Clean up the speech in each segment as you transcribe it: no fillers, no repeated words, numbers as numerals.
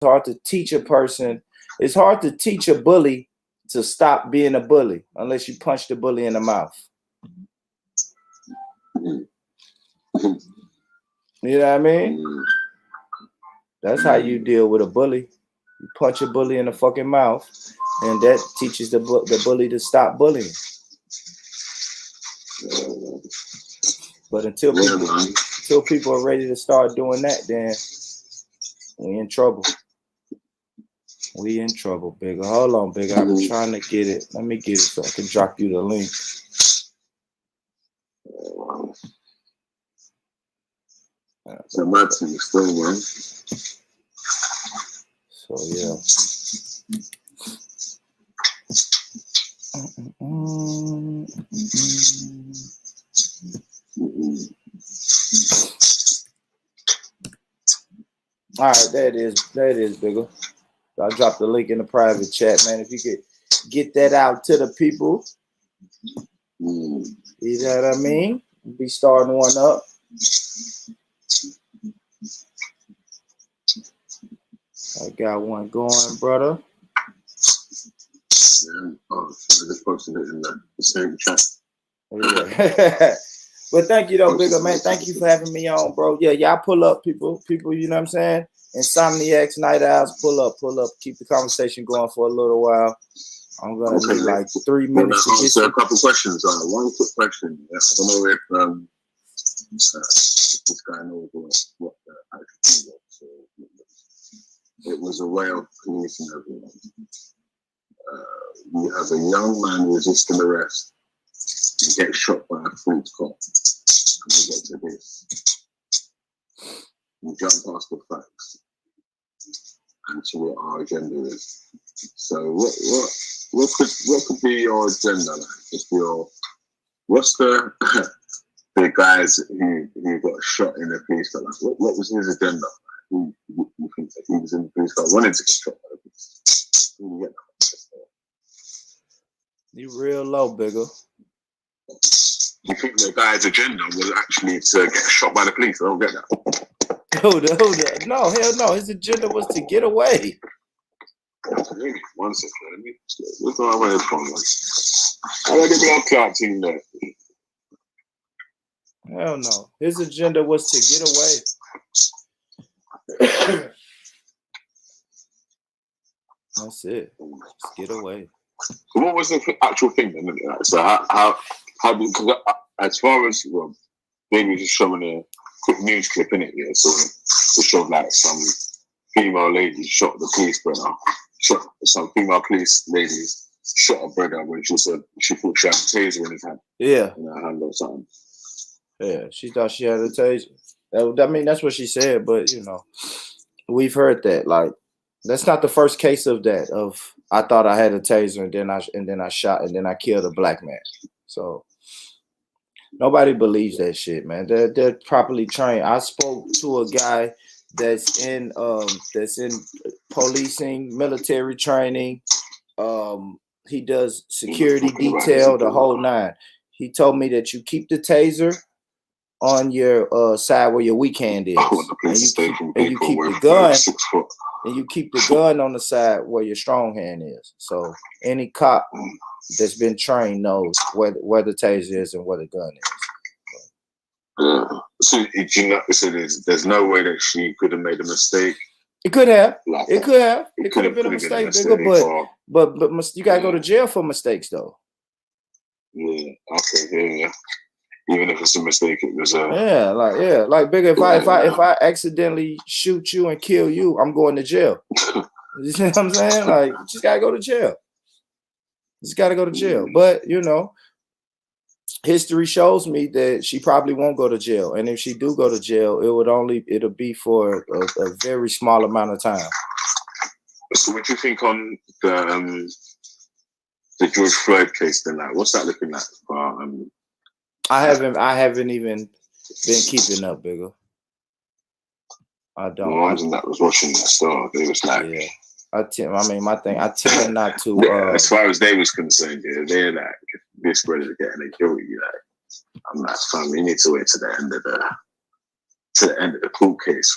hard to teach a person. It's hard to teach a bully to stop being a bully unless you punch the bully in the mouth. You know what I mean? That's how you deal with a bully. You punch a bully in the fucking mouth, and that teaches the bully to stop bullying. But until people are ready to start doing that, then we in trouble. We in trouble, Bigger. Hold on, Bigger. I'm trying to get it. Let me get it so I can drop you the link. So my team is still one. So yeah. All right, there it is, Bigger. I'll drop the link in the private chat, man. If you could get that out to the people, you know what I mean? Be starting one up. I got one going, brother. Yeah. Oh, I just posted it in the same chat. Yeah. But thank you though, Bigger, man. Thank you for having me on, bro. Yeah, y'all pull up, people, you know what I'm saying? Insomniacs, Night Owls, pull up. Keep the conversation going for a little while. I'm gonna need like 3 minutes to get a couple questions. One quick question. I don't know if this guy knows what the actual thing was. So it was a way of policing everyone. You have a young man resisting arrest. He gets shot by a fruit cop. And we get to this. We jump past the facts and to what our agenda is. So what could be your agenda like? What's the guys who got shot in the police car? Like, what was his agenda? Who you think that he was in the police car wanted to get shot by the police? You real low, Bigger. You think the guy's agenda was actually to get shot by the police? I don't get that. Hold up. No, hell no. His agenda was to get away. One second. Let me look at my phone. I like the blood clot team there. Hell no. His agenda was to get away. That's it. Just get away. So what was the actual thing then? So how because as far as maybe just showing a quick news clip in it, yeah. So it showed like some female lady shot the police brother. Some female police ladies shot a brother when she said she thought she had a taser in his hand. Yeah. In her hand or something. Yeah, she thought she had a taser. I mean, that's what she said, but you know, we've heard that. Like, that's not the first case of that. Of I thought I had a taser and then I shot and then I killed a black man. So nobody believes that shit, man. They're properly trained. I spoke to a guy that's in policing, military training. He does security detail, the whole nine. He told me that you keep the taser on your side where your weak hand is, and you keep the gun, and you keep the gun on the side where your strong hand is. So any cop that's been trained knows where the taser is and where the gun is. So there's no way that she could have made a mistake. It could have. It could have been a mistake, Bigger, but you gotta go to jail for mistakes, though. Yeah. Okay. Yeah. Even if it's a mistake, it was like Bigger. If I accidentally shoot you and kill you, I'm going to jail. You see what I'm saying? Like, you just gotta go to jail. But you know, history shows me that she probably won't go to jail, and if she do go to jail, it'll be for a very small amount of time. So, what do you think on the George Floyd case? Then, like, what's that looking like? I haven't even been keeping up, Bigger. I don't. The ones that was watching that stuff, they was like, yeah. I tend not to. As far as they was concerned, yeah, they're like, this brother's getting a guilty. Like, I'm like, fam, you need to wait to the end of the court case.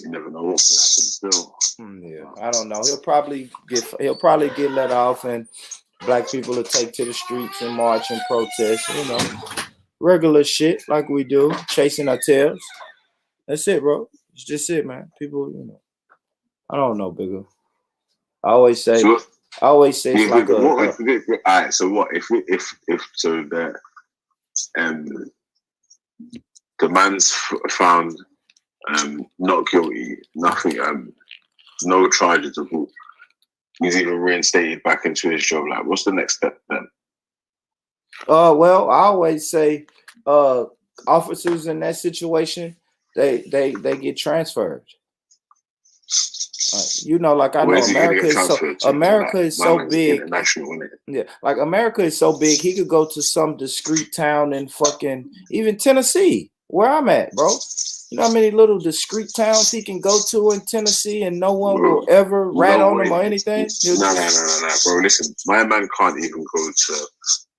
You never know what could happen still. Yeah, I don't know. He'll probably get let off, and black people will take to the streets and march and protest. You know, regular shit like we do, chasing our tails. That's it, bro. It's just it, man. People, you know, I don't know, bigger. I always say So, it's like all right. So what if so the man's found not guilty, nothing, no charges of all. He's even reinstated back into his job. Like, what's the next step then? Well, I always say, officers in that situation, they get transferred. You know, like I know America is so big. International, isn't it? Yeah, like America is so big. He could go to some discreet town in fucking even Tennessee, where I'm at, bro. You know how many little discreet towns he can go to in Tennessee and no one will ever rat on him or anything? No, bro. Listen, my man can't even go to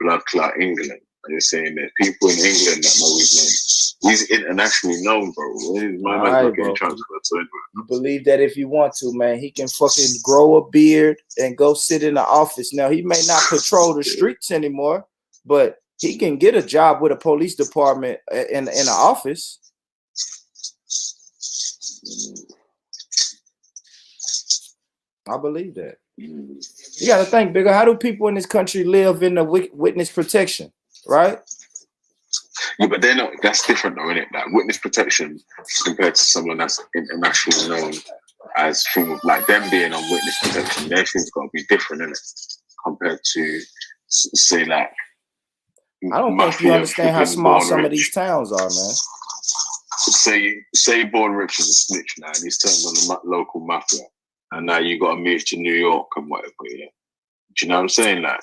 blood clot England. You're saying that people in England that know his name. He's internationally known, bro. My man's not getting transferred to England. You believe that if you want to, man, he can fucking grow a beard and go sit in the office. Now, he may not patrol the streets anymore, but he can get a job with a police department in the office. I believe that. You got to think, bigger. How do people in this country live in the witness protection, right? Yeah, but they're not. That's different, though, isn't it? Like witness protection compared to someone that's internationally known as like them being on witness protection. Their thing's got to be different, isn't it? Compared to say like. I don't think you understand how small some of these towns are, man. Say Born Rich is a snitch now, and he's turned on the local mafia, and now you got to move to New York and whatever. Yeah, do you know what I'm saying? Like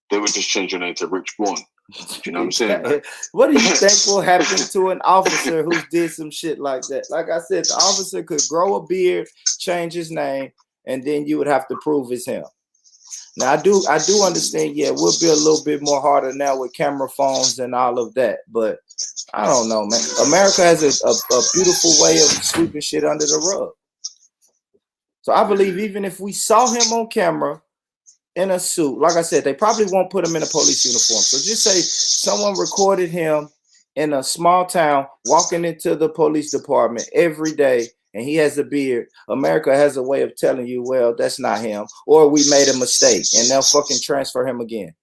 they would just change your name to Rich Born. Do you know what I'm saying? Like, what do you think will happen to an officer who did some shit like that? Like I said, the officer could grow a beard, change his name, and then you would have to prove it's him. Now I do understand. Yeah, we'll be a little bit more harder now with camera phones and all of that, but I don't know, man. America has a beautiful way of sweeping shit under the rug. So I believe even if we saw him on camera in a suit, like I said, they probably won't put him in a police uniform. So just say someone recorded him in a small town walking into the police department every day, and he has a beard. America has a way of telling you, well, that's not him, or we made a mistake, and they'll fucking transfer him again.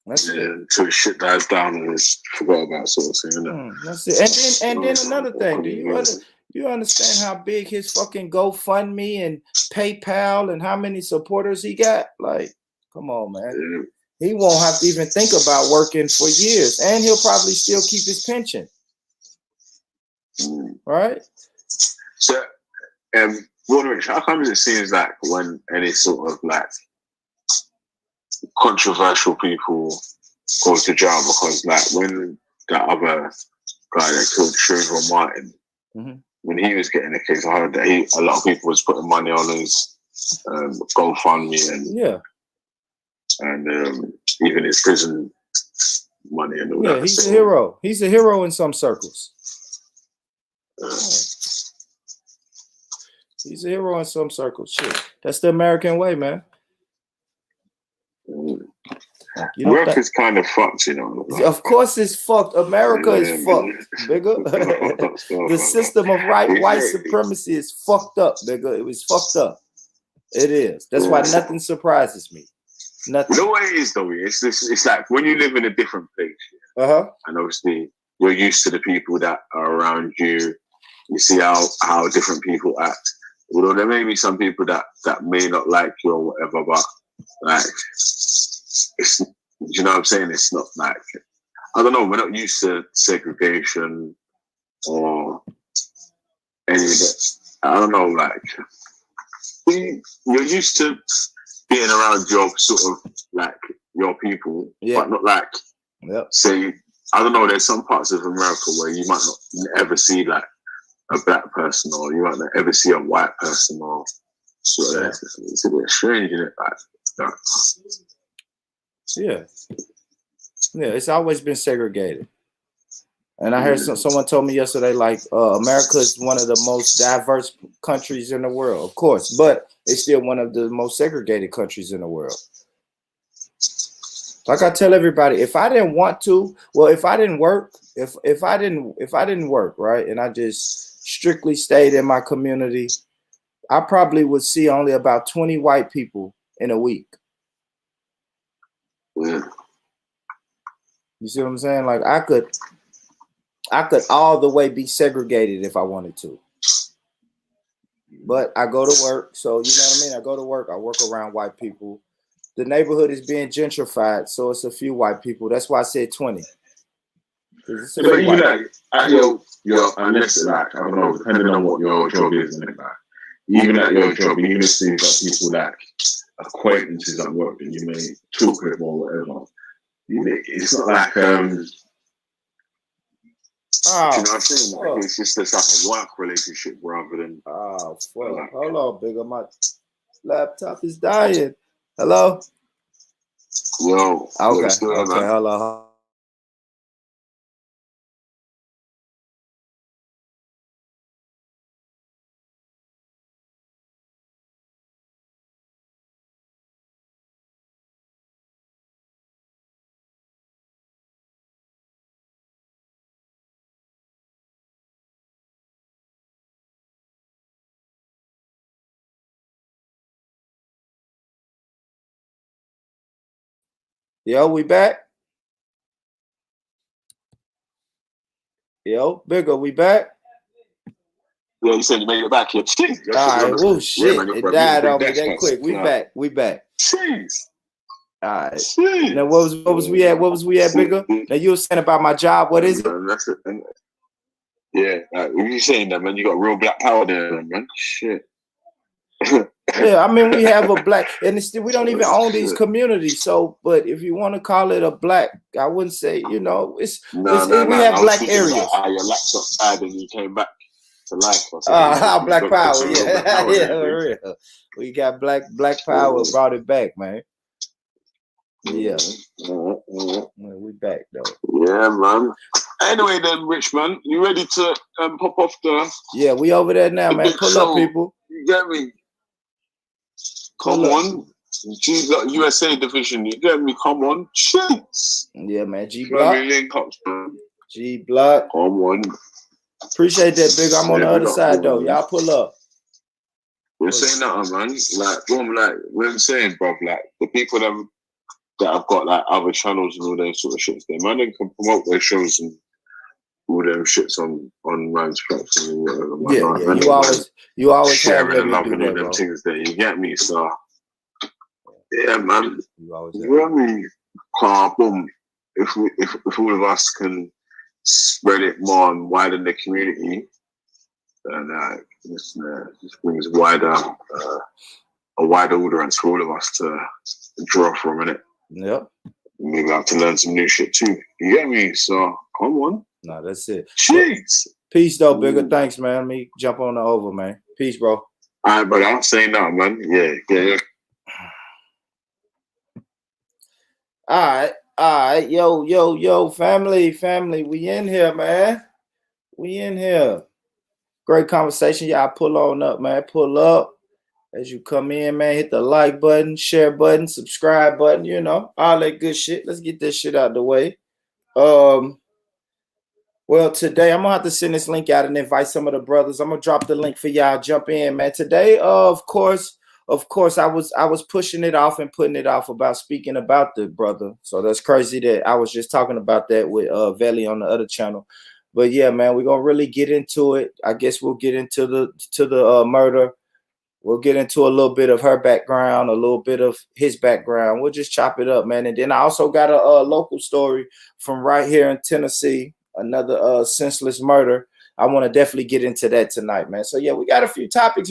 That's it. Till shit dies down and it's forgot about sort of thing. That's it. And then another thing, do you understand how big his fucking GoFundMe and PayPal and how many supporters he got? Like, come on, man. He won't have to even think about working for years, and he'll probably still keep his pension. Right? So, Rich, how come it seems like when any sort of like controversial people go to jail, because like when that other guy that killed Trayvon Martin, when he was getting the case, I heard that a lot of people was putting money on his GoFundMe and even his prison money and all that. Yeah, he's a hero. He's a hero in some circles. He's a hero in some circles. Shit, that's the American way, man. America is kind of fucked, you know. Of course it's fucked. America is fucked, nigga. The system of white supremacy is fucked up, nigga. It was fucked up. It is. That's why nothing surprises me. Nothing. You know what it is, though? It's like when you live in a different place, and obviously you're used to the people that are around you. You see how different people act. Although there may be some people that may not like you or whatever, but like it's, you know what I'm saying? It's not like, I don't know, we're not used to segregation or any of that. I don't know, like you're used to being around your sort of like your people, but not like say, I don't know, there's some parts of America where you might not ever see like a black person, or you might not ever see a white person, or sort of it's a bit strange, isn't it? Like, yeah, it's always been segregated. And I heard someone told me yesterday, like America is one of the most diverse countries in the world, of course, but it's still one of the most segregated countries in the world. Like I tell everybody, if I didn't want to, well, if I didn't work, if I didn't work, right, and I just strictly stayed in my community, I probably would see only about 20 white people in a week. Yeah. You see what I'm saying? Like I could all the way be segregated if I wanted to. But I go to work, so you know what I mean? I go to work, I work around white people. The neighborhood is being gentrified, so it's a few white people. That's why I said 20. But even like at your unless like I don't know, depending on what your job is, and like even at your job, even if you've got people like acquaintances at work that you may talk with or whatever, it's not like you know what I'm saying? Like, it's just this like a work relationship rather than. Oh, fuck. Like, hold on, bigger. My laptop is dying. Hello? Yo. Okay, hello. Yo, we back? Yo, bigger, we back? Yeah, you said you made it back here. All right, oh shit, yeah, man, it died on me that quick. We back. Jeez. All right. Jeez. Now what was we at? What was we at, bigger? Now you were saying about my job. What is it? That's it. Yeah, you saying that, man? You got real black power there, man. Shit. Yeah, I mean we have a black, and it's still, we don't even own these communities. So, but if you want to call it a black, I wouldn't say. You know, we have black areas. Your laptop died and you came back to life. Black power, yeah, yeah, for real. We got black power, brought it back, man. Yeah, we back though. Yeah, man. Anyway, then, Rich man, you ready to pop off the? Yeah, we over there now, man. Pull up, people. You get me? Come on. USA division, you get me? Come on. Jeez. Yeah, man. G Block. Link up, man. G Block. Come on. Appreciate that, big. I'm on the other side, though. Y'all pull up. We're saying that, man. Like, what I'm saying, bro, like, the people that have got, like, other channels and all those sort of shit, man, they can promote their shows and all them shits on man's platform and whatever. Yeah, you always sharing and loving all them things there. You get me? So yeah, man. You know what I mean? Boom. If all of us can spread it more and widen the community, then this brings a wider audience for all of us to draw from, innit? Yep. Maybe have to learn some new shit too. You get me? So come on. No, that's it. Jeez. Peace though, bigger. Thanks, man. Let me jump on the over, man. Peace, bro. All right, but I'm saying that, man. Yeah. All right. Yo, family. We in here, man. We in here. Great conversation. Y'all pull on up, man. Pull up. As you come in, man, hit the like button, share button, subscribe button, you know, all that good shit. Let's get this shit out of the way. Well, today I'm gonna have to send this link out and invite some of the brothers. I'm gonna drop the link for y'all. Jump in, man. Today, of course, I was pushing it off and putting it off about speaking about the brother. So that's crazy that I was just talking about that with Veli on the other channel. But yeah, man, we're gonna really get into it. I guess we'll get into the murder. We'll get into a little bit of her background, a little bit of his background. We'll just chop it up, man. And then I also got a local story from right here in Tennessee, another senseless murder. I want to definitely get into that tonight, man. So, yeah, we got a few topics,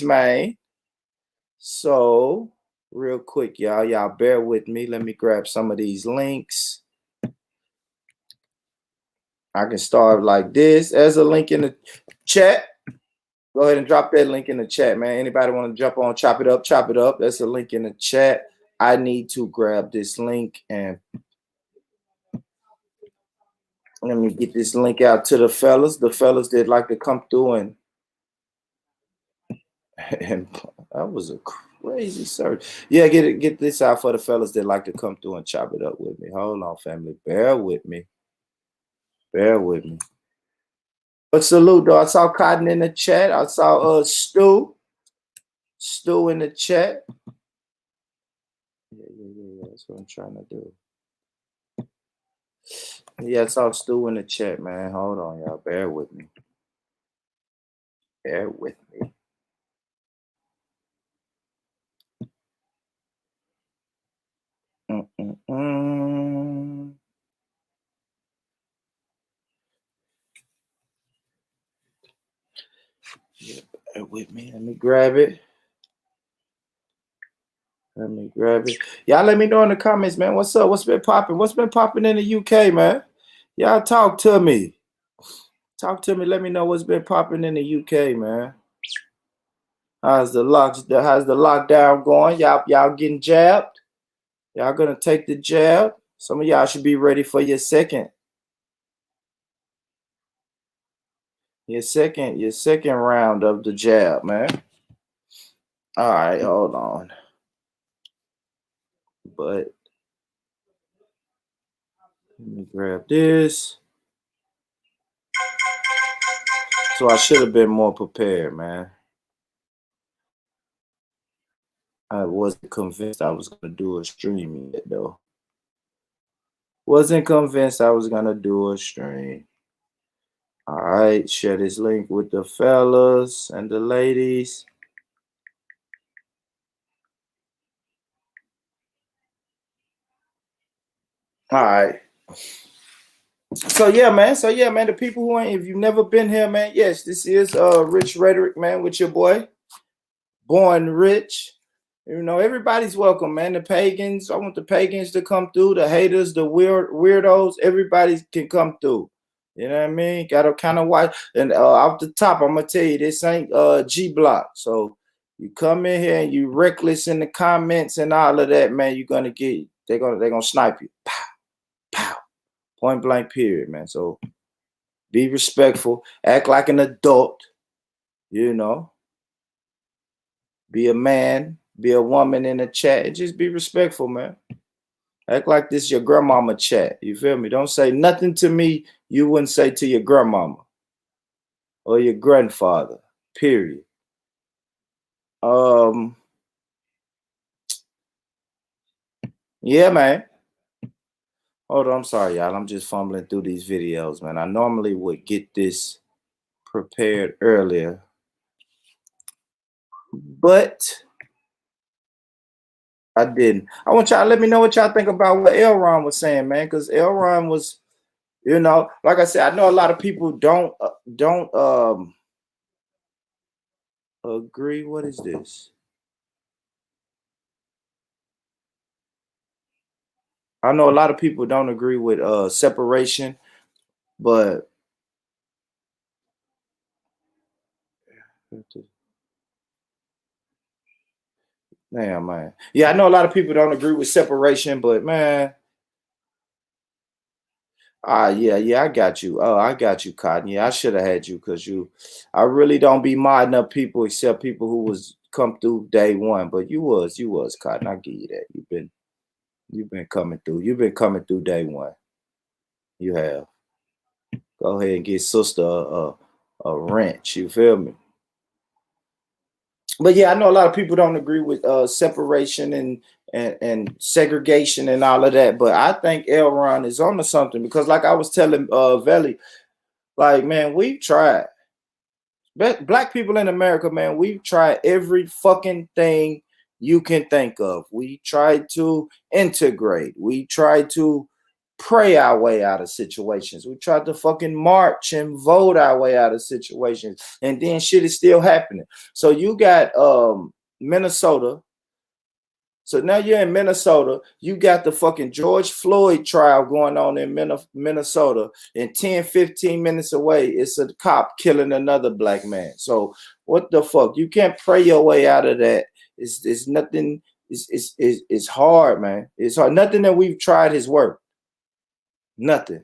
man. So, real quick, y'all bear with me. Let me grab some of these links. I can start like this. There's a link in the chat. Go ahead and drop that link in the chat, man. Anybody want to jump on, chop it up. That's a link in the chat. I need to grab this link and Let me get this link out to the fellas. The fellas that like to come through and that was a crazy search. Yeah, get this out for the fellas that like to come through and chop it up with me. Hold on, family. Bear with me. Bear with me. But salute though. I saw Cotton in the chat. I saw Stu in the chat. Yeah. That's what I'm trying to do. Yeah, I saw Stu in the chat, man. Hold on, y'all. Bear with me. Bear with me. Yeah, bear with me. Let me grab it. Y'all let me know in the comments, man. What's up? What's been popping? What's been popping in the UK, man? Y'all talk to me. Talk to me. Let me know what's been popping in the UK, man. How's the lockdown going? Y'all getting jabbed? Y'all gonna take the jab? Some of y'all should be ready for your second round of the jab, man. All right, hold on. But let me grab this. So I should have been more prepared, man. I wasn't convinced I was gonna do a stream yet, though. Wasn't convinced I was gonna do a stream. All right, share this link with the fellas and the ladies. All right. So yeah, man. The people who ain't, if you've never been here, man, yes, this is Rich Rhetoric, man, with your boy, Born Rich. You know, everybody's welcome, man. The pagans, I want the pagans to come through, the haters, the weirdos, everybody can come through. You know what I mean? Gotta kind of watch. And off the top, I'm gonna tell you, this ain't G Block. So you come in here and you reckless in the comments and all of that, man, you're gonna get, they're gonna snipe you. Pow, pow. Point blank period, man. So be respectful, act like an adult, you know. Be a man, be a woman in the chat, and just be respectful, man. Act like this your grandmama chat. You feel me? Don't say nothing to me you wouldn't say to your grandmama or your grandfather. Period. Yeah, man. Hold on, I'm sorry, y'all. I'm just fumbling through these videos, man. I normally would get this prepared earlier, but I didn't. I want y'all to let me know what y'all think about what Elron was saying, man, because Elron was, you know, like I said, I know a lot of people don't agree. What is this? I know a lot of people don't agree with separation, but damn, man. Yeah, I know a lot of people don't agree with separation, but man, yeah, I got you. Oh, I got you, Cotton. Yeah, I should have had you because I really don't be modding up people except people who was come through day one. But you was, Cotton. I give you that. You've been coming through. You've been coming through day one. You have. Go ahead and get sister a wrench. You feel me? But yeah, I know a lot of people don't agree with separation and segregation and all of that. But I think Elron is onto something because, like I was telling Veli, like, man, we've tried. Black people in America, man, we've tried every fucking thing you can think of. We tried to integrate. We tried to pray our way out of situations. We tried to fucking march and vote our way out of situations. And then shit is still happening. So you got Minnesota. So now you're in Minnesota. You got the fucking George Floyd trial going on in Minnesota. And 10, 15 minutes away, it's a cop killing another black man. So what the fuck? You can't pray your way out of that. It's nothing. It's hard, man. It's hard. Nothing that we've tried has worked. Nothing.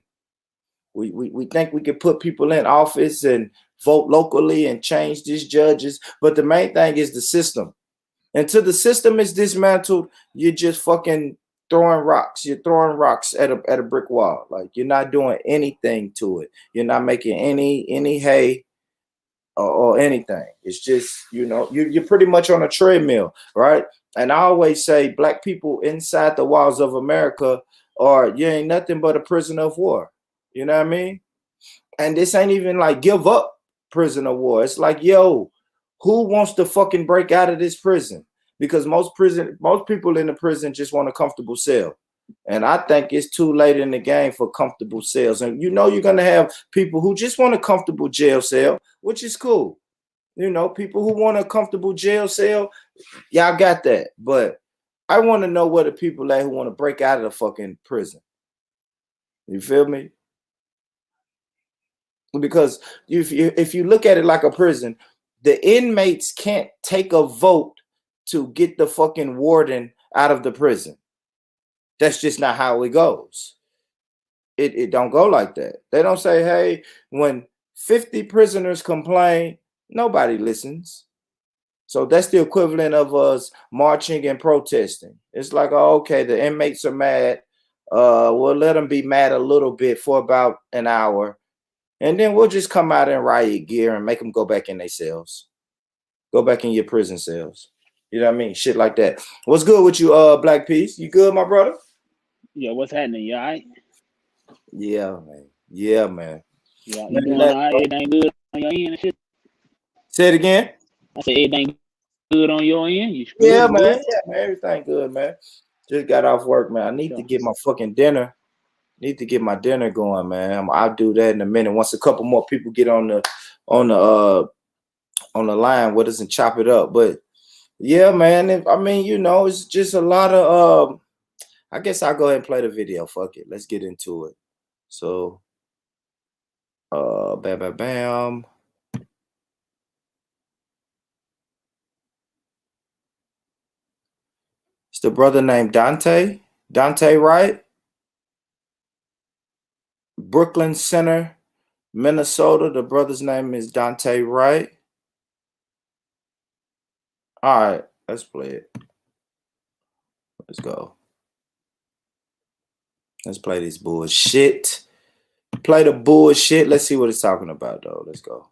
We think we can put people in office and vote locally and change these judges, but the main thing is the system. Until the system is dismantled, you're just fucking throwing rocks. You're throwing rocks at a brick wall. Like, you're not doing anything to it. You're not making any hay or anything. It's just, you're pretty much on a treadmill, right? And I always say black people inside the walls of America you ain't nothing but a prisoner of war. You know what I mean? And this ain't even like give up prisoner of war. It's like, yo, who wants to fucking break out of this prison? Because most people in the prison just want a comfortable cell. And I think it's too late in the game for comfortable cells. And you're going to have people who just want a comfortable jail cell, which is cool. People who want a comfortable jail cell, y'all got that. But I want to know where the people at who want to break out of the fucking prison. You feel me? Because if you look at it like a prison, the inmates can't take a vote to get the fucking warden out of the prison. That's just not how it goes. It don't go like that. They don't say, hey, when 50 prisoners complain, nobody listens. So that's the equivalent of us marching and protesting. It's like, oh, okay, the inmates are mad. We'll let them be mad a little bit for about an hour. And then we'll just come out in riot gear and make them go back in their cells. Go back in your prison cells. You know what I mean? Shit like that. What's good with you, Black Peace? You good, my brother? Yeah, what's happening? You all right? Yeah, man. Yeah, man. Yeah, you doing all right? Everything good on your end and shit? Say it again. I said everything good on your end? You Yeah, man. Good? Yeah, man. Everything good, man. Just got off work, man. I need to get my fucking dinner. Need to get my dinner going, man. I'll do that in a minute. Once a couple more people get on the line with us and chop it up. But yeah, man. It's just a lot of I guess I'll go ahead and play the video. Fuck it. Let's get into it. So bam, bam, bam. It's the brother named Dante. Dante Wright. Brooklyn Center, Minnesota. The brother's name is Dante Wright. All right, let's play it. Let's go. Let's play this bullshit. Play the bullshit. Let's see what it's talking about, though. Let's go.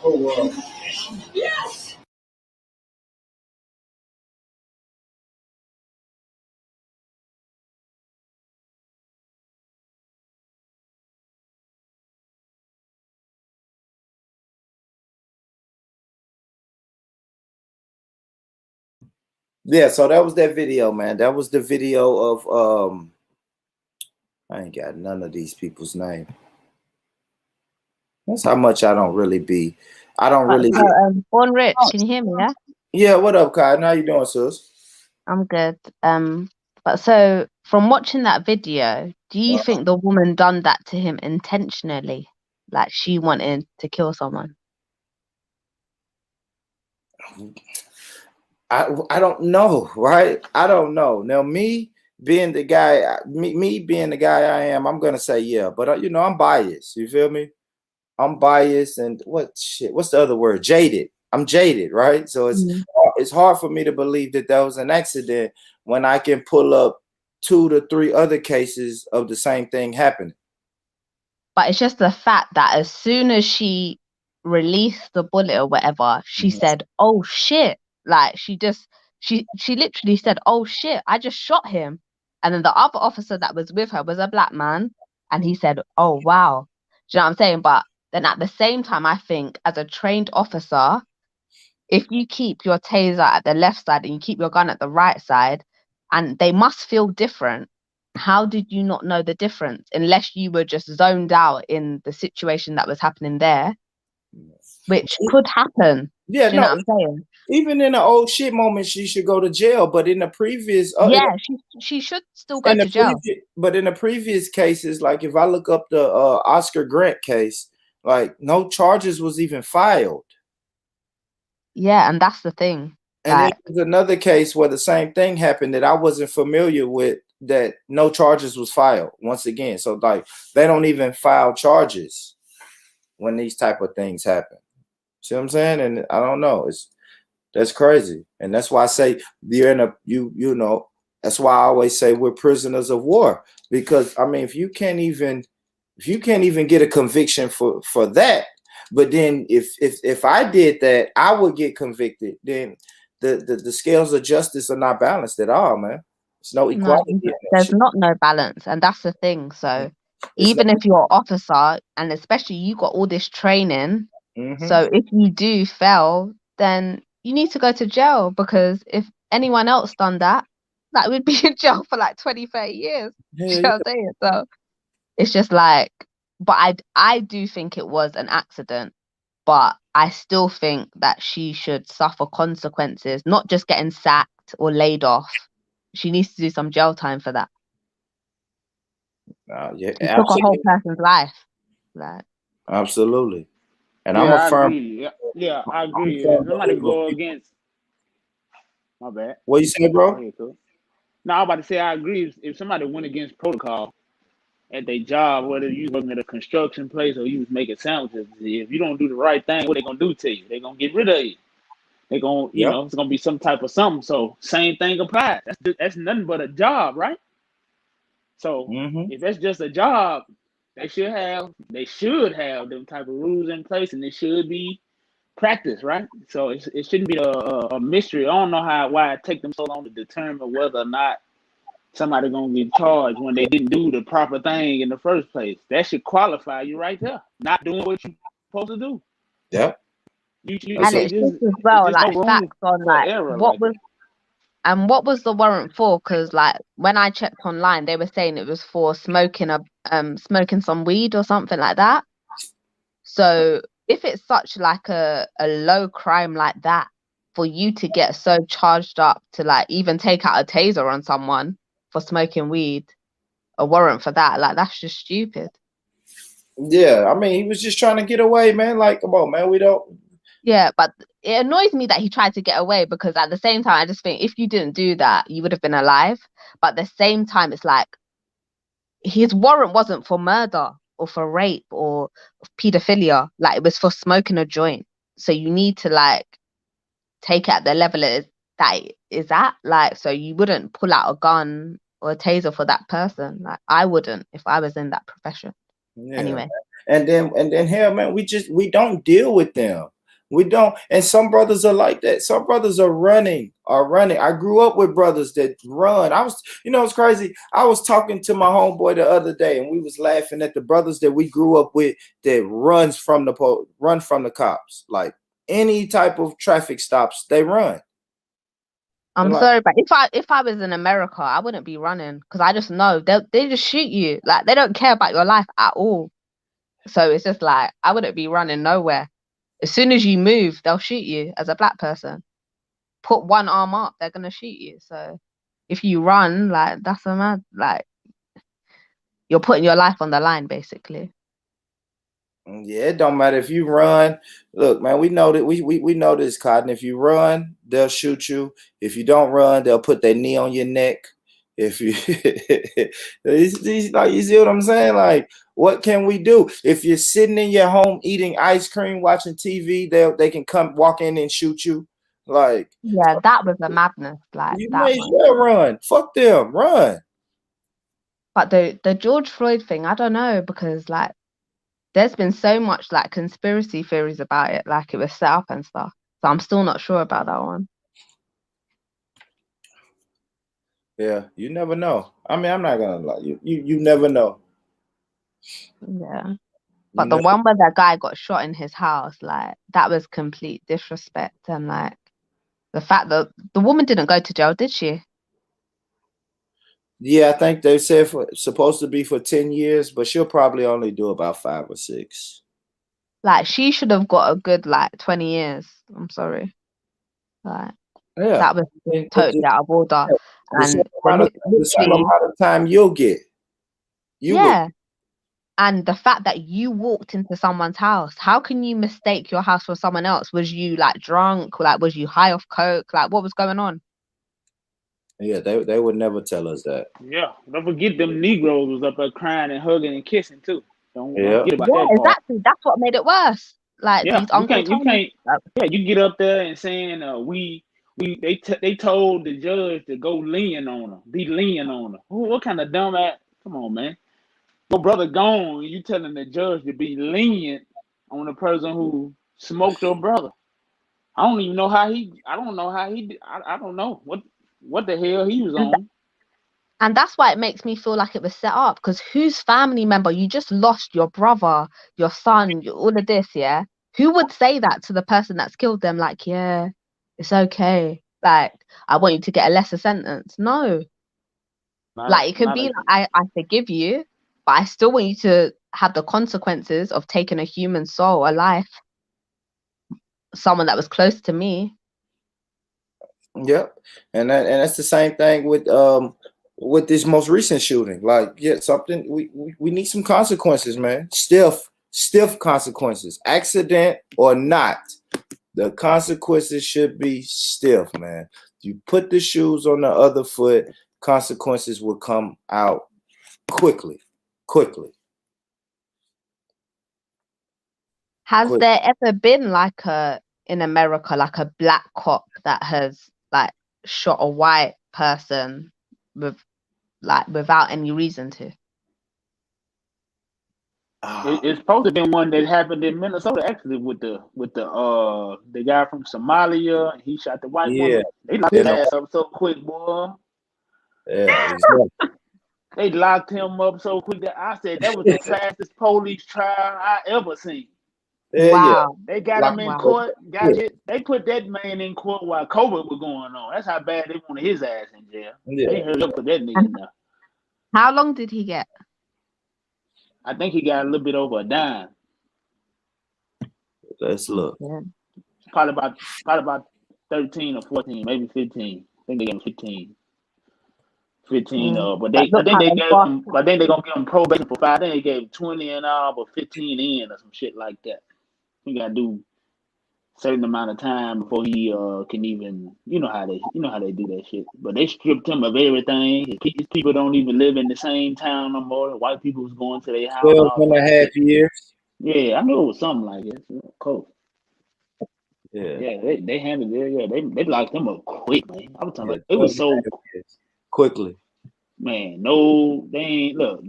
Oh, wow. Yes. Yeah, so that was that video, man. That was the video of I ain't got none of these people's name. That's how much I don't really be. I don't really. Born Rich, can you hear me? Yeah. Yeah. What up, Kai? How you doing, sis? I'm good. But so from watching that video, do you think the woman done that to him intentionally, like she wanted to kill someone? I don't know, right? I don't know. Now, me being the guy, me being the guy I am, I'm gonna say yeah, but I'm biased. You feel me? I'm biased, and what's the other word? Jaded. I'm jaded, right? So it's hard for me to believe that was an accident when I can pull up 2 to 3 other cases of the same thing happening. But it's just the fact that as soon as she released the bullet or whatever, she said, "Oh shit!" Like she literally said, "Oh shit! I just shot him." And then the other officer that was with her was a black man, and he said, "Oh wow." Do you know what I'm saying? But then at the same time, I think as a trained officer, if you keep your taser at the left side and you keep your gun at the right side, and they must feel different, how did you not know the difference unless you were just zoned out in the situation that was happening there, which could happen? Yeah, Do you know what I'm saying? Even in the old shit moment, she should go to jail. But in the previous, She should still go to jail. But in the previous cases, like if I look up the Oscar Grant case, like no charges was even filed. Yeah, and that's the thing. And then there's another case where the same thing happened that I wasn't familiar with, that no charges was filed once again. So like they don't even file charges when these type of things happen. See what I'm saying? And I don't know. That's crazy. And that's why I say you're in you know, that's why I always say we're prisoners of war. Because I mean, if you can't even get a conviction for that, but then if I did that, I would get convicted, then the scales of justice are not balanced at all, man. There's no equality. No, there's not no balance, and that's the thing. So even if you're an officer, and especially you got all this training, so if you do fail, then you need to go to jail, because if anyone else done that would be in jail for like 20, 30 years. You know what I'm saying? So it's just like, but I do think it was an accident, but I still think that she should suffer consequences, not just getting sacked or laid off. She needs to do some jail time for that. Yeah, it took a whole person's life. Like, absolutely. And yeah, I'm a firm. Yeah, I agree. If somebody go against, my bad. What you say, bro? No, I'm about to say I agree. If somebody went against protocol at their job, whether you was working at a construction place or you was making sandwiches, if you don't do the right thing, what they gonna do to you? They gonna get rid of you. They gonna, you know, it's gonna be some type of something. So same thing applies. That's nothing but a job, right? So if that's just a job, they should have them type of rules in place, and it should be practice, right? So it shouldn't be a mystery. I don't know why it take them so long to determine whether or not somebody gonna get charged when they didn't do the proper thing in the first place. That should qualify you right there. Not doing what you're supposed to do. Yeah. And it's just as well, like facts on like what was the warrant for? Because like when I checked online, they were saying it was for smoking some weed or something like that. So if it's such like a low crime like that, for you to get so charged up to like even take out a taser on someone for smoking weed, a warrant for that, like that's just stupid. Yeah, I mean, he was just trying to get away, man. Like, come on, man, we don't. Yeah, but it annoys me that he tried to get away, because at the same time, I just think if you didn't do that, you would have been alive. But at the same time, it's like his warrant wasn't for murder or for rape or pedophilia. Like it was for smoking a joint. So you need to like take it at the level that it is at. Like, so you wouldn't pull out a gun or a taser for that person. Like I wouldn't if I was in that profession. Yeah, anyway. And then hell, man, we don't deal with them. We don't. And some brothers are like that. Some brothers are running. I grew up with brothers that run. It's crazy. I was talking to my homeboy the other day, and we was laughing at the brothers that we grew up with that run from the cops. Like any type of traffic stops, they run. I'm sorry, but if I was in America, I wouldn't be running, because I just know they just shoot you. Like they don't care about your life at all. So it's just like I wouldn't be running nowhere. As soon as you move, they'll shoot you as a black person. Put one arm up, they're gonna shoot you. So if you run, like that's like you're putting your life on the line, basically. Yeah, it don't matter if you run. Look, man, we know that we know this, Cotton. If you run, they'll shoot you. If you don't run, they'll put their knee on your neck. If you like, you see what I'm saying? Like, what can we do? If you're sitting in your home eating ice cream, watching TV, they can come walk in and shoot you. Like, Yeah, that was a madness. Like you that may one. well run. Fuck them, run. But the George Floyd thing, I don't know, because like there's been so much like conspiracy theories about it, like it was set up and stuff. So I'm still not sure about that one. Yeah, you never know. I mean, I'm not gonna lie. You never know. Yeah. You But the never, one where that guy got shot in his house, like that was complete disrespect. And like the fact that the woman didn't go to jail, did she? yeah, I think they said supposed to be for 10 years, but she'll probably only do about 5 or 6. Like she should have got a good like 20 years. I'm sorry. Like Yeah. that was I mean, totally out of order. the same And they the same literally, amount of time you'll get. You would. yeah. And the fact that you walked into someone's house, how can you mistake your house for someone else? Was you like drunk? Like was you high off coke? Like what was going on? Yeah, they would never tell us that. Yeah, don't forget them Negroes was up there crying and hugging and kissing too. Don't Yeah. forget about Yeah, that part. exactly. That's what made it worse. Like Yeah, these Uncle you Toms. can't. Yeah, you get up there and saying they told the judge to go lean on her, be lean on her. What kind of dumb ass? Come on, man. Your brother gone, and you telling the judge to be lenient on the person who smoked your brother. I don't even know how he. I don't know how he. I don't know what the hell he was And on. and that's why it makes me feel like it was set up. Because whose family member, you just lost your brother, your son, all of this, yeah? Who would say that to the person that's killed them? Like, yeah, it's okay. Like, I want you to get a lesser sentence. No. Like, it can Not be a. like, I forgive you, but I still want you to have the consequences of taking a human soul, a life, someone that was close to me. Yep. And that's the same thing with this most recent shooting. Like, yeah, something we need some consequences, man. Stiff consequences. Accident or not. The consequences should be stiff, man. You put the shoes on the other foot, consequences will come out quickly. Quickly. Has Quick. there ever been like in America, like a black cop that has like shot a white person with like without any reason to? It's supposed to be one that happened in Minnesota actually with the guy from Somalia. And he shot the white Yeah. woman. They locked his You know, ass up so quick, boy. yeah, exactly. They locked him up so quick that I said that was the fastest police trial I ever seen. Yeah, yeah. Wow, They got Lock him in wow. court. yeah. They put that man in court while COVID was going on. That's how bad they wanted his ass in jail. They Yeah. hurried up put that nigga And in there. how long did he get? I think he got a little bit over a dime. Let's Oh, look. yeah. Probably about 13 or 14, maybe 15. I think they gave him 15. 15 but That I looked think kind they of gave fast. him I think they're gonna give him probation for 5. I think they gave him 20 and all, but 15 in or some shit like that. He gotta do certain amount of time before he can even you know how they do that shit. But they stripped him of everything. His people don't even live in the same town no more. White people was going to their house, 12 all and a type of half shit. years. Yeah, I knew it was something like this. Cool. Yeah. Yeah, they handled it. Yeah, they locked him up quick, man. I was talking Yeah. about it 12 was and a so half years. Quickly. man. No, they ain't look.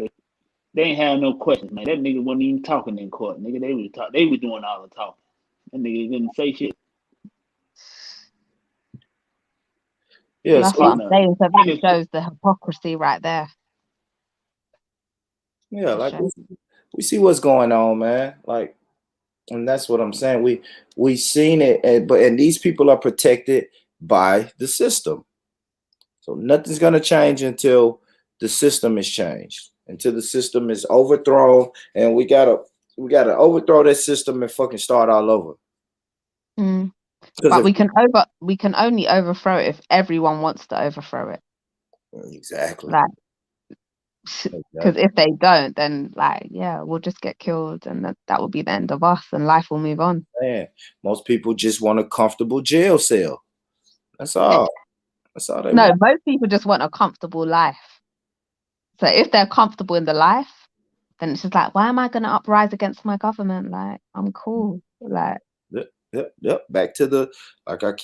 They ain't have no questions, man. That nigga wasn't even talking in court, nigga. They was talk. They was doing all the talking. That nigga didn't say shit. Yeah. That's So what Talking I'm to saying. So that niggas. shows the hypocrisy right there. yeah, It like shows. we see what's going on, man. Like, and that's what I'm saying. We seen it, and these people are protected by the system. So nothing's gonna change until the system is changed, until the system is overthrown, and we gotta overthrow that system and fucking start all over. Mm. Because But if we can only overthrow it if everyone wants to overthrow it. exactly, Like, because exactly, if they don't, then like, yeah, we'll just get killed, and that will be the end of us, and life will move on. man, most people just want a comfortable jail cell. That's all. That's all they No, want. most people just want a comfortable life. So if they're comfortable in the life, then it's just like, why am I going to uprise against my government? Like, I'm cool. Like, Yep. Back to the like I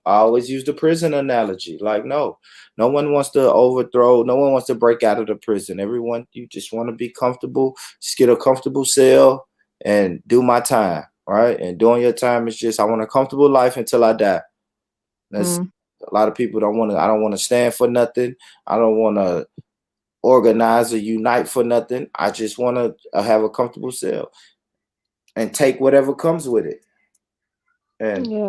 always use the prison analogy. Like, no one wants to overthrow. No one wants to break out of the prison. Everyone, you just want to be comfortable. Just get a comfortable cell and do my time, right? And doing your time is just I want a comfortable life until I die. That's a lot of people don't want to. I don't want to stand for nothing. I don't want to organize or unite for nothing. I just want to have a comfortable cell and take whatever comes with it. And Yeah.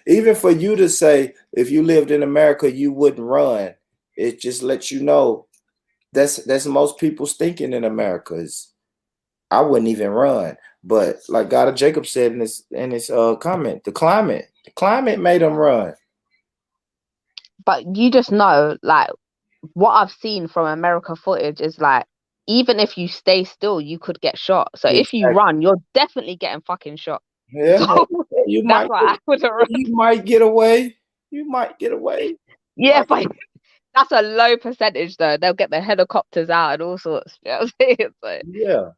even for you to say, if you lived in America, you wouldn't run. It just lets you know that's most people's thinking in America is I wouldn't even run. But like God of Jacob said in his comment, the climate made them run. But you just know, like, what I've seen from America footage is like, even if you stay still, you could get shot. So if you Exactly. run, you're definitely getting fucking shot. Yeah, So you that's might why I wouldn't run. you might get away. You might get away. Yeah, but that's a low percentage though. They'll get the helicopters out and all sorts. You know what I'm saying? So, Yeah.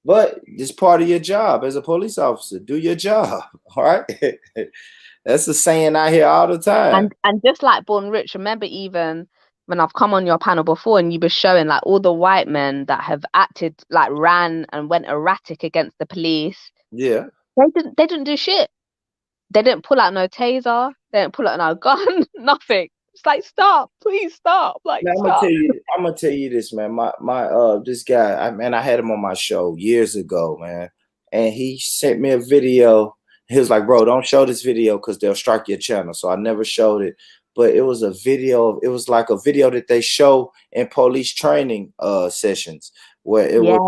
But it's part of your job as a police officer. Do your job. All right. That's the saying I hear all the time. and just like Born Rich, remember even when I've come on your panel before and you were showing like all the white men that have acted like ran and went erratic against the police. Yeah. They didn't do shit. They didn't pull out no taser. They didn't pull out no gun. Nothing. It's like stop, please stop. Like Man, stop. I'm gonna tell you this, man. My this guy, I had him on my show years ago, man. And he sent me a video. He was like, bro, don't show this video because they'll strike your channel. So I never showed it. But it was a video, it was like a video that they show in police training sessions where Yeah.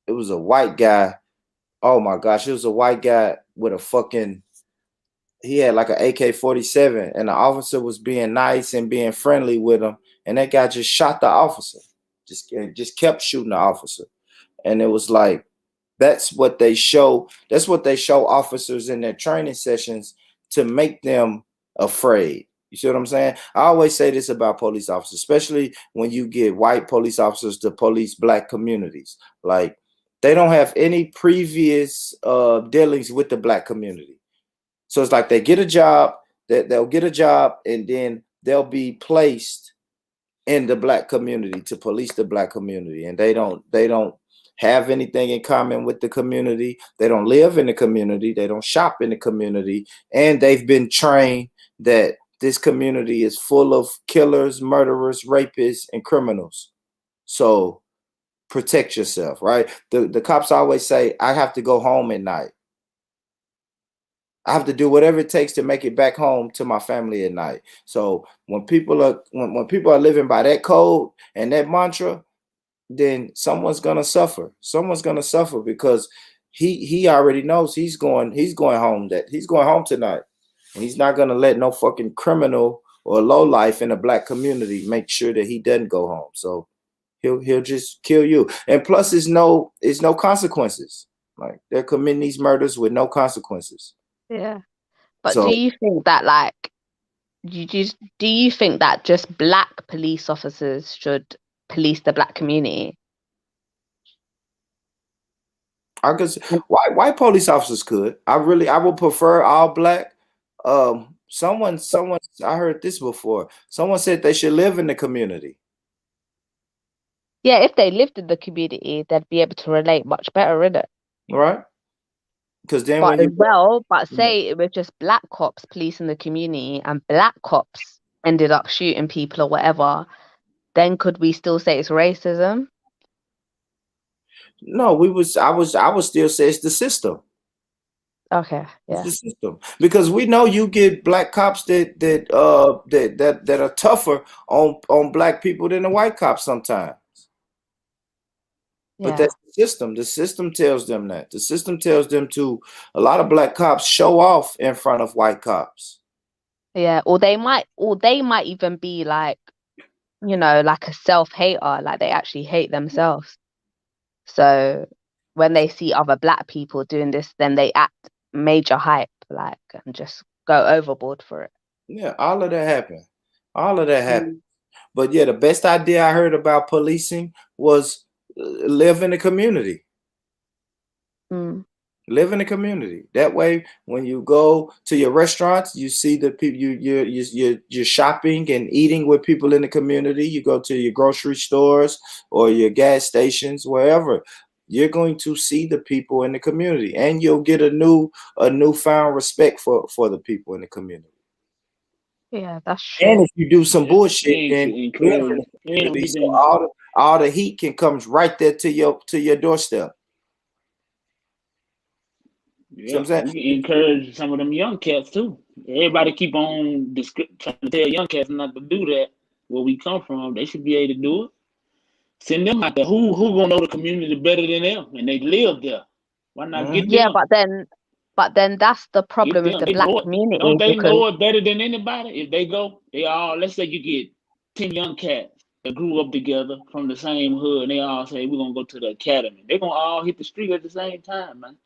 it was a white guy. Oh my gosh, it was a white guy with a fucking he had like an AK-47 and the officer was being nice and being friendly with him and that guy just shot the officer. Just kept shooting the officer. And it was like that's what they show officers in their training sessions to make them afraid. You see what I'm saying? I always say this about police officers, especially when you get white police officers to police black communities. Like they don't have any previous dealings with the black community. So it's like they get a job, that they'll get a job, and then they'll be placed in the black community to police the black community. And they don't have anything in common with the community. They don't live in the community. They don't shop in the community. And they've been trained that this community is full of killers, murderers, rapists, and criminals. So protect yourself, right? The cops always say, I have to go home at night. I have to do whatever it takes to make it back home to my family at night. So when people are living by that code and that mantra, then someone's gonna suffer. Someone's gonna suffer because he already knows he's going home tonight. And he's not gonna let no fucking criminal or low life in a black community make sure that he doesn't go home. So he'll just kill you. And plus it's no consequences. Like they're committing these murders with no consequences. Yeah. But do So you think that like do you think that just black police officers should police the black community? I guess white police officers could. I would prefer all black. Someone I heard this before. Someone said they should live in the community. Yeah, if they lived in the community, they'd be able to relate much better, innit? Right? Because then But when as you well, but say it was just black cops policing the community and black cops ended up shooting people or whatever, then could we still say it's racism? no, I would still say it's the system. Okay, It's yeah. the system. Because we know you get black cops that are tougher on black people than the white cops sometimes. But Yeah. that's the system. The system tells them that. The system tells them to a lot of black cops show off in front of white cops. Yeah. Or they might even be like, like a self-hater, like they actually hate themselves. So when they see other black people doing this, then they act major hype, like, and just go overboard for it. Yeah, all of that happened. All of that happened. Mm. But yeah, the best idea I heard about policing was live in the community. Mm. Live in the community. That way, when you go to your restaurants, you see the people. You're shopping and eating with people in the community. You go to your grocery stores or your gas stations, wherever. You're going to see the people in the community, and you'll get a newfound respect for the people in the community. Yeah, that's And true. if you do some Yeah, bullshit, and then you live in encourage, the and community, we so can, all the heat can comes right there to your doorstep. See what yeah, I'm saying? we can encourage some of them young cats too. Everybody keep on trying to tell young cats not to do that. Where we come from, they should be able to do it. Send them out there. Who gonna know the community better than them? And they live there. Why not get Mhm. Yeah, them? but then that's the Get problem with them. the They black know it. community Don't they because know it better than anybody? If they go, they all. Let's say you get 10 young cats that grew up together from the same hood, and they all say we're gonna go to the academy. They're gonna all hit the street at the same time, man.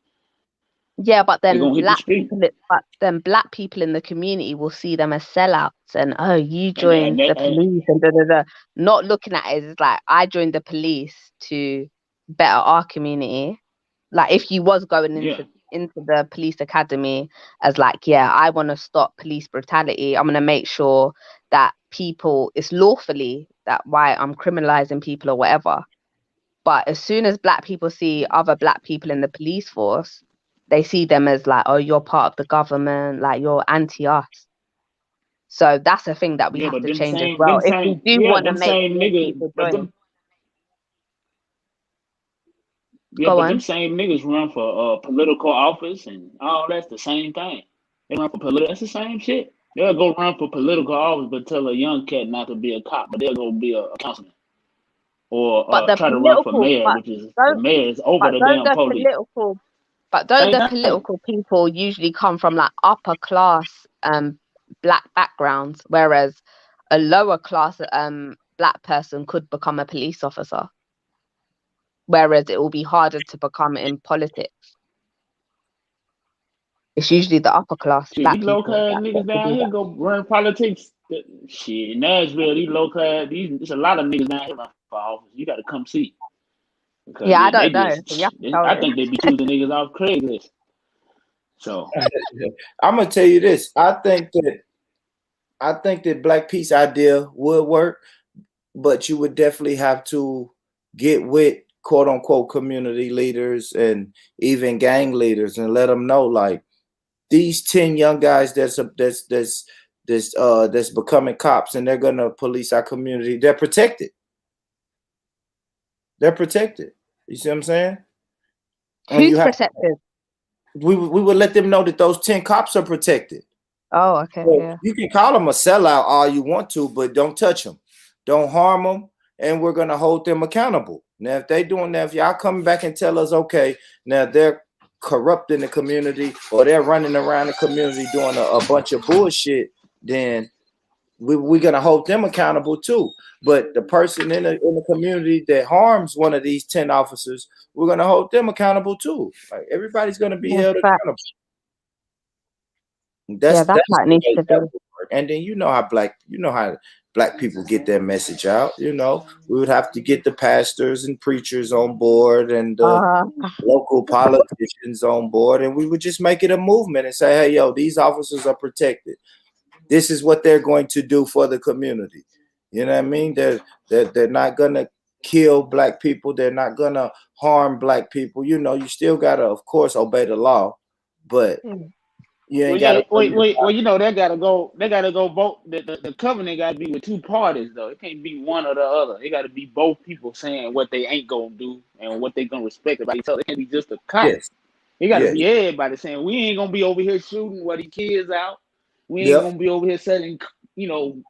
yeah, They're gonna hit the street, but then black people in the community will see them as sellouts and oh, you and joined the police and da da da. Not looking at it as like I joined the police to better our community. Like if you was going yeah, into the police academy as like, yeah, I want to stop police brutality. I'm gonna make sure that people it's lawfully that why I'm criminalizing people or whatever. But as soon as black people see other black people in the police force, they see them as like, oh, you're part of the government, like you're anti us. So that's a thing that we yeah. have But to change as well. If we do want to them make same more niggas, people join, go but them on. same niggas run for political office and all that's the same thing. They run for political. That's the same shit. They'll go run for political office, but tell a young cat not to be a cop, but they'll go be a councilman or But the try to run for political, mayor, which is the don't, mayor is over but the don't damn the police. political, but don't Same the thing. political people usually come from like upper class black backgrounds, whereas a lower class black person could become a police officer, whereas it will be harder to become in politics. It's usually the upper class Shit, black these low people class that niggas get to down do here that. go run politics. Shit, Nashville, these low class, there's a lot of niggas down here run for office. You got to come see because Yeah, I they don't know. just, So you have to tell I me. think they be choosing niggas off Craigslist. So I'm gonna tell you this. I think that Black Peace idea would work, but you would definitely have to get with quote unquote community leaders and even gang leaders and let them know like these 10 young guys that's becoming cops and they're gonna police our community. They're protected. They're protected. You see what I'm saying? And you Who's have protected? we would let them know that those 10 cops are protected. Oh, okay, So yeah. you can call them a sellout all you want to, but don't touch them. Don't harm them, and we're gonna hold them accountable. Now, if they doing that, if y'all come back and tell us, okay, now they're corrupting the community or they're running around the community doing a bunch of bullshit, then we're gonna hold them accountable too. But the person in the community that harms one of these 10 officers, we're gonna hold them accountable too. Like everybody's gonna be Yeah, held fact. accountable. Yeah, that's That's how it the needs way to that be. would work. And then you know how black people get their message out. You know, we would have to get the pastors and preachers on board and the Uh, local politicians on board, and we would just make it a movement and say, hey, yo, these officers are protected. This is what they're going to do for the community. You know what I mean? They're not gonna kill black people. They're not gonna harm black people. You know, you still gotta, of course, obey the law, but you well, ain't yeah, gotta worry wait. about. Well, you know they gotta go. They gotta go vote. The covenant got to be with two parties though. It can't be one or the other. It got to be both people saying what they ain't gonna do and what they gonna respect about each other. It can't be just a cop. Yes, It got to yes, be everybody saying we ain't gonna be over here shooting what these kids out. We ain't yep. gonna be over here selling,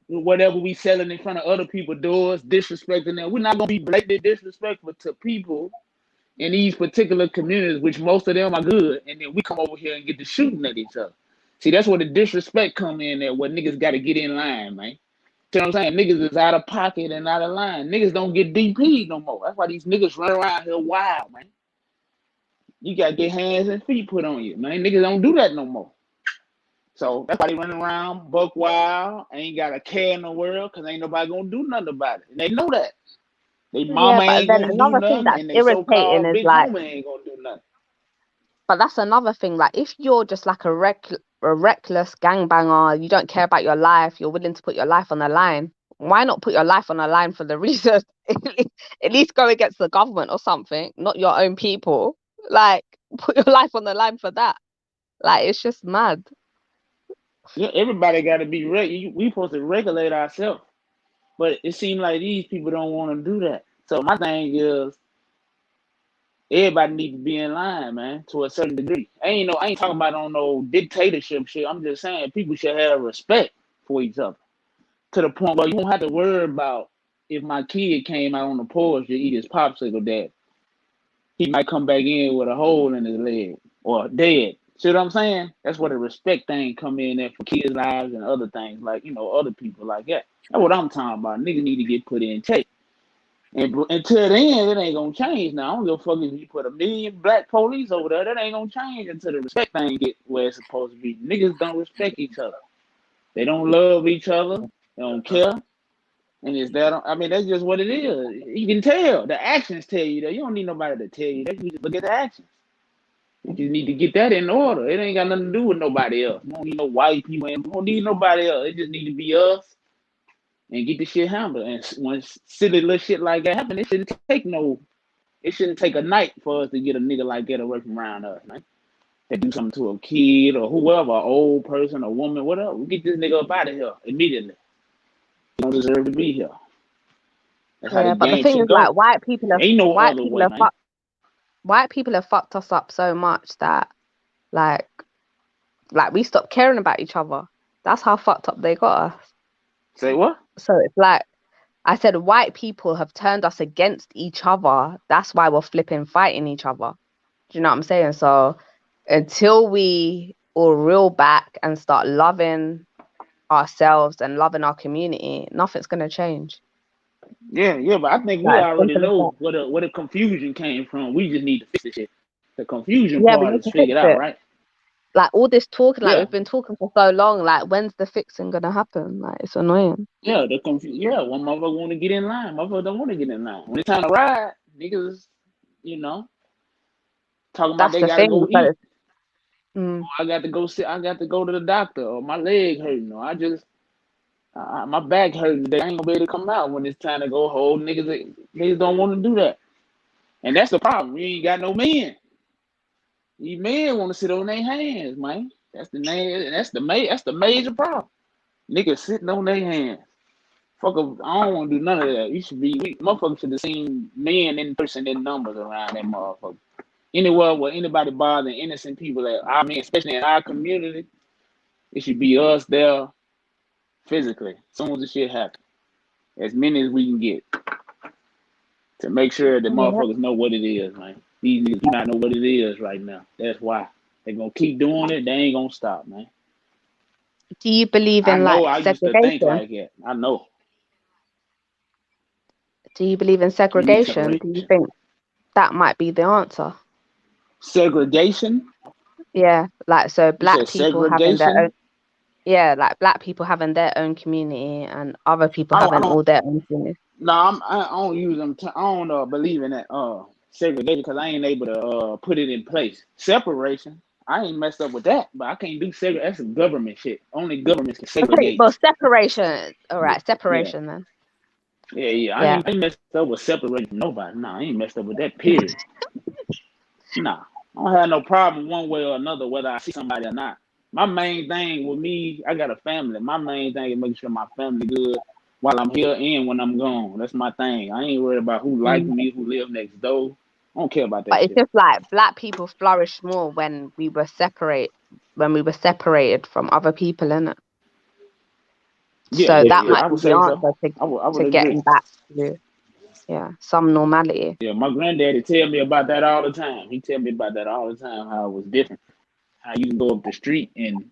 whatever we selling in front of other people's doors, disrespecting them. We're not gonna be blatantly disrespectful to people in these particular communities, which most of them are good, and then we come over here and get to shooting at each other. See, that's where the disrespect come in there, where niggas got to get in line, man. You know what I'm saying? Niggas is out of pocket and out of line. Niggas don't get DP no more. That's why these niggas run around here wild, man. You got to get hands and feet put on you, man. Niggas don't do that no more. So that's why they running around buck wild, ain't got a care in the world, because ain't nobody going to do nothing about it. And they know that. They yeah, mama but ain't then going to do another thing nothing, that's and they irritating so-called is big like, homie ain't going to do nothing. but that's another thing. Like, if you're just like a reckless gangbanger, you don't care about your life, you're willing to put your life on the line. Why not put your life on the line for the reason? At least go against the government or something, not your own people. Like, put your life on the line for that. Like, it's just mad. Yeah, everybody got to be we supposed to regulate ourselves, but it seems like these people don't want to do that. So my thing is, everybody need to be in line, man, to a certain degree. I ain't talking about on no dictatorship shit. I'm just saying people should have respect for each other to the point where you don't have to worry about if my kid came out on the porch to eat his popsicle, that he might come back in with a hole in his leg or dead. See what I'm saying? That's where the respect thing come in there for kids' lives and other things, like, other people like that. That's what I'm talking about. Niggas need to get put in check. And until then, it ain't gonna change. Now, I don't give a fuck if you put 1,000,000 black police over there. That ain't gonna change until the respect thing get where it's supposed to be. Niggas don't respect each other. They don't love each other. They don't care. And it's that. I mean, that's just what it is. You can tell. The actions tell you that. You don't need nobody to tell you that. You just look at the actions. You just need to get that in order. It ain't got nothing to do with nobody else. You don't need no white people. You don't need nobody else. It just need to be us and get the shit handled. And when silly little shit like that happen, it shouldn't take a night for us to get a nigga like that away from around us, man. They do something to a kid or whoever, an old person, a woman, whatever. We get this nigga up out of here immediately. He don't deserve to be here. That's how Yeah, the but the game thing should is, like, go. Ain't no other way, man. white people have fucked us up so much that, like we stopped caring about each other. That's how fucked up they got us. Say what? So it's like, I said, white people have turned us against each other. That's why we're flipping fighting each other. Do you know what I'm saying? So until we all reel back and start loving ourselves and loving our community, nothing's gonna change. Yeah, but I think we Like, already simple as that. know where the confusion came from. We just need to fix the shit. The confusion Yeah, we part need is to fix figured out, it. right? Like, all this talking, like, Yeah, we've been talking for so long. Like, when's the fixing gonna happen? Like, it's annoying. yeah. One motherfucker want to get in line. Motherfucker don't want to get in line. When it's time to ride, niggas, you know, talking about That's they the gotta thing. go So eat. mm, I got to go sit. I got to go to the doctor, or my leg hurting, or my back hurting today. I ain't gonna be able to come out when it's time to go hold niggas don't want to do that, and that's the problem. We ain't got no men. These men want to sit on their hands, man. That's the name. That's the major problem. Niggas sitting on their hands. Fuck up. I don't want to do none of that. Motherfuckers should have seen men in person in numbers around that motherfucker. Anywhere where anybody bothering innocent people, I mean, especially in our community, it should be us there physically. As soon as the shit happens, as many as we can get to make sure that yeah. motherfuckers know what it is, man. These niggas do not know what it is right now. That's why they gonna keep doing it. They ain't gonna stop, man. Do you believe I in, know. like, I used to think segregation? like that. I know. Do you believe in What do you mean segregation? Do you separation? think that might be the answer? Segregation? Yeah, like, so You black said people having their own, segregation? yeah, like black people having their own community and other people I having don't. all their own community. No, I don't use them. I don't believe in that segregation because I ain't able to put it in place. Separation. I ain't messed up with that, but I can't do segregation. That's some government shit. Only governments can Okay, well, segregate. separation. All Yeah. right, Yeah, separation then. yeah. I Yeah. ain't messed up with separating from nobody. Nah, I ain't messed up with that. Period. Nah, I don't have no problem one way or another whether I see somebody or not. My main thing with me, I got a family. My main thing is making sure my family good while I'm here and when I'm gone. That's my thing. I ain't worried about who like Mm. me, who live next door. I don't care about that But it's shit. just like black people flourished more when we were separated from other people, innit? Yeah, So yeah, that yeah. might I be would the say so. answer I would to agree. getting back to, yeah, some normality. Yeah, my granddaddy tell me about that all the time. He tell me about that all the time, how it was different. How you can go up the street and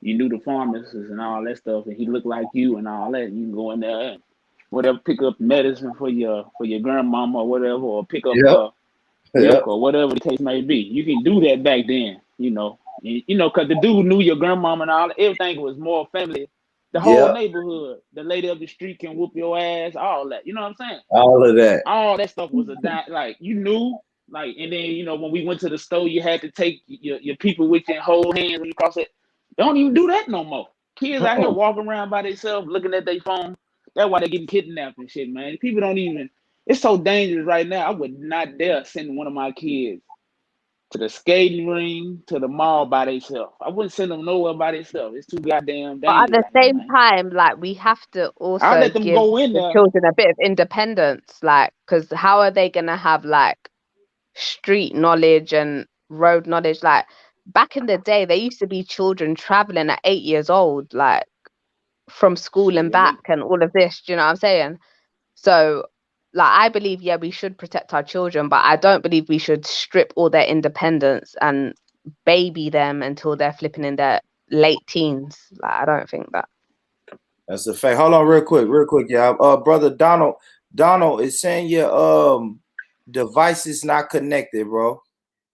you knew the pharmacist and all that stuff, and he looked like you and all that. You can go in there and whatever, pick up medicine for your grandmama or whatever, or pick up Yep. her Yep. milk or whatever the case may be. You can do that back then, because the dude knew your grandmama and all. Everything was more family. The whole Yep. neighborhood, the lady up the street can whoop your ass, all that. You know what I'm saying? All of that. All that stuff was like you knew Like, and then when we went to the store, you had to take your people with you and hold hands when you cross it. They don't even do that no more. Kids out here walking around by themselves, looking at their phone. That's why they're getting kidnapped and shit, man. People don't even. It's so dangerous right now. I would not dare send one of my kids to the skating ring, to the mall by themselves. I wouldn't send them nowhere by themselves. It's too goddamn But at dangerous the out here, same man. time, like we have to I'll also let them give go in the there. children a bit of independence, like, because how are they gonna have like street knowledge and road knowledge? Like back in the day, there used to be children traveling at 8 years old, like from school and back, and all of this. Do you know what I'm saying? So, like, I believe, yeah, we should protect our children, but I don't believe we should strip all their independence and baby them until they're flipping in their late teens. Like, I don't think that. That's a fact. Hold on, real quick, y'all. Brother Donald is saying your device is not connected, bro.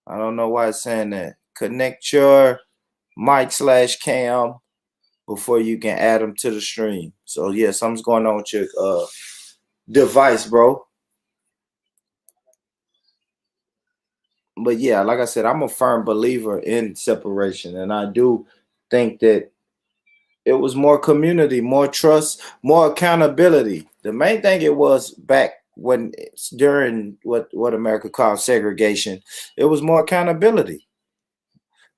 I don't know why it's saying that. Connect your mic/cam before you can add them to the stream. So yeah, something's going on with your device, bro. But yeah, like I said, I'm a firm believer in separation, and I do think that it was more community, more trust, more accountability. The main thing it was back when during what America called segregation, it was more accountability.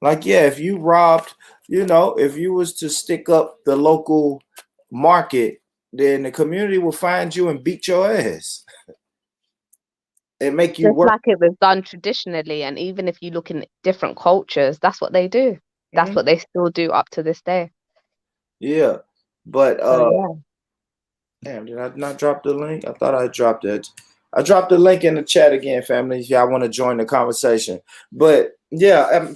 Like, yeah, if you robbed, if you was to stick up the local market, then the community will find you and beat your ass and make you Just work. like it was done traditionally, and even if you look in different cultures, that's what they do. That's what they still do up to this day. Yeah, but So yeah. damn, did I not drop the link? I thought I dropped it. I dropped the link in the chat again, family, if y'all want to join the conversation. But yeah,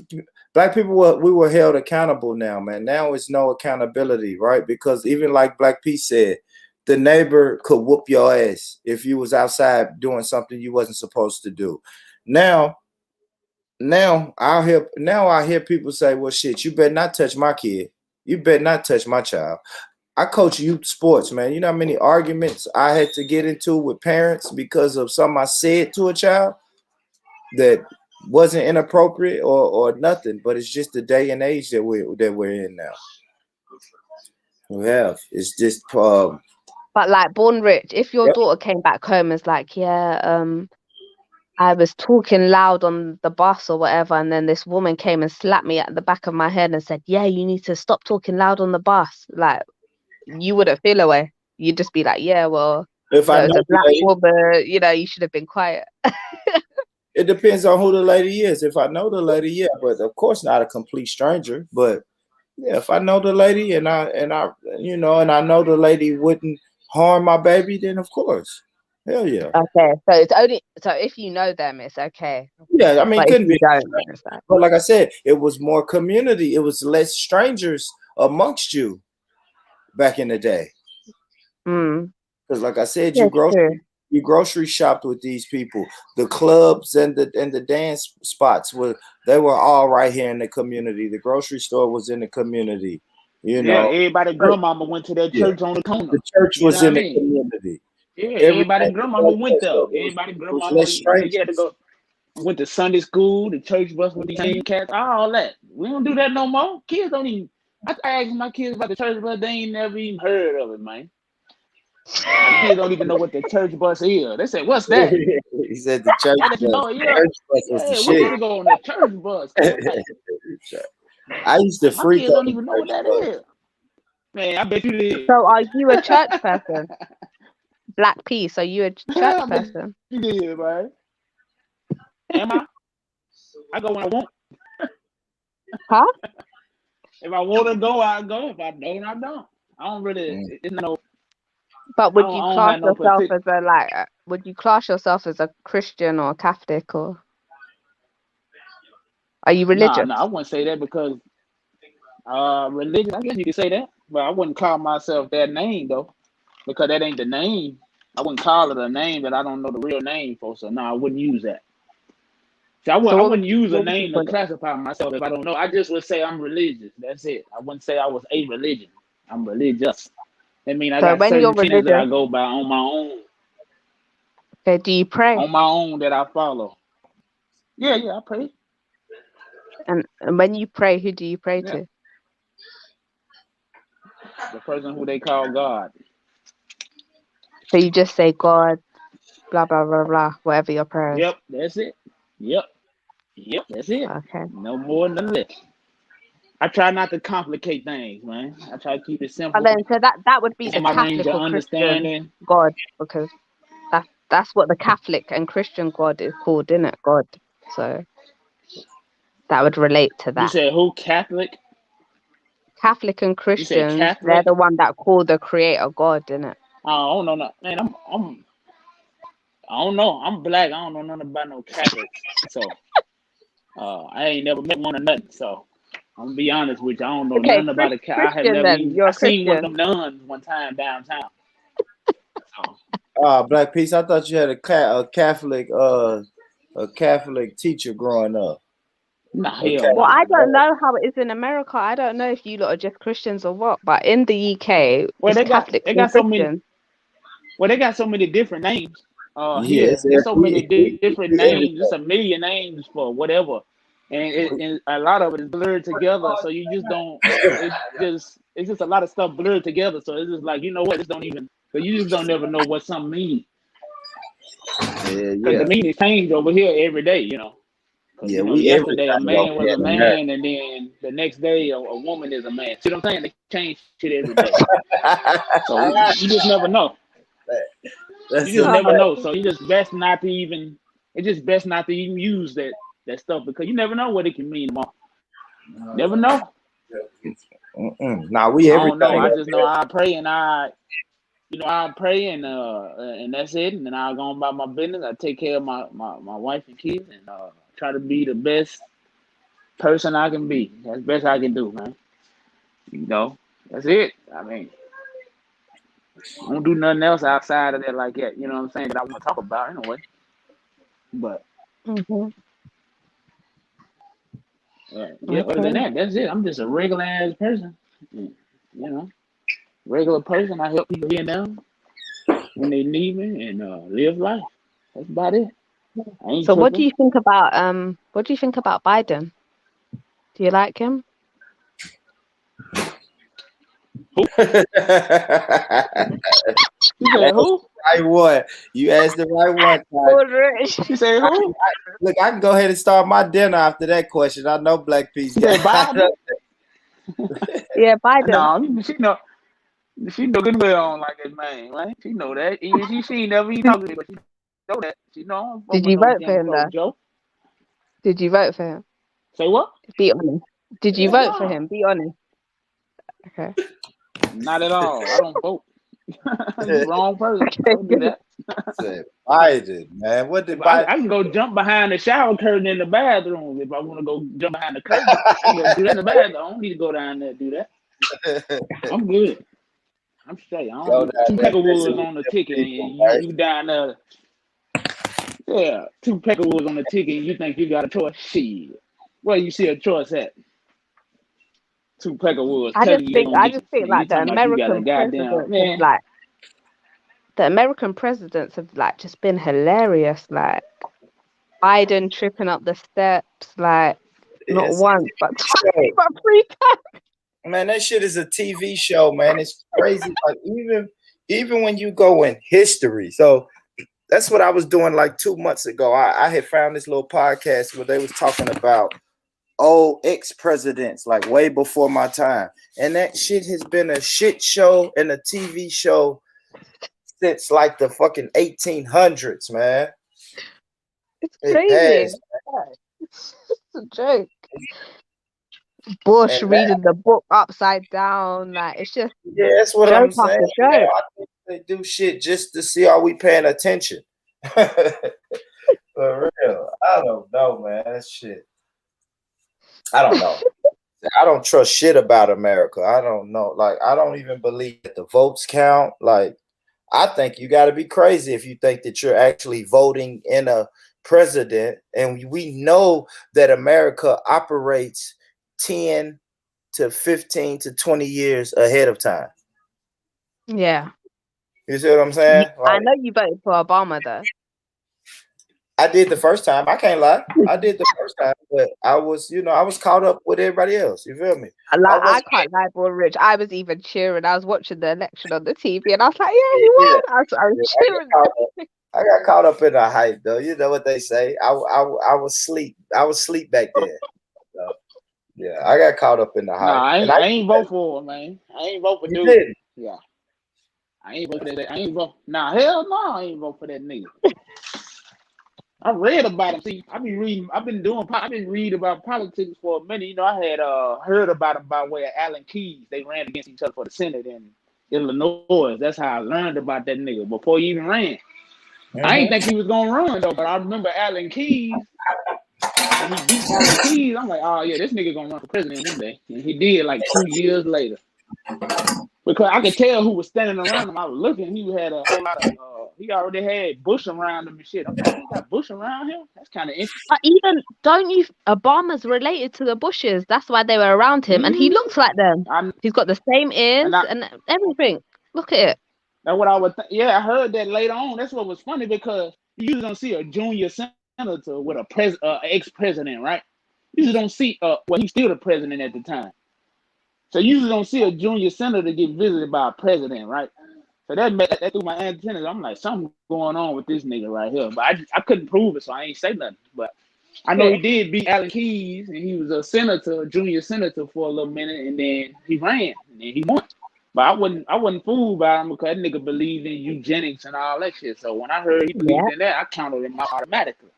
black people we were held accountable now, man. Now it's no accountability, right? Because even like Black P said, the neighbor could whoop your ass if you was outside doing something you wasn't supposed to do. Now I hear people say, well, shit, you better not touch my kid. You better not touch my child. I coach youth sports, man. You know how many arguments I had to get into with parents because of something I said to a child that wasn't inappropriate or nothing, but it's just the day and age that we're in now. We have. It's just But like Born Rich, if your yep. daughter came back home and was like, yeah, I was talking loud on the bus or whatever, and then this woman came and slapped me at the back of my head and said, yeah, you need to stop talking loud on the bus. Like, you wouldn't feel away. You'd just be like, yeah, well, If I know it's a the black lady, woman, you should have been quiet. it depends on who the lady is. If I know the lady, yeah, but of course not a complete stranger. But yeah, if I know the lady and I and I know the lady wouldn't harm my baby, then of course. Hell yeah. Okay, so if you know them, it's okay. Yeah, I mean, it But if couldn't you be. don't, then it's like, But like I said, it was more community. It was less strangers amongst you back in the day. Because like I said, yeah, true. you grocery shopped with these people. The clubs and the dance spots they were all right here in the community. The grocery store was in the community. Yeah, everybody grandmama went to that Yeah. church on the corner. The church You know was what I in the mean? community. Yeah, everybody Everything grandmama was went like there. that. Everybody It was grandmama, less you had to strangers. go. Went to Sunday school, the church bus with the same cats, all that. We don't do that no more. Kids don't even. I ask my kids about the church bus, they ain't never even heard of it, man. My kids don't even know what the church bus is. They say, "What's that?" He said the church I let you bus. know, The church bus was the yeah. We shit. used to go on the church bus. Come on. I used to My freak kids on don't the even know what church that bus. is. Man, I bet you did. So are you a church person? Black Peace, are you a church I bet person? you did, man. Am I? I go when I want. Huh? If I want to go, I go. If I don't, I don't. I don't really. It's no. But I would you don't class have no yourself particular. as would you class yourself as a Christian or a Catholic, or are you Nah, religious? I wouldn't say that because religion. I guess you could say that, but I wouldn't call myself that name though, because that ain't the name. I wouldn't call it a name that I don't know the real name for. So no, I wouldn't use that. See, So I what would wouldn't use a what would you name to call it? classify myself if I don't know. I just would say I'm religious. That's it. I wouldn't say I was a religion. I'm religious. That mean I So got when you're certain tenets that religious, I go by on my own, okay, do you pray? that I follow. Yeah, I pray. And when you pray, who do you pray Yeah, to? the person who they call God. So you just say God, blah blah blah blah, whatever your prayers. Yep, that's it. Yep, that's it. Okay. No more, none less. I try not to complicate things, man. I try to keep it But simple. then, so that would be For the my range Catholic of or Christian understanding. God, because that's what the Catholic and Christian God is called, isn't it? God. So that would relate to You that. said who? Catholic? Catholic and You said Christians, they're Catholic? the one that call the Creator God, isn't it? I don't know, man. I don't know. I'm black. I don't know nothing about no Catholics. So I ain't never met one or nothing. So I'm gonna be honest with you. I don't know Okay, nothing about a cat. I have Christian never then. even. You're I a seen one of Christian. them nuns one time downtown. So Black Peace. I thought you had a Catholic teacher growing up. nah, A hell Well, Catholic. I nah. don't know how it is in America. I don't know if you lot are just Christians or what, but in the UK, Well, it's Catholics they and got so many. Christians. Well, they got so many different names. Yeah, Here there's so many different everything. names. There's a million names for whatever, and a lot of it is blurred together. So you just don't. It's just a lot of stuff blurred together. So it's just like you know what? Just don't even. So you just don't never know what something means because Yeah. the meaning change over here every day. You know, because Yeah, we yesterday a everything over man was here a in America. man, and then the next day a woman is a man. See what I'm saying? They change shit every day. So you just never know. You That's just a Oh, never fact. know. So you just best not to even. It's just best not to even use that stuff because you never know what it can mean tomorrow. Never know. Nah, we I don't know. everything I over just know I pray and I pray and that's it. And then I go on about my business. I take care of my wife and kids and try to be the best person I can be. That's the best I can do, man. You know, that's it. I mean, I don't do nothing else outside of that like that. You know what I'm saying? That I want to talk about anyway. But hmm yeah, other than okay. that, that's it. I'm just a regular ass person. You know, regular person. I help people here and now when they need me and live life. That's about it. I ain't So tripping. what do you think about Biden? Do you like him? Who? there. You said That's who? the right one. You asked the right one, Todd. Aldrich. You said who? Look, I can go ahead and start my dinner after that question. I know Black Peace You said got Biden? Yeah, Biden. No, she know good well I don't like his man, right? She know that. Even she ain't never even talk to me, but she know that. She know I don't fuck Did with you no vote for Jim him Crow though? Joe. Did you vote for him? Say what? Be honest. Did you Hell vote for no. him? Be honest. Okay. Not at all. I don't vote. You wrong person. I Okay, don't do good. that. Said Biden, man. What did If I, Biden? I can go jump behind the shower curtain in the bathroom if I want to go jump behind the curtain. I can go do that in the bathroom. I don't need to go down there and do that. I'm good. I'm straight. I Go don't down two there peckerwoods messing with on the them ticket and people, you down there. Yeah, two peckerwoods on the ticket and you think you got a choice. Shit. Where you see a choice at? Two peckerwoods telling you they gonna I get just you. think And you like talking about you got a goddamn man. The American presidents have like just been hilarious. Like Biden tripping up the steps, like not It's once but twice, show. but three times. Man, that shit is a TV show, man. It's crazy. Like even when you go in history. So that's what I was doing like 2 months ago. I had found this little podcast where they was talking about old ex-presidents, like way before my time. And that shit has been a shit show and a TV show since like the fucking 1800s, man. It's It crazy. has. It's a joke. Bush And that, reading the book upside down, like it's just yeah, that's what I'm joke saying. after Man. joke. I think they do shit just to see are we paying attention. For real. I don't know, man. That shit. I don't know. I don't trust shit about America. I don't know. Like, I don't even believe that the votes count. Like, I think you got to be crazy if you think that you're actually voting in a president. And we know that America operates 10 to 15 to 20 years ahead of time. Yeah. You see what I'm saying? I Like, know you voted for Obama though. I did the first time. I can't lie. I did the first time, but I was, I was caught up with everybody else. You feel me? I Like, I was, can't lie, boy, Rich. I was even cheering. I was watching the election on the TV, and I was like, "Yeah, he yeah, won." I was yeah, cheering. I got caught up in the hype, though. You know what they say. I was sleep. I was sleep back then. So, yeah, I got caught up in the Nah, hype, and I ain't vote for him, man. I ain't vote for you dude. didn't. Yeah, I ain't vote for that. I ain't vote. Nah, hell no, I ain't vote for that nigga. I read about him. See, I've been reading. I've been reading about politics for a minute. I had heard about him by way of Alan Keyes. They ran against each other for the Senate in Illinois. That's how I learned about that nigga before he even ran. I ain't Mm-hmm. think he was gonna run though, but I remember Alan Keyes. When he beat Alan Keyes, I'm like, oh yeah, this nigga gonna run for president one day. And he did like 2 years later. Because I could tell who was standing around him. I was looking, he had a whole lot of he already had Bush around him and shit. I'm like, he got Bush around him? That's kind of interesting. But even don't you? Obama's related to the Bushes. That's why they were around him, and he looks like them. I He's got the same ears and I and everything. Look at it. that's what I would yeah, I heard that later on. That's what was funny because you usually don't see a junior senator with a ex-president, right? You usually don't see well, he's still the president at the time. So you usually don't see a junior senator get visited by a president, right? So that threw my antennas. I'm like, something going on with this nigga right here. But I couldn't prove it, so I ain't say nothing. But I know he did beat Alan Keyes, and he was a senator, a junior senator for a little minute, and then he ran, and then he won. But I wasn't fooled by him because that nigga believed in eugenics and all that shit. So when I heard he Yeah. believed in that, I counted him out automatically.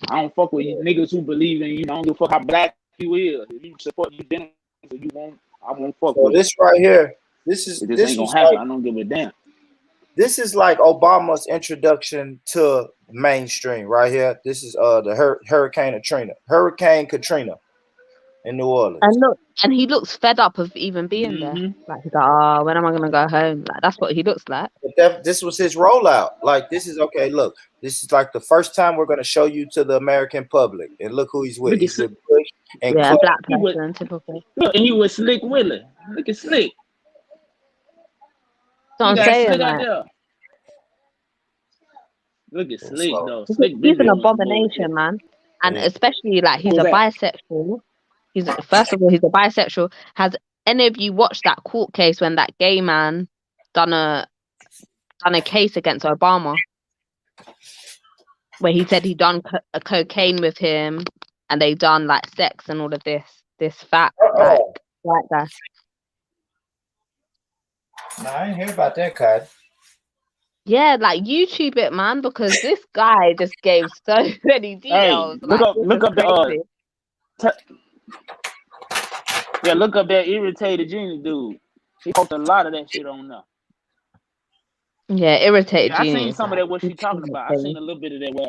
I don't fuck with niggas who believe in I don't give a fuck how black you is. If you support eugenics, you won't. I won't fuck So with it. this right here, It just ain't gonna happen. I don't give a damn. this is like Obama's introduction to mainstream right here. This is the Hurricane Katrina in New Orleans. And look, and he looks fed up of even being there. Mm-hmm. Like he's like, oh, when am I gonna go home? Like that's what he looks like. But this was his rollout. Like this is okay. Look, this is like the first time we're going to show you to the American public, and look who he's with. Look at He's with Bush and Yeah, a Clinton. black he was person, typical. look, and he was Slick Willie. Look at Slick. So He I'm got saying, Slick out like, there. Look at Slick So though. Slick he's been an doing some bullshit. abomination, man. And yeah. especially like he's Who's a that? bisexual. He's first of all, he's a bisexual. Has any of you watched that court case when that gay man done a case against Obama, where he said he done a cocaine with him, and they done like sex and all of this fat like Oh, white guy. no, I ain't hear about that, Cod. Yeah, like YouTube it, man, because this guy just gave so many Hey, details. Like this look is up the crazy. t- yeah, look up that irritated genius dude. He posted a lot of that shit on there. Yeah, irritated Yeah, I seen genius. some of Like that. What he's she talking too much about? I seen thing. a little bit of that. Where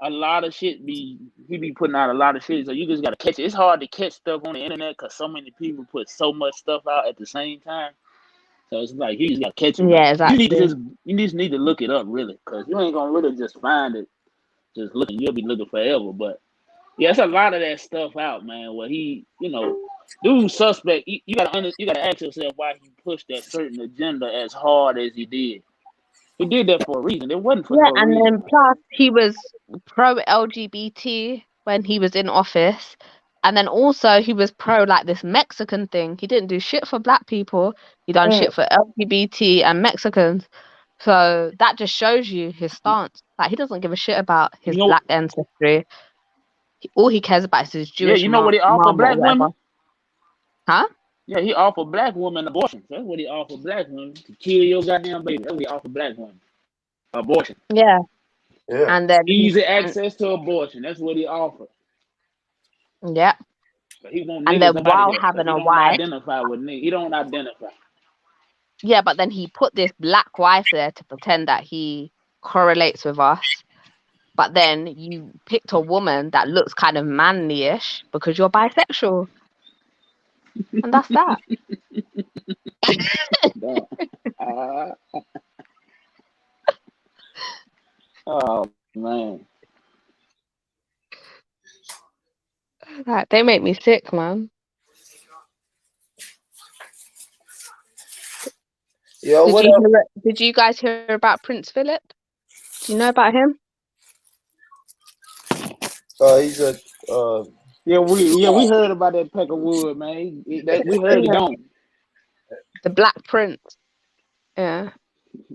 a lot of shit he be putting out a lot of shit. So you just gotta catch it. It's hard to catch stuff on the internet because so many people put so much stuff out at the same time. So it's like you just gotta catch it. But Yeah, exactly. you just need to look it up really, because you ain't gonna really just find it just looking. You'll be looking forever. But yeah, it's a lot of that stuff out, man. Where he, dude, suspect. You gotta ask yourself why he pushed that certain agenda as hard as he did. He did that for a reason. It wasn't for Yeah, no and reason. then plus he was pro LGBT when he was in office. And then also he was pro like this Mexican thing. He didn't do shit for black people. He done Mm. shit for LGBT and Mexicans. So that just shows you his stance. Like he doesn't give a shit about You his know, black ancestry. All he cares about is his yeah, Jewish you know what he offered mom or black whatever. women? Huh? Yeah, he offered black women abortion. That's what he offered black women, to kill your goddamn baby. That's what he offered black women. Abortion. Yeah. Yeah. And then Easy access to abortion. That's what he offered. yeah. But he want And niggas then up out of while here. So having he a don't wife, identify with niggas. He don't identify. yeah, but then he put this black wife there to pretend that he correlates with us. But then you picked a woman that looks kind of manly-ish because you're bisexual. And that's that. Uh, oh man. Like, they make me sick, man. Yo, what up? Did you guys hear about Prince Philip? Do you know about him? He's a we heard about that Peckerwood, man. We heard he Yeah. gone. The Black Prince. Yeah.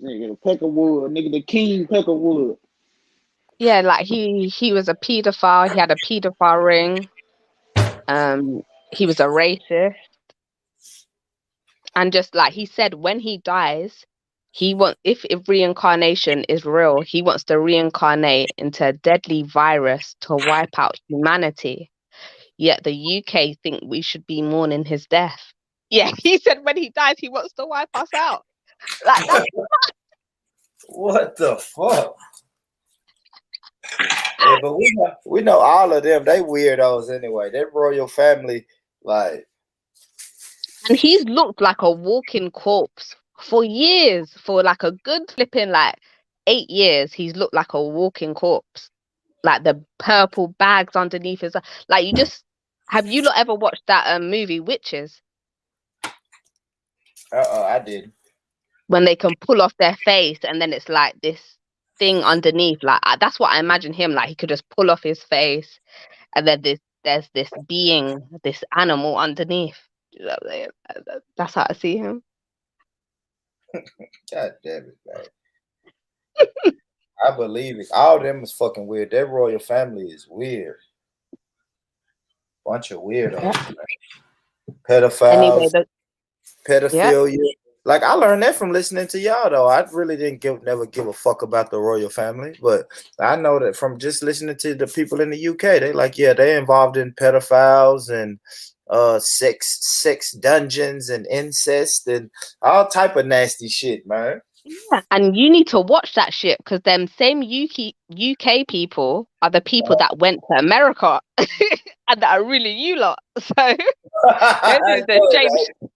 Nigga, Peckerwood, nigga, the King Peckerwood. Yeah, like he was a pedophile. He had a pedophile ring. He was a racist. And just like he said, when he dies, if reincarnation is real, he wants to reincarnate into a deadly virus to wipe out humanity. Yet the UK think we should be mourning his death. Yeah, he said when he dies, he wants to wipe us out. Like that's what the fuck? Yeah, but we know all of them. They weirdos anyway. That royal family, like. And he's looked like a walking corpse for years. For like a good flipping 8 years, he's looked like a walking corpse. Like the purple bags underneath his like you just have you not ever watched that movie Witches? I did. When they can pull off their face and then it's like this thing underneath. Like that's what I imagine him like. He could just pull off his face and then there's this being, this animal underneath. You know what I'm saying? That's how I see him. God damn it, man. I believe it. All of them is fucking weird. That royal family is weird. Bunch of weirdos. Yeah. Pedophiles. Anyway, pedophilia. Yeah. Like I learned that from listening to y'all though. I really didn't never give a fuck about the royal family, but I know that from just listening to the people in the UK, they like, yeah, they're involved in pedophiles and sex dungeons and incest and all type of nasty shit, man. Yeah, and you need to watch that shit because them same UK people are the people that went to America and that are really you lot. So they're doing the same.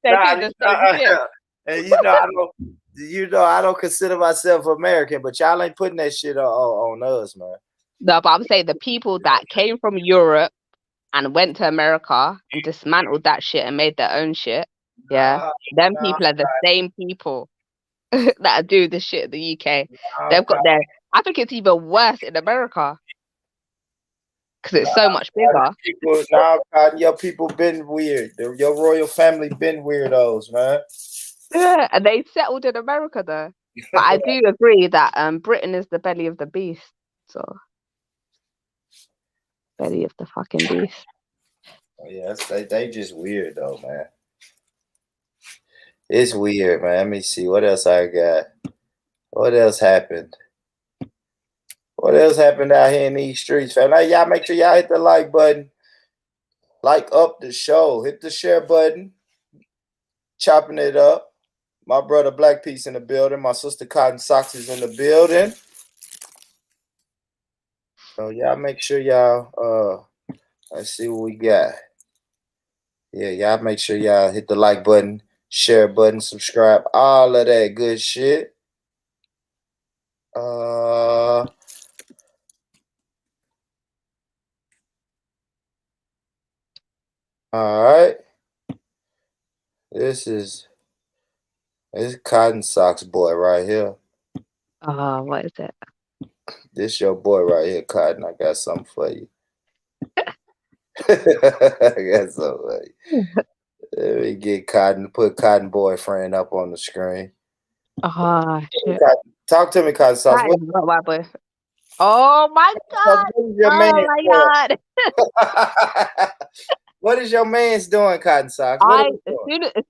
They're doing the same shit. And I don't consider myself American, but y'all ain't putting that shit on us, man. No, but I'm saying the people that came from Europe and went to America and dismantled that shit and made their own shit. Yeah, them people are the same people that do this shit in the UK. They've got their. I think it's even worse in America because it's so much bigger. Your people been weird. Your royal family been weirdos, man. Yeah, and they settled in America though. But I do agree that Britain is the belly of the beast. So belly of the fucking beast. Oh, yeah, they just weird though, man. It's weird, man. Let me see what else I got. What else happened? What else happened out here in these streets, fam? Hey, y'all make sure y'all hit the like button. Like up the show. Hit the share button. Chopping it up. My brother Black Peace in the building. My sister Cotton Socks is in the building. So y'all make sure y'all let's see what we got. Yeah, y'all make sure y'all hit the like button, share button, subscribe, all of that good shit. All right. This is Cotton Socks boy right here. What is it? This your boy right here, Cotton. I got something for you. I got something for you. Let me get Cotton, put Cotton boyfriend up on the screen. Shit. Talk to me, Cotton Socks. Oh my God. My God. What is your man's doing, Cotton Socks? As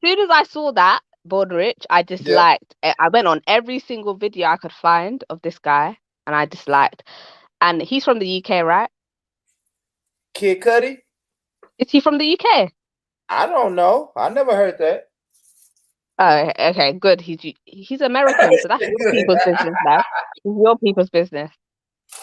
soon as I saw that, Born Rich, I disliked. Yeah. I went on every single video I could find of this guy, and I disliked. And he's from the UK, right? Kid Cudi? Is he from the UK? I don't know. I never heard that. Oh, okay, good. He's American, so that's your people's business, man. It's your people's business.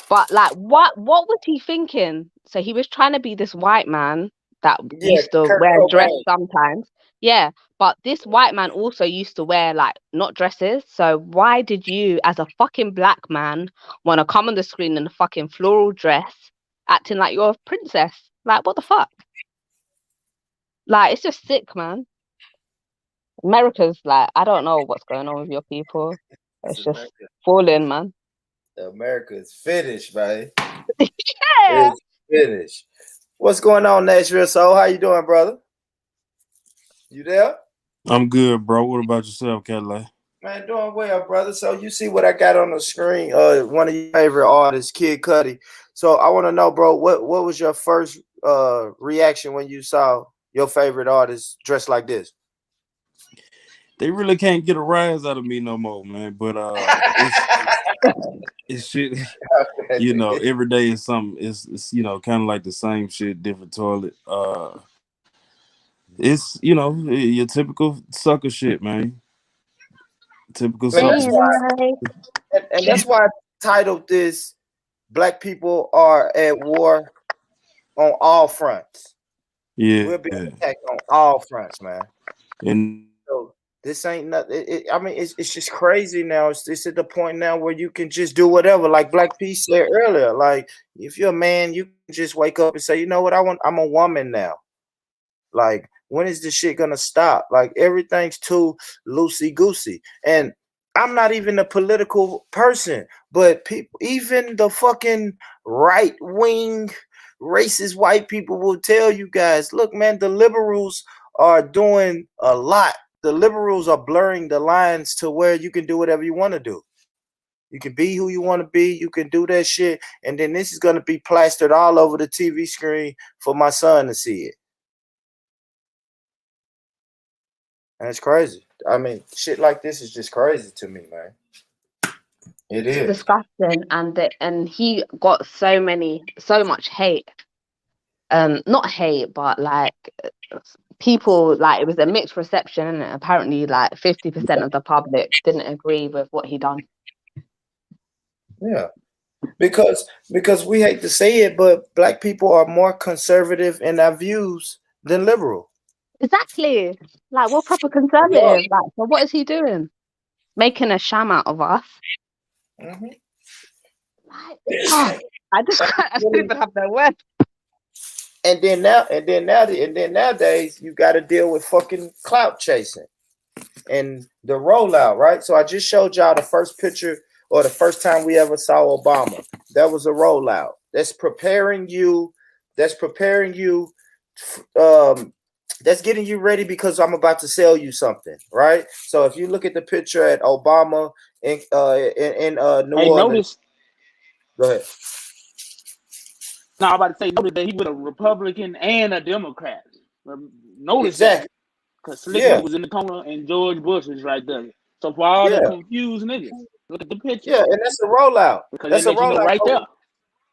But like, what was he thinking? So he was trying to be this white man that used to wear dress sometimes. Yeah, but this white man also used to wear not dresses. So why did you, as a fucking black man, want to come on the screen in a fucking floral dress, acting like you're a princess? Like, what the fuck? Like, it's just sick, man. America's I don't know what's going on with your people. It's just falling, man. America is finished, man. Yeah. It's finished. What's going on, Nashville Soul? How you doing, brother? You there? I'm good, bro. What about yourself, Cadillac? Man, doing well, brother. So you see what I got on the screen? One of your favorite artists, Kid Cudi. So I want to know, bro, what was your first reaction when you saw your favorite artist dressed like this? They really can't get a rise out of me no more, man. But it's shit. You know, every day is something. It's kind of like the same shit, different toilet. It's your typical sucker shit, man. Typical Man, sucker. that's why, and that's why I titled this "Black People Are at War on All Fronts." Yeah, We're being attacked on all fronts, man. and So this ain't nothing. I mean, it's just crazy now. It's at the point now where you can just do whatever. Like Black Peace said earlier, like if you're a man, you can just wake up and say, you know what, I'm a woman now. Like, when is this shit gonna stop? Like, everything's too loosey goosey. And I'm not even a political person, but people, even the fucking right wing racist white people will tell you guys, look, man, the liberals are doing a lot. The liberals are blurring the lines to where you can do whatever you want to do. You can be who you want to be. You can do that shit. And then this is going to be plastered all over the TV screen for my son to see it. And it's crazy. I mean, shit like this is just crazy to me, man. It It's is. disgusting, and he got so much hate. Not hate, but like people, like, it was a mixed reception, and apparently like 50% of the public didn't agree with what he done. Yeah. Because we hate to say it, but black people are more conservative in their views than liberal. Exactly. Like, we're proper We are. conservative. Like, so what is he doing? Making a sham out of us. Mhm. Like, I just I don't even have no words. And then nowadays you got to deal with fucking clout chasing and the rollout, right? So I just showed y'all the first picture or the first time we ever saw Obama. That was a rollout. That's preparing you. That's preparing you. Um, that's getting you ready because I'm about to sell you something, right? So if you look at the picture at Obama in New Hey, Orleans, notice. go ahead. No, I'm about to say, notice that he was a Republican and a Democrat. Notice that. Exactly. Because Slick Yeah. Rick was in the corner and George Bush is right there. So for all the Yeah. confused niggas, look at the picture. Yeah. And that's a rollout. Because they That's a let you know rollout. right there.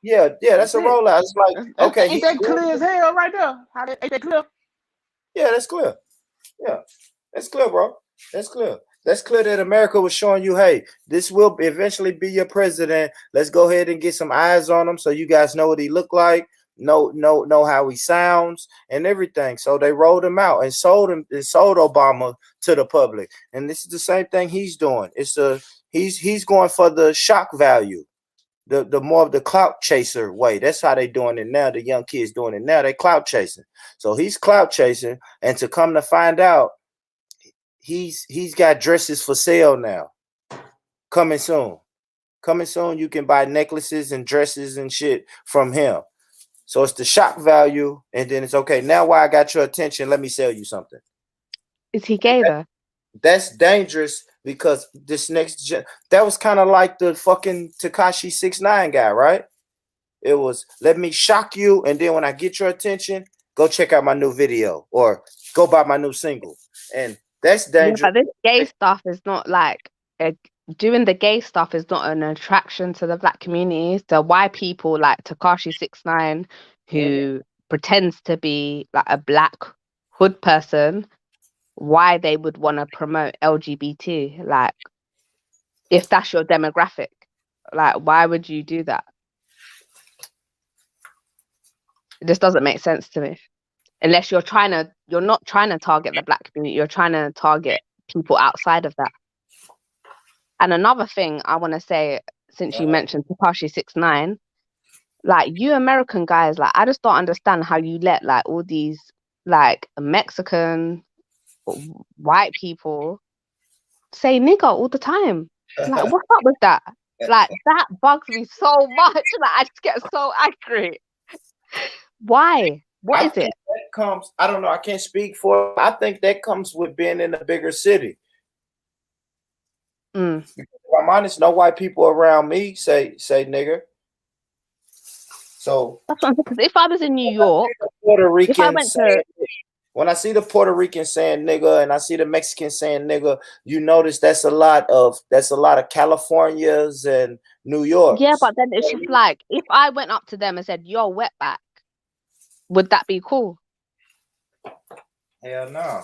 Yeah. Yeah. That's That's a it. rollout. It's like, okay, Ain't he's that going. clear as hell right there? Ain't that clear? Yeah, that's clear. Yeah, that's clear, bro. That's clear. That's clear that America was showing you, hey, this will eventually be your president. Let's go ahead and get some eyes on him so you guys know what he looked like, know how he sounds and everything. So they rolled him out and sold Obama to the public. And this is the same thing he's doing. He's going for the shock value. The more of the clout chaser way. That's how they doing it now. The young kids doing it now. They clout chasing. So he's clout chasing, and to come to find out, he's got dresses for sale now. Coming soon. Coming soon. You can buy necklaces and dresses and shit from him. So it's the shock value, and then it's okay. Now, while I got your attention, let me sell you something. Is he gay though? That's dangerous because that was kind of like the fucking Tekashi 6ix9ine guy, right? It was, let me shock you, and then when I get your attention, go check out my new video or go buy my new single. And that's Yeah, dangerous. but this gay stuff is not like doing the gay stuff is not an attraction to the black community. So why people like Takashi 69, who pretends to be like a black hood person, why they would want to promote LGBT? Like, if that's your demographic, like, why would you do that? It just doesn't make sense to me. Unless you're not trying to target the black community, you're trying to target people outside of that. And another thing I want to say, since you mentioned Tekashi 6ix9ine, like, you American guys, like, I just don't understand how you let like all these like Mexican white people say nigger all the time. Like, what's up with that? Like that bugs me so much. Like I just get so angry. Why? What I is think it? that comes. I don't know. I can't speak for. I think that comes with being in a bigger city. Mm. If I'm honest, no white people around me say nigger. So That's what I'm saying. Because if I was in New York, Puerto if I Rican went to when I see the Puerto Rican saying nigga and I see the Mexican saying nigga, you notice that's a lot of Californias and New yeah, Yorks. but then it's just like if I went up to them and said, "Yo, wetback," would that be cool? Hell no.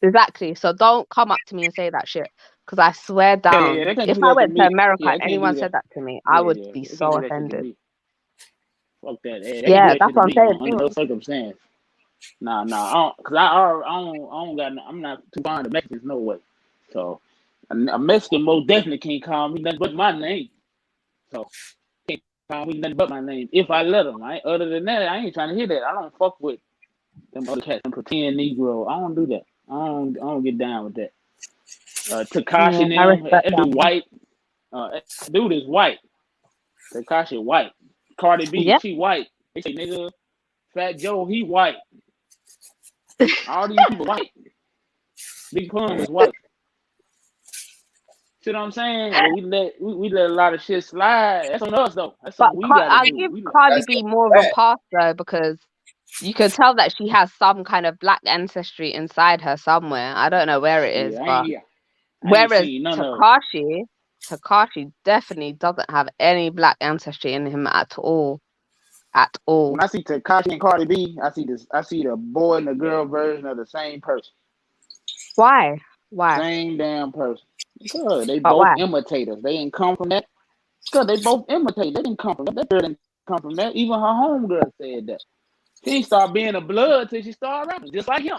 Exactly. So don't come up to me and say that shit. Because I swear Yeah, down, they can't if do I that to went to me. America Yeah, and they can't do anyone that. said that to me, I Yeah, would yeah, be they can't so do that shit to offended. me. Fuck that. They can do Yeah, that that's shit to what I'm me saying. under no circumstance. Nah, I don't, cause I don't got. I'm not too fond of Mexicans, no way. So a Mexican most definitely can't call me nothing but my name. So can't call me nothing but my name if I let them. Right. Other than that, I ain't trying to hear that. I don't fuck with them other cats and pretend Negro. I don't do that. I don't get down with that. Takashi Yeah, I now, respect that that. dude white. That dude is white. Takashi white. Cardi B, Yep. she white. They say nigga, Fat Joe, he white. All these people white. Big Pun is white. See what I'm saying? Well, we let a lot of shit slide. That's on us though. That's But something we gotta I'll do. give We Cardi That's B a more of a fact. pass though, because you can tell that she has some kind of black ancestry inside her somewhere. I don't know where it shit. is, but I ain't whereas seen none of it. Takashi definitely doesn't have any black ancestry in him at all. At When all. I see Takashi and Cardi B, I see this. I see the boy and the girl version of the same person, Why? Why? same damn person. Because they But both why? imitators. They didn't come from that. Because they both imitate. They didn't come from that. That girl didn't come from that. Even her homegirl said that. She didn't start being a blood till she started rapping, just like him.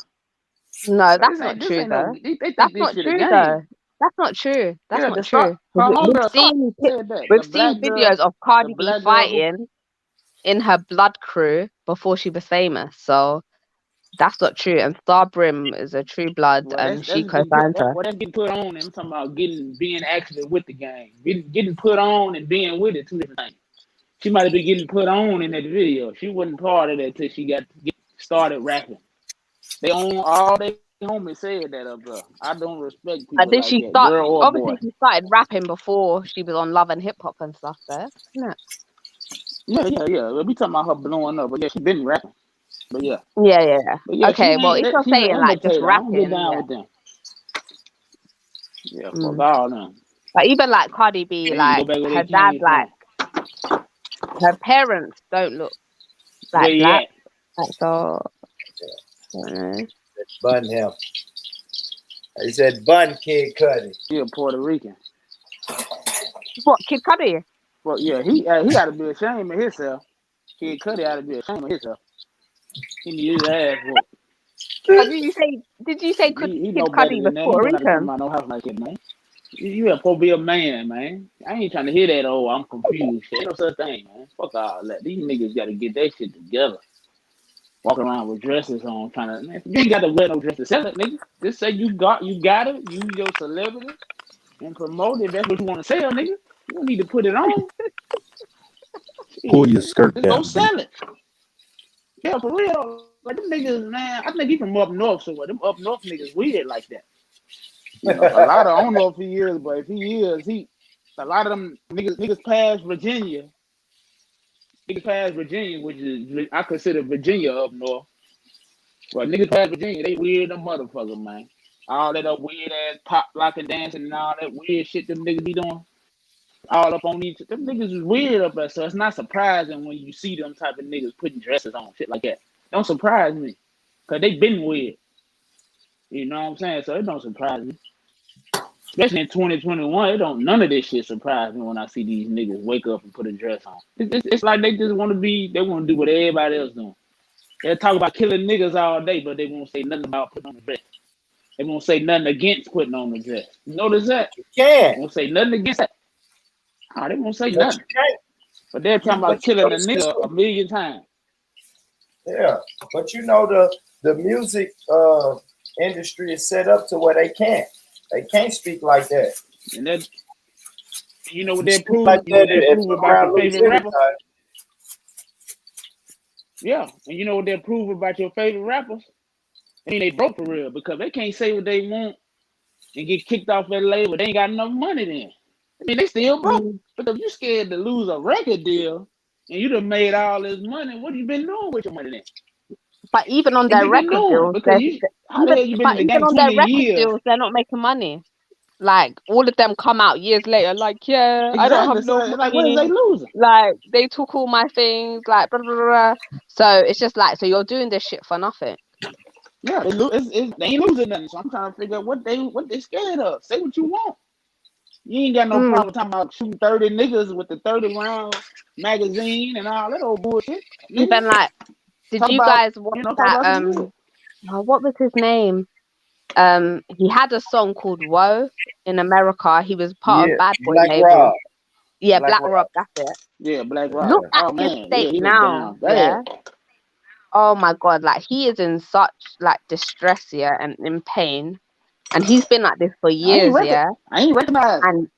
No, So that's not this true ain't no. though. They think That's this not shit a true game. though. That's not true. That's Yeah, not the start true. her homegirl Star said that We've seen videos of the Cardi B black girl who fighting in her blood crew before she was famous. So that's not true. And Starbrim is a true blood, well and she that's just co-signed her. that's getting put on. I'm talking about being actually with the game, getting put on and being with it, two different things. She might have been getting put on in that video. She wasn't part of that till she started rapping. They own all they homies said that up there. I don't respect And people then like that, girl or boy. she started rapping before she was on Love and Hip Hop and stuff there, isn't it? Yeah. We talking about her blowing up, but yeah, she been rapping. But yeah. Yeah. But yeah, Okay, well, if you're she's an saying like just imitator. I don't get rapping, down yeah. with them. Yeah, fuck Mm. all them. But even like Cardi B, They need to go like back where they her dad, came like from. her parents don't look Where like you black. at? Like, so, I don't know. Bun him. He said bun Kid Cudi. He a Puerto Rican. What, Kid Cudi? Well, yeah, he got to be ashamed of himself. Kid Cudi got to be ashamed of himself. He need his ass whooped. Oh, did you say He Kid know better Cudi was than that. He Puerto know not to come Rican? out no house like that, man. You have to be a man, man. I ain't trying to hear that. Oh, I'm confused. Shit, ain't no such thing, man. Fuck all that. These niggas got to get that shit together. Walking around with dresses on, trying to. Man, you ain't got to wear no dress to sell it, nigga. Just say you got it. Use your celebrity and promote it. That's what you want to sell, nigga. You don't need to put it on. Pull your Shit, skirt just go down, B. sell it. Yeah, for real. Like them niggas, man. I think he from up north somewhere. Them up north niggas weird like that. You know, a lot of I don't know if he is, but if he is, a lot of them niggas past Virginia. Niggas past Virginia, which is I consider Virginia up north. Well, niggas past Virginia, they weird them motherfucker, man. All that weird ass pop locking dancing and all that weird shit them niggas be doing. All up on each them niggas is weird up there, so it's not surprising when you see them type of niggas putting dresses on, shit like that. Don't surprise me. Cause they been weird. You know what I'm saying? So it don't surprise me. Especially in 2021, it don't none of this shit surprise me when I see these niggas wake up and put a dress on. It's like they just want to they want to do what everybody else doing. They talk about killing niggas all day, but they won't say nothing about putting on a dress. They won't say nothing against putting on a dress. Notice that? You can, They won't say nothing against that. Oh, they won't say but you nothing. can't. But they're talking But about you know killing a the nigga a system. million times. Yeah, but you know the music industry is set up to where they can't speak like that. And that You know what Shit they prove? like You know that what they at prove about your around loose favorite end rapper? time. Yeah, and you know what they prove about your favorite rappers? I mean, they broke for real because they can't say what they want and get kicked off that label. They ain't got enough money then. I mean, they still broke. Mm. But if you scared to lose a record deal and you done made all this money, what you been doing with your money then? But even on What their you been record doing? deals, Because you, how the hell you been in the even game on their 20 record years? deals, they're not making money. Like all of them come out years later, like, yeah, I don't Exactly. have So, no like, what is they money. losing? Like they took all my things, like blah blah blah. So it's just like, so you're doing this shit for nothing. Yeah, they ain't losing nothing. So I'm trying to figure out what they scared of. Say what you want. You ain't got no Mm. problem talking about shooting 30 niggas with the 30 round magazine and all that old bullshit. Nigga. Even like, did Talk you about, guys watch talk that? about some real. What was his name? He had a song called "Woe" in America. He was part Yeah, of Bad Boy Black label. Rob. Yeah, Black Black Rob. Rob. That's it. Yeah, Black Rock. Look Yeah. at Oh his man, yeah, state he been now. down Yeah. bad. Oh my God, like he is in such like distress, yeah, and in pain, and he's been like this for years, yeah. I ain't recognize him.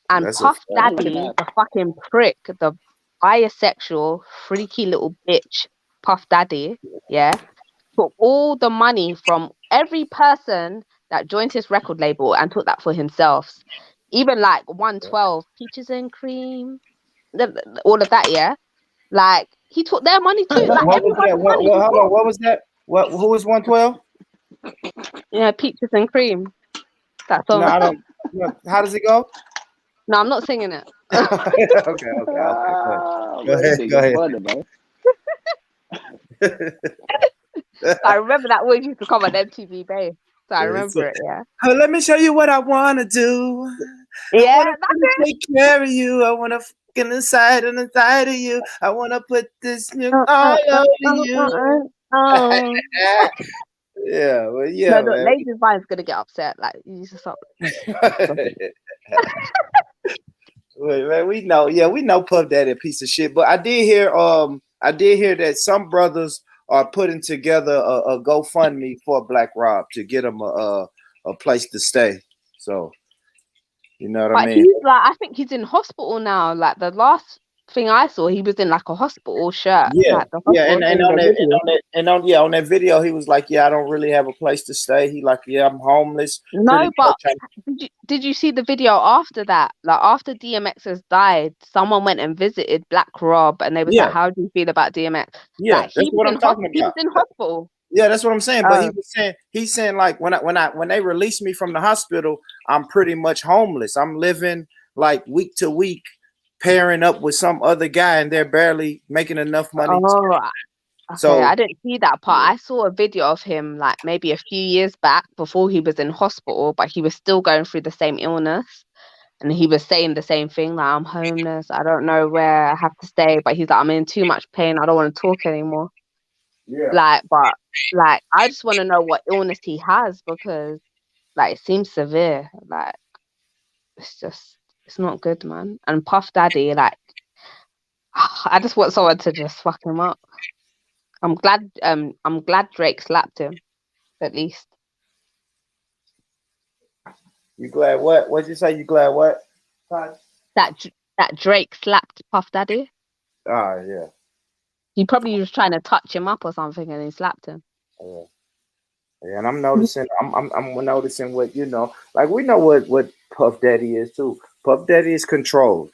And That's a Puff fact. I ain't Daddy, recognize the fucking prick, the bisexual, freaky little bitch, Puff Daddy, yeah, took all the money from every person that joined his record label and took that for himself. Even like 112, Peaches and Cream, all of that, yeah. Like he took their money too, like What was that? everybody's money he Hold on. took. What was that? What? Who was 112? Yeah, Peaches and Cream. That No, song. I don't. No, how does it go? No, I'm not singing it. Okay. Oh, Go man, ahead. this Go nigga ahead. funny, man. I remember that always used to come on MTV Base. So I Yeah, so, remember it, yeah. let me show you what I want to do. I Yeah, want to take care of you. I want to fucking inside and inside of you. I want to put this milk all over you. oh. Yeah, well, No, yeah, look, man. Ladies Vine's gonna get upset. Like, you need to stop. Wait, man, we know. Yeah, we know Puff Daddy a piece of shit. But I did hear that some brothers are putting together a GoFundMe for Black Rob to get him a place to stay. So you know what I But mean? he's like, I think he's in hospital now. Like the last thing I saw, he was in like a hospital shirt, Yeah, like the yeah, hospital and thing on they that give you. on that video, he was like, "Yeah, I don't really have a place to stay." He like, "Yeah, I'm homeless." Pretty No, but much. did you see the video after that? Like after DMX has died, someone went and visited Black Rob, and they was like, Yeah, "How do you feel about DMX?" yeah, Like that's what I'm talking he was about. in hospital. Yeah, that's what I'm saying. But Oh, he's saying like when they released me from the hospital, I'm pretty much homeless. I'm living like week to week, pairing up with some other guy, and they're barely making enough money. oh, okay. So I didn't see that part. yeah, I saw a video of him like maybe a few years back before he was in hospital, but he was still going through the same illness. And he was saying the same thing, like, I'm homeless, I don't know where I have to stay, but he's like, I'm in too much pain, I don't want to talk anymore. yeah. Like, but like I just want to know what illness he has because like it seems severe. Like it's not good, man. And Puff Daddy, like I just want someone to just fuck him up. I'm glad Drake slapped him, at least. You glad what? What'd you say? You glad what? That Drake slapped Puff Daddy. Ah, yeah. He probably was trying to touch him up or something and he slapped him. Yeah. Yeah, and I'm noticing. I'm noticing what like we know what Puff Daddy is too. Puff Daddy is controlled.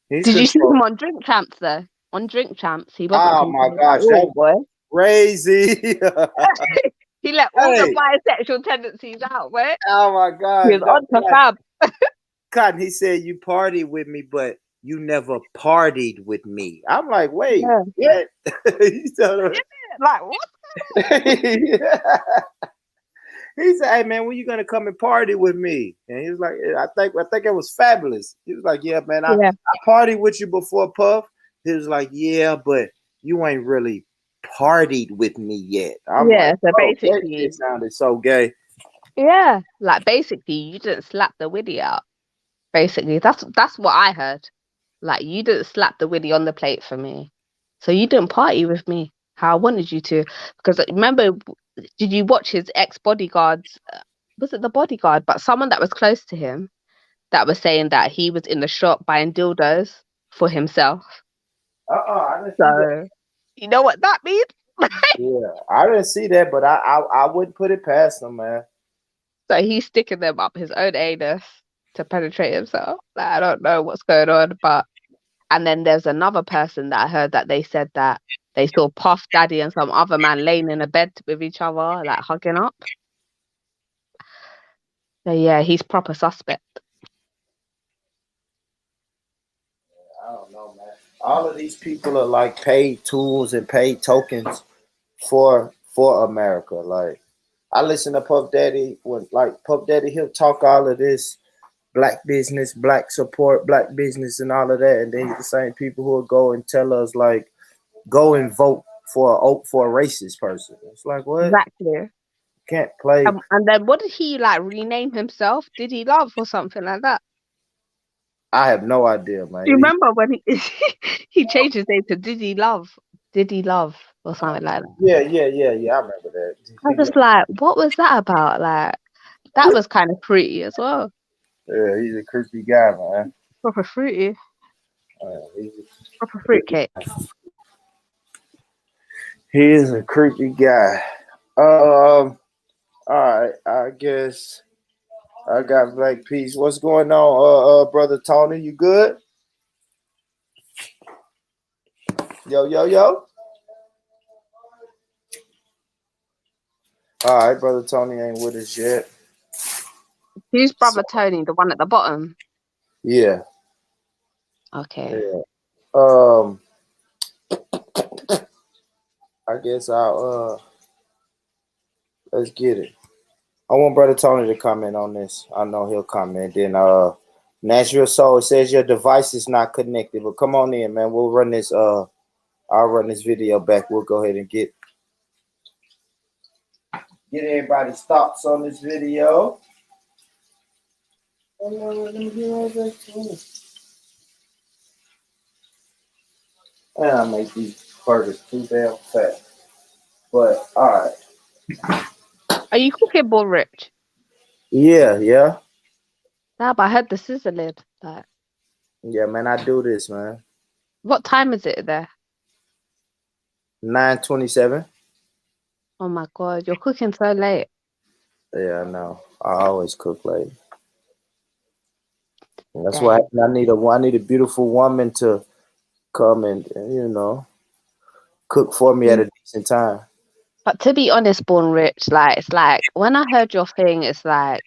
He's Did you see controlled. him on Drink Champs though? On Drink Champs, he wasn't Oh my controlled at gosh, that all, boy. was crazy. He let all the Hey, bisexual tendencies out, boy. oh my He gosh, was on to Fab. Cotton. He said you partied with me, but you never partied with me. I'm like, wait, Yeah. what? He's telling Like what? He said, "Hey man, when you gonna come and party with me?" And he was like, "I think it was fabulous." He was like, "Yeah, man, I Yeah. partied with you before, Puff." He was like, "Yeah, but you ain't really partied with me yet." I'm like, Yeah. So "Oh, that basically, shit sounded so gay." yeah. Like basically, you didn't slap the widdy out. Basically, that's what I heard. Like you didn't slap the widdy on the plate for me, so you didn't party with me how I wanted you to. Because remember, did you watch his ex bodyguards? Was it the bodyguard? But someone that was close to him. that was saying that he was in the shop buying dildos for himself. I didn't see So you know what that means? Yeah, I didn't see that, but I wouldn't put it past him, man. So he's sticking them up his own anus to penetrate himself. Like, I don't know what's going on, but and then there's another person that I heard that they said that they saw Puff Daddy and some other man laying in a bed with each other, like hugging up. So yeah, he's proper suspect. I don't know, man. All of these people are like paid tools and paid tokens for America. Like I listen to Puff Daddy when like Puff Daddy, he'll talk all of this black business, black support, black business, and all of that, and then the same people who will go and tell us like go and vote for a racist person. It's like what? Exactly. Can't play. And then what did he like rename himself? Did he love or something like that? I have no idea, man. Do you remember when he he changed his name to Diddy Love? Diddy Love or something like that. Yeah. I remember that. I was just like, what was that about? Like, that was kind of fruity as well. Yeah, he's a creepy guy, man. Proper fruity. He's Proper fruitcake. He is a creepy guy. All right, I guess I got Black Peace. What's going on, brother Tony? You good? Yo. All right, brother Tony ain't with us yet. Who's brother Tony? The one at the bottom? Yeah. Okay. Yeah. I guess I'll let's get it. I want brother Tony to comment on this. I know he'll comment. Then Nashville Soul, it says your device is not connected, but come on in, man. We'll run this I'll run this video back. We'll go ahead and get everybody's thoughts on this video. Let me get right back to it. And I make these burgers too damn fat. But all right. Are you cooking, Bull Rich? Yeah. Nah, but I heard the scissor lid. Like, yeah, man, I do this, man. what time is it there? 9:27. Oh my god, you're cooking so late. Yeah, I know. I always cook late. And that's why I need a beautiful woman to come and cook for me at a decent time. But to be honest, Born Rich, like it's like when I heard your thing, it's like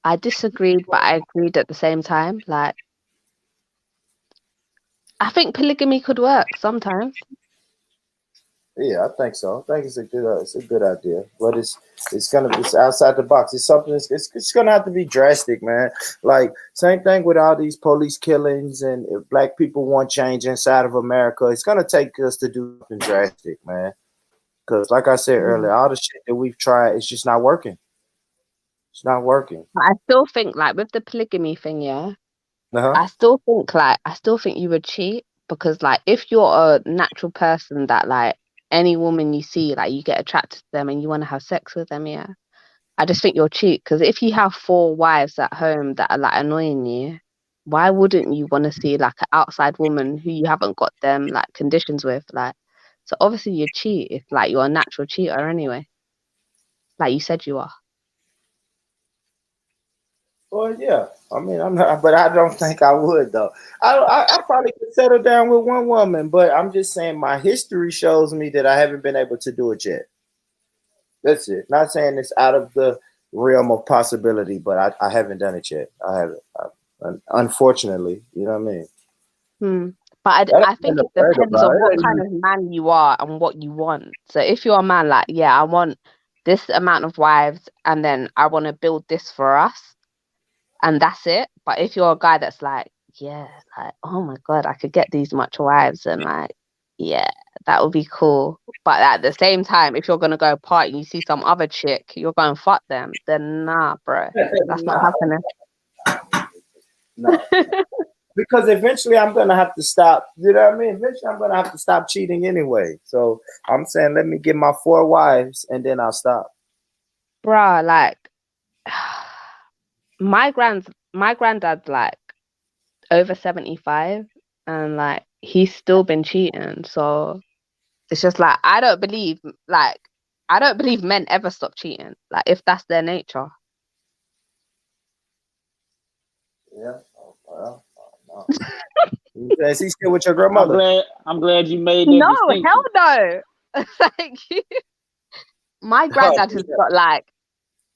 I disagreed, but I agreed at the same time. Like I think polygamy could work sometimes. Yeah, I think so. I think it's a good idea, but it's outside the box. It's something. It's gonna have to be drastic, man. Like same thing with all these police killings, and if black people want change inside of America, it's gonna take us to do something drastic, man. Because, like I said earlier, all the shit that we've tried, it's just not working. It's not working. But I still think, like with the polygamy thing, yeah. Uh-huh. I still think you would cheat because, like, if you're a natural person that like any woman you see, like you get attracted to them and you want to have sex with them, yeah. I just think you'll cheat because if you have 4 wives at home that are like annoying you, why wouldn't you want to see like an outside woman who you haven't got them like conditions with? Like, so obviously you cheat if like you're a natural cheater anyway, like you said you are. Well, yeah. I mean, I'm not, but I don't think I would though. I probably could settle down with one woman, but I'm just saying my history shows me that I haven't been able to do it yet. That's it. Not saying it's out of the realm of possibility, but I haven't done it yet. I haven't. Unfortunately, you know what I mean? But I think it depends on what kind of man you are and what you want. So if you're a man like, yeah, I want this amount of wives and then I want to build this for us and that's it. But if you're a guy that's like, yeah, like, oh my God, I could get these much wives and like, yeah, that would be cool. But at the same time, if you're going to go party and you see some other chick, you're going to fuck them, then nah, bro, that's not happening. No. Because eventually I'm going to have to stop. You know what I mean? Eventually I'm going to have to stop cheating anyway. So I'm saying let me get my 4 wives and then I'll stop. Bruh, like, my grand's my granddad's like over 75, and like he's still been cheating. So it's just like I don't believe men ever stop cheating. Like if that's their nature. Yeah. Well, no. Is he still with your grandmother? I'm glad you made that No, distinction. hell no. Like my granddad has got like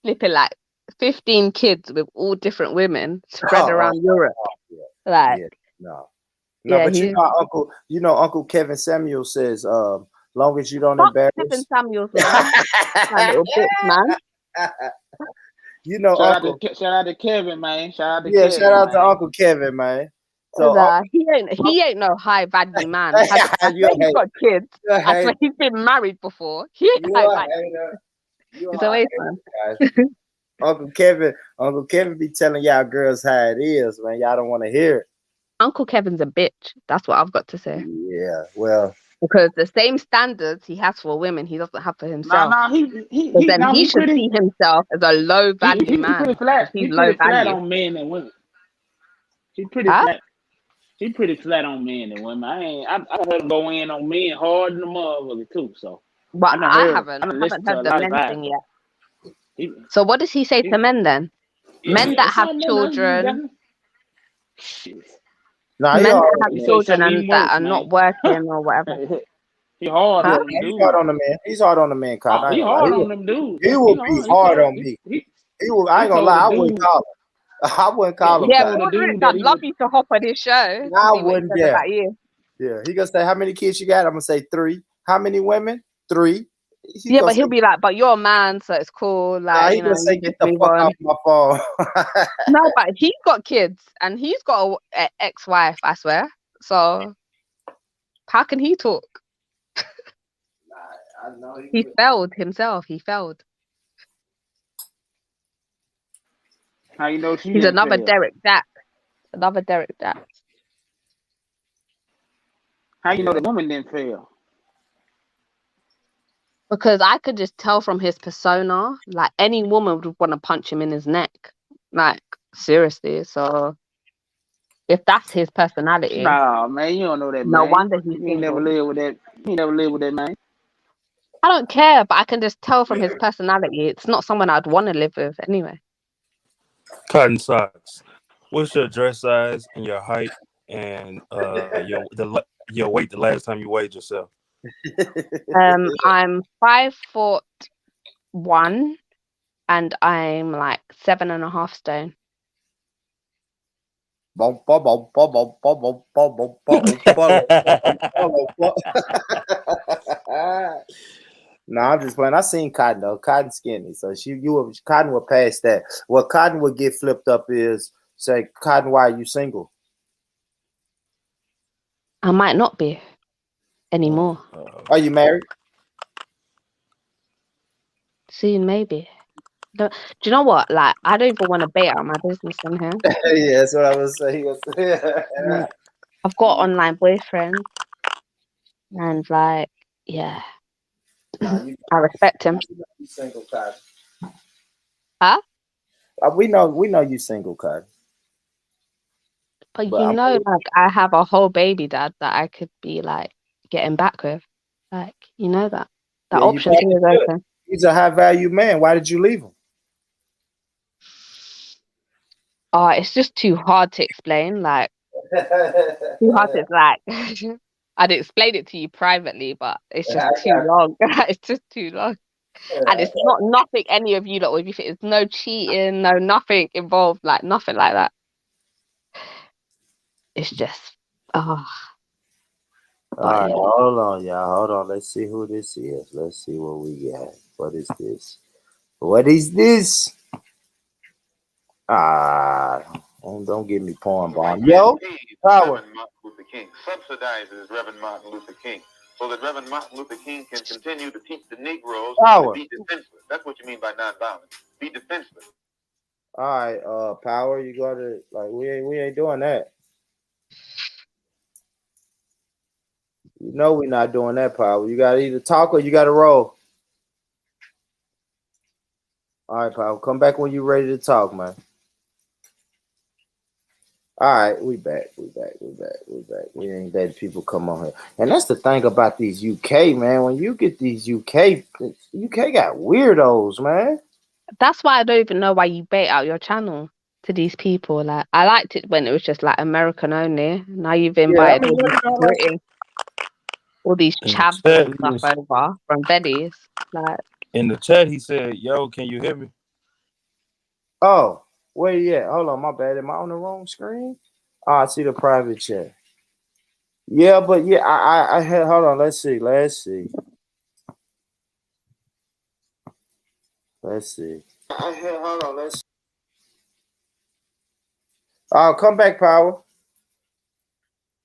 flipping like 15 kids with all different women spread around Europe. Yeah. Like No, yeah, but he's Uncle Kevin Samuel says, long as you don't fuck embarrass. Kevin Samuels, man. My little bitch, man. Uncle. Shout out to Kevin, man. Shout Shout out to Uncle Kevin, man. So He ain't no high value man. I swear he's got kids. I swear he's been married before. He ain't high value. It's a waste, man. Uncle Kevin be telling y'all girls how it is, man. Y'all don't want to hear it. Uncle Kevin's a bitch. That's what I've got to say. Yeah, well, because the same standards he has for women, he doesn't have for himself. He should see himself as a low value man. Pretty flat. He's pretty low value. Flat on men and women. He's pretty flat. He's pretty flat on men and women. I heard him go in on men hard in the motherfucker too. So, but I haven't heard the men thing yet. So what does he say to men then? Men that have children. Men that have children and that are not working or whatever. He hard on them dudes. He's hard on the man. He's hard on the man, Cotton. He hard on them dudes. He will be hard on me. I ain't gonna lie, I wouldn't call him. I wouldn't call him. Yeah, I'd love you to hop on his show. I wouldn't. Yeah. He gonna say, how many kids you got? I'm gonna say 3. How many women? 3. But he'll be like, but you're a man, so it's cool. Like, he gonna say, get the fuck off my phone. No, but he's got kids and he's got an ex-wife, I swear. So how can he talk? I know he failed himself. He failed. How you know he's another fail? Derek Jack. Another Derek Jack. How you know the woman didn't fail? Because I could just tell from his persona, like any woman would want to punch him in his neck. Like, seriously. So if that's his personality. Nah, man, you don't know that, no man. Wonder he's you never lived with that. You never lived with that, man. I don't care, but I can just tell from his personality. It's not someone I'd want to live with anyway. Cotton socks. What's your dress size and your height and your weight the last time you weighed yourself? I'm 5'1" and I'm like 7.5 stone. No, I'm just playing. I seen Cotton though. Cotton skinny, so Cotton would pass that. What Cotton would get flipped up is say, Cotton, why are you single? I might not be anymore. Are you married? Soon, maybe. Do you know what? Like, I don't even want to bait out my business in here. Yeah, that's what I was saying. I've got online boyfriend, and like, yeah, I respect him. You single, Cotton. Huh? We know you single, Cotton. But you know, like, I have a whole baby dad that I could be like getting back with. Like, you know that option is open. He's a high value man. Why did you leave him? Oh, it's just too hard to explain. Like, too hard to like. I'd explain it to you privately, but it's just too long. It's just too long, and it's not nothing any of you lot would be. It's no cheating, no nothing involved. Like nothing like that. It's just All right, hold on, y'all. Hold on. Let's see who this is. Let's see what we got. What is this? What is this? Don't give me porn bomb. Yo, Power. Reverend Martin Luther King subsidizes Reverend Martin Luther King so that Reverend Martin Luther King can continue to teach the Negroes to be defenseless. That's what you mean by nonviolence. Be defenseless. All right, Power. You gotta we ain't doing that. You know we're not doing that, Power. You gotta either talk or you gotta roll. All right, Power. Come back when you're ready to talk, man. All right, we back. We ain't letting people come on here, and that's the thing about these UK, man. When you get these UK got weirdos, man. That's why I don't even know why you bait out your channel to these people. Like, I liked it when it was just like American only. Now you've Yeah, I invited mean, all these British, all these In the chavs chat, and stuff over from Betty's. Like, he said, "Yo, can you hear me?" oh, where you at? Hold on, my bad. Am I on the wrong screen? Oh, I see the private chat. Yeah, but yeah, I had. Hold on, let's see. Hold on, let's. Oh, come back, Power.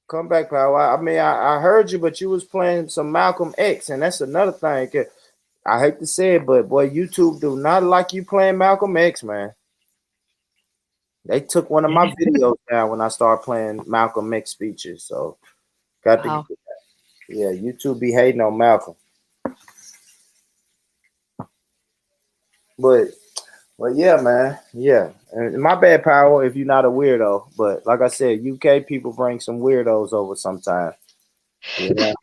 Come back, Power. I mean, I heard you, but you was playing some Malcolm X, and that's another thing. I hate to say it, but boy, YouTube do not like you playing Malcolm X, man. They took one of my videos down when I started playing Malcolm X speeches. So got to, wow. yeah, YouTube be hating on Malcolm. But yeah, man, yeah. And my bad, Power, if you're not a weirdo. But like I said, UK people bring some weirdos over sometimes. You know,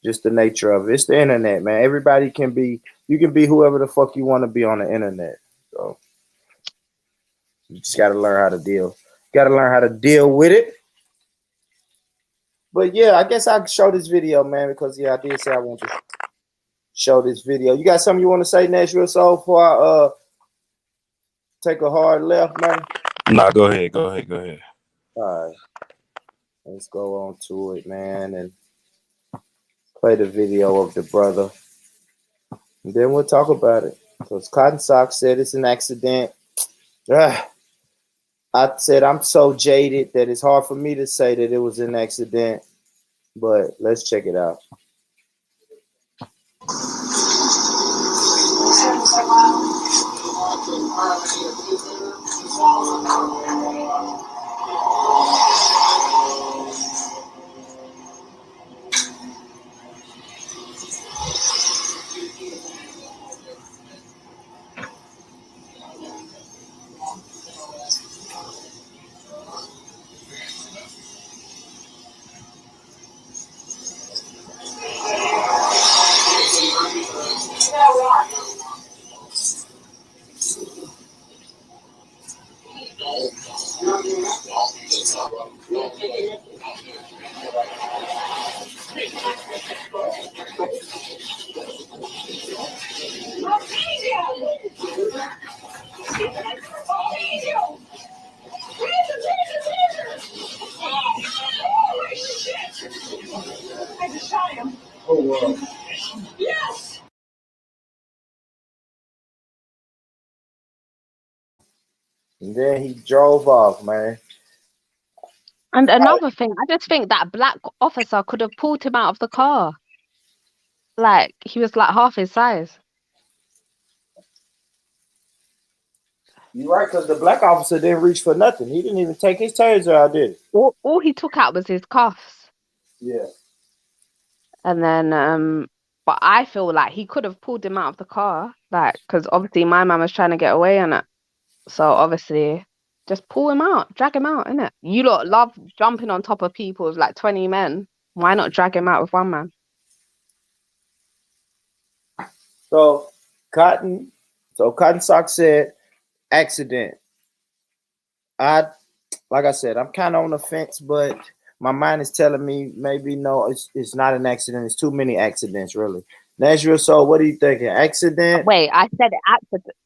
just the nature of it. It's the internet, man. Everybody can be. You can be whoever the fuck you want to be on the internet. So you just got to learn how to deal. Got to learn how to deal with it. But yeah, I guess I'll show this video, man, because yeah, I did say I want to show this video. You got something you want to say, Nashville Soul, before I take a hard left, man? Nah, go ahead. All right, let's go on to it, man, and play the video of the brother, and then we'll talk about it. Because Cotton Sock said it's an accident. I said I'm so jaded that it's hard for me to say that it was an accident, but let's check it out. And then he drove off, man. And another thing, I just think that black officer could have pulled him out of the car. Like, he was like half his size. You're right, because the black officer didn't reach for nothing. He didn't even take his taser out, did he? All he took out was his cuffs. Yeah. And then, but I feel like he could have pulled him out of the car. Like, because obviously my mum was trying to get away on it. So obviously, just pull him out, drag him out, innit? You lot love jumping on top of people with like 20 men. Why not drag him out with one man? So Cotton Sock said accident. Like I said, I'm kind of on the fence, but my mind is telling me maybe no, it's not an accident. It's too many accidents, really. Nashville Soul, what are you thinking? Accident? Wait, I said accident.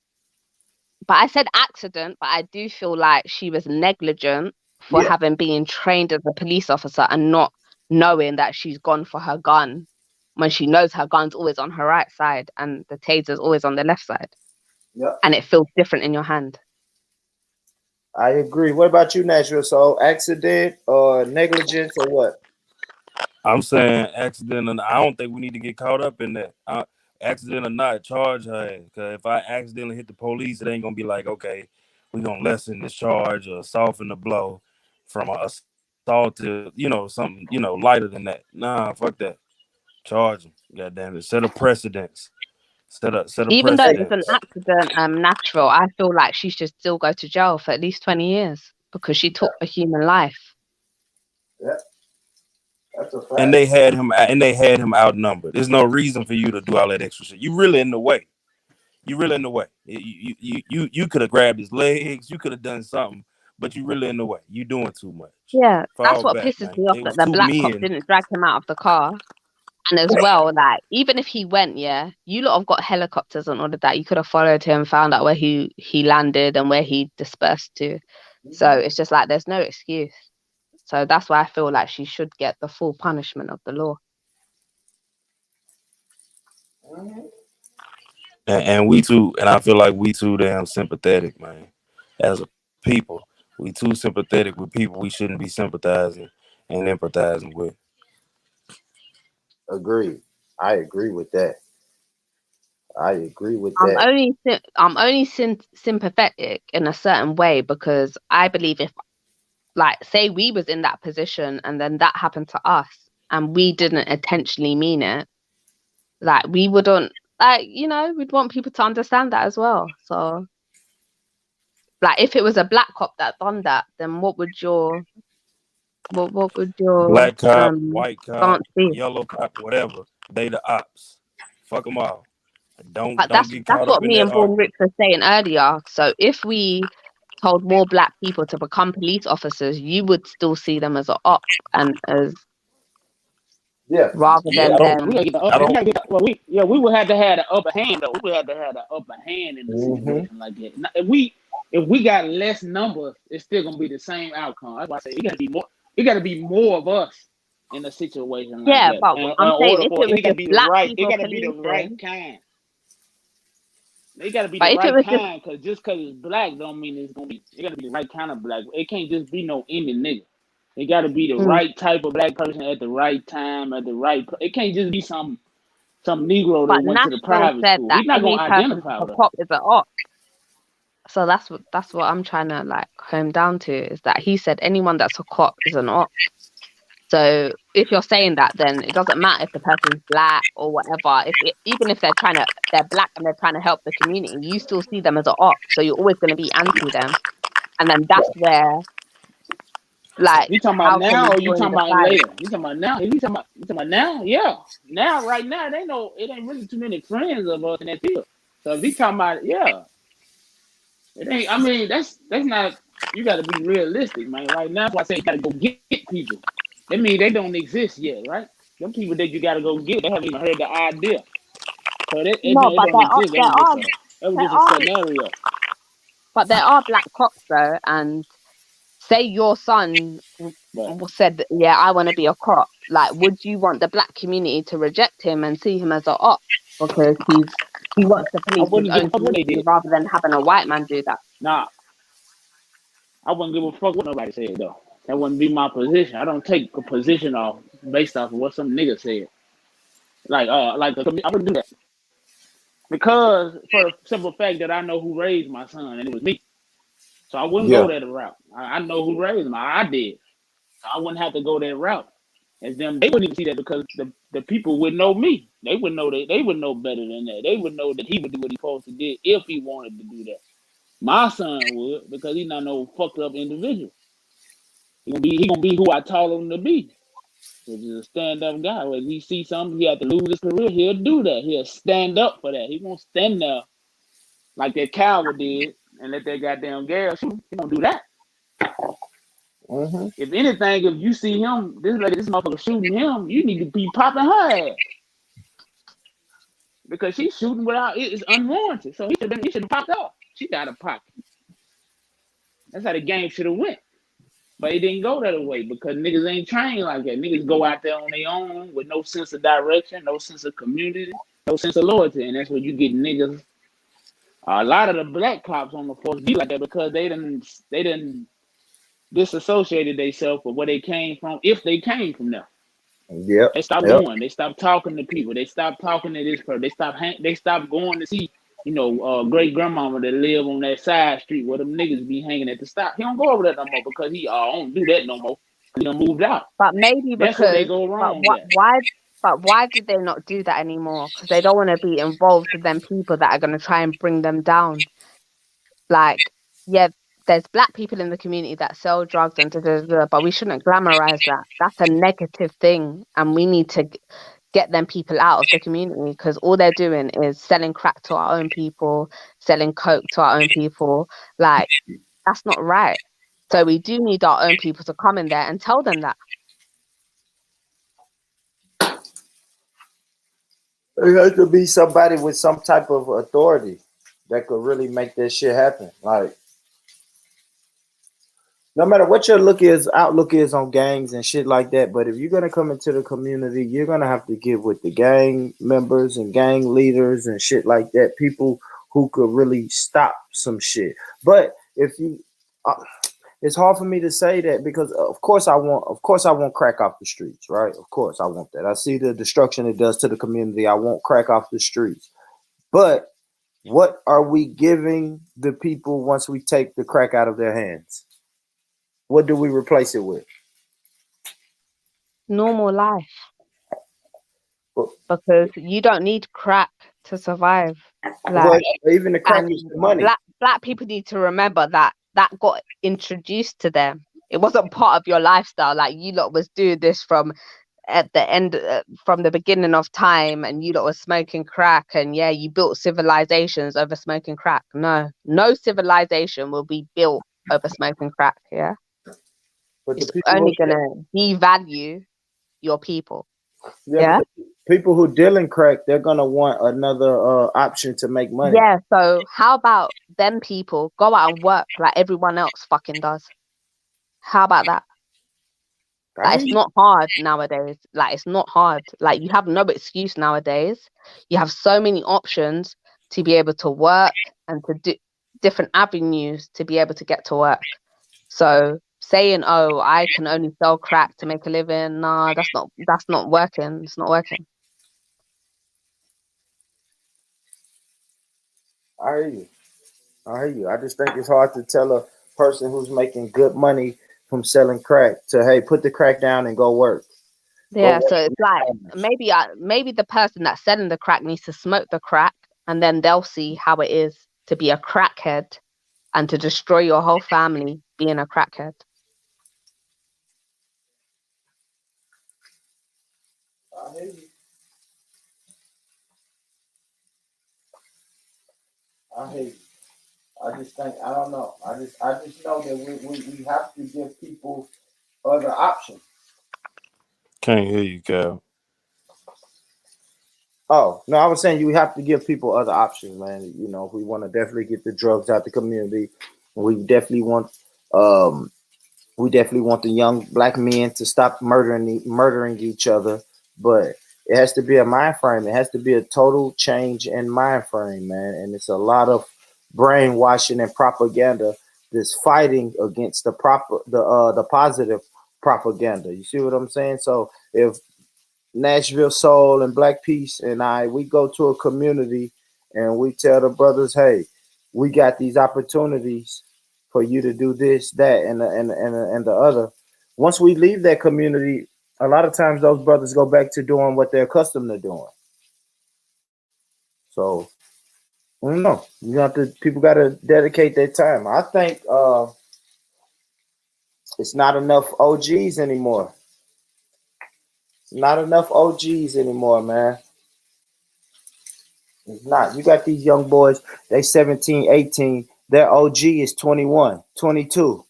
But I said accident, but I do feel like she was negligent for having been trained as a police officer and not knowing that she's gone for her gun when she knows her gun's always on her right side and the taser's always on the left side. Yep. And it feels different in your hand. I agree. What about you, Nashville Soul? Accident or negligence or what? I'm saying accident, and I don't think we need to get caught up in that. Accident or not, charge her. Because if I accidentally hit the police, it ain't gonna be like, okay, we're gonna lessen this charge or soften the blow from an assault to something lighter than that. Nah, fuck that. Charge them. God damn it. Set a precedence. Set a Even though it's an precedence. accident, natural, I feel like she should still go to jail for at least 20 years. because she took a human life. Yeah, that's a fact. And they had him outnumbered. There's no reason for you to do all that extra shit. You really in the way. You could have grabbed his legs. You could have done something, but you really in the way. You doing too much. Yeah, that's Fall what back, pisses man. me off, It that was the two black cop men. didn't drag him out of the car. And as well, like, even if he went, yeah, you lot have got helicopters and all of that. You could have followed him, found out where he landed and where he dispersed to. So it's just like there's no excuse. So that's why I feel like she should get the full punishment of the law. And we too, and I feel like we too damn sympathetic, man. As a people, we too sympathetic with people we shouldn't be sympathizing and empathizing with. Agreed. I agree with that. I'm only sympathetic in a certain way because I believe if, like, say we was in that position and then that happened to us and we didn't intentionally mean it, like, we wouldn't, like, you know, we'd want people to understand that as well. So, like, if it was a black cop that done that, then what would your Black cop, white cop, stance be? yellow cop, whatever. They the ops. Fuck them all. Don't But get that's caught what up in me that and Born argument. Rich were saying earlier. So if we told more black people to become police officers, you would still see them as an op and as Yeah. rather Yeah, than I don't. them. We would have to have the upper hand though. We would have to have the upper hand in a situation like that. Now, if we got less numbers, it's still gonna be the same outcome. That's why I say it gotta be more. It gotta be more of us in a situation like Yeah, that. but And in I'm saying order if for it was it gotta just be the black right. It people gotta be the right policing, kind. It gotta be the but if it right was just kind, cause just cause it's black don't mean it's gonna be. It gotta be the right kind of black. It can't just be no any nigga. It gotta be the right type of black person at the right time at the right. It can't just be some Negro that but went to the National private said school. that He's not any gonna person identify that's with a us. cop is an op. So that's what I'm trying to, like, home down to, is that he said anyone that's a cop is an op. So if you're saying that, then it doesn't matter if the person's black or whatever. Even if they're black and they're trying to help the community, you still see them as an op. So you're always going to be anti them, and then that's where, like, You talking about how can now, we or you join talking the about fight? later? You talking about now? If you talking about now, yeah. Now, right now, they know it ain't really too many friends of us in that field. So if you talking about, yeah, it ain't. I mean, that's not. You got to be realistic, man. Right now, that's why I say you got to go get people. That means they don't exist yet, right? Them people that you got to go get, they haven't even heard the idea. So it No, but don't exist. That was there just a are, scenario. but there are black cops though, and say your son But said, yeah, I want to be a cop. Like, would you want the black community to reject him and see him as an op because he wants to I police his wouldn't give a own fuck what they community did. rather than having a white man do that? Nah, I wouldn't give a fuck what nobody said though. That wouldn't be my position. I don't take a position off based off of what some nigga said. I wouldn't do that because for the simple fact that I know who raised my son and it was me. So I wouldn't go Yeah. that route. I know who raised him. I did. So I wouldn't have to go that route. As them, they wouldn't even see that because the people would know me. They would know that they would know better than that. They would know that he would do what he supposed to do if he wanted to do that. My son would because he's not no fucked up individual. He gonna be who I told him to be, which is a stand up guy. When he see something, he had to lose his career. He'll do that. He'll stand up for that. He won't stand there like that coward did and let that goddamn girl shoot. He don't do that. If anything, if you see him, this motherfucker shooting him, you need to be popping her ass because she's shooting without it's unwarranted. So he should have popped off. She got a pocket. That's how the game should have went. But it didn't go that way because niggas ain't trained like that. Niggas go out there on their own with no sense of direction, no sense of community, no sense of loyalty. And that's where you get niggas. A lot of the black cops on the force be like that because they didn't disassociated themselves with where they came from, if they came from there. Yep. They stopped Yep. going. They stopped talking to people. They stopped talking to this person. They stopped going to see, great grandmama that live on that side street where them niggas be hanging at the stop. He don't go over there no more because he don't do that no more. He done moved out. But maybe That's where they because, go but wrong what, at. why, but why did they not do that anymore? Because they don't want to be involved with them people that are going to try and bring them down. Like, yeah, there's black people in the community that sell drugs and but we shouldn't glamorize that. That's a negative thing, and we need to get them people out of the community, because all they're doing is selling crack to our own people, selling coke to our own people. Like, that's not right. So we do need our own people to come in there and tell them that. It has to be somebody with some type of authority that could really make that shit happen. Like, no matter what your outlook is on gangs and shit like that, but if you're gonna come into the community, you're gonna have to get with the gang members and gang leaders and shit like that, people who could really stop some shit. But if you, it's hard for me to say that, because of course I want crack off the streets, right? Of course I want that. I see the destruction it does to the community. I want crack off the streets. But what are we giving the people once we take the crack out of their hands? What do we replace it with? Normal life. Well, Because you don't need crack to survive. well, even the crack is the money. Black people need to remember that got introduced to them. It wasn't part of your lifestyle. Like, you lot was doing this from at the end, from the beginning of time, and you lot was smoking crack, and yeah, you built civilizations over smoking crack. No civilization will be built over smoking crack. Yeah, But it's only gonna devalue your people. Yeah. People who deal in crack, they're gonna want another option to make money. Yeah. So how about them people go out and work like everyone else fucking does? How about that? Like, it's not hard nowadays. Like, it's not hard. Like, you have no excuse nowadays. You have so many options to be able to work and to do different avenues to be able to get to work. So saying, oh, I can only sell crack to make a living, nah, that's not working. It's not working. I hear you. I just think it's hard to tell a person who's making good money from selling crack to, hey, put the crack down and go work. Yeah, so it's like maybe the person that's selling the crack needs to smoke the crack, and then they'll see how it is to be a crackhead and to destroy your whole family being a crackhead. I hear you. I hear you. I just think, I don't know. I just know that we have to give people other options. Can't hear you, Cal. Oh, no, I was saying you have to give people other options, man. You know, we want to definitely get the drugs out the community. We definitely want the young black men to stop murdering each other. But it has to be a mind frame. It has to be a total change in mind frame, man. And it's a lot of brainwashing and propaganda that's fighting against the positive propaganda. You see what I'm saying? So if Nashville Soul and Black Peace and we go to a community and we tell the brothers, hey, we got these opportunities for you to do this, that, and the other. Once we leave that community, a lot of times those brothers go back to doing what they're accustomed to doing. So I don't know. People got to dedicate their time. I think it's not enough OGs anymore. Not enough OGs anymore, man. It's not. You got these young boys, they 17, 18. Their OG is 21, 22.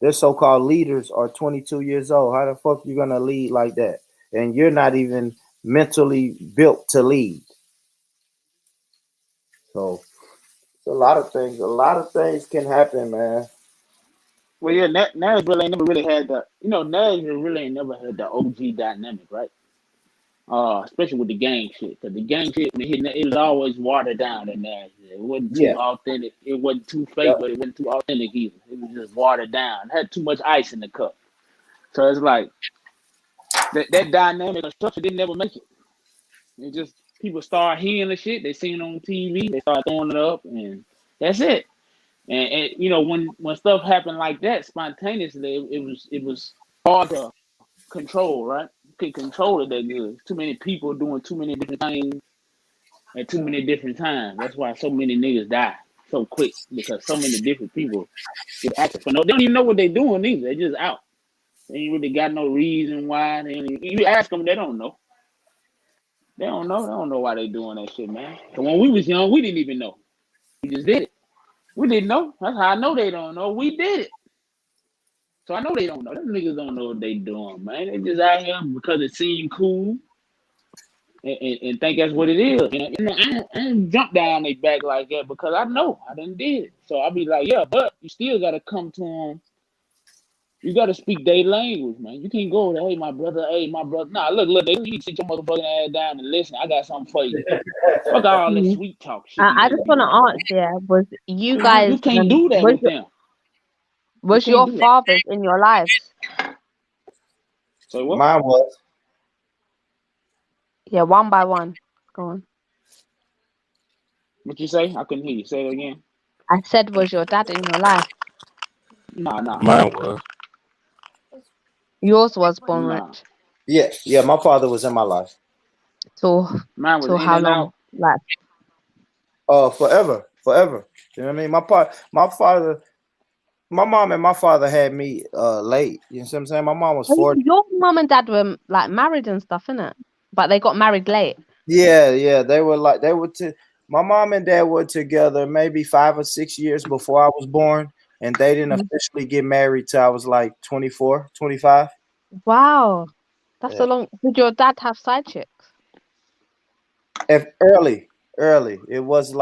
Their so-called leaders are 22 years old. How the fuck you gonna lead like that? And you're not even mentally built to lead. So it's a lot of things. A lot of things can happen, man. Well, yeah, Nashville ain't never really had Nashville really ain't never had the OG dynamic, right? Especially with the gang shit, because the gang shit when it was always watered down in Nashville. It wasn't too authentic. It wasn't too fake, but it wasn't too authentic either. It was just watered down. It had too much ice in the cup. So it's like that dynamic of structure didn't never make it. It just people start hearing the shit they seen on TV, they start throwing it up, and that's it. And when stuff happened like that spontaneously, it was hard to control, right? You can't control it that good. Too many people doing too many different things at too many different times. That's why so many niggas die. so quick because so many different people get active for no. They don't even know what they're doing either. They just out. They ain't really got no reason why. You ask them, they don't know. They don't know. They don't know why they doing that shit, man. So when we was young, we didn't even know. We just did it. We didn't know. That's how I know they don't know. We did it. So I know they don't know. Them niggas don't know what they doing, man. They just out here because it seemed cool and think that's what it is. I don't jump down their back like that because I know I done did it. So I be like, yeah, but you still got to come to them. You got to speak their language, man. You can't go to, hey, my brother. Nah, look, you need to sit your motherfucking ass down and listen. I got something for you. Fuck all this sweet talk shit. I just want to ask, yeah, was you You guys can't do that with them. Was your fathers in your lives? So what? Mine was. Yeah, one by one. Go on. What you say? I couldn't hear you. Say it again. I said, was your dad in your life? Nah. Mine was. Yours was born rich. Yeah. My father was in my life. So mine was so in how and long? out. Like Forever. You know what I mean? My father, my mom and my father had me late. You know what I'm saying? My mom was 40. Your mom and dad were like married and stuff, innit? But they got married late. Yeah. They were my mom and dad were together maybe 5 or 6 years before I was born, and they didn't officially get married till I was like 24, 25. Wow. That's a long. Did your dad have side chicks? Early. It was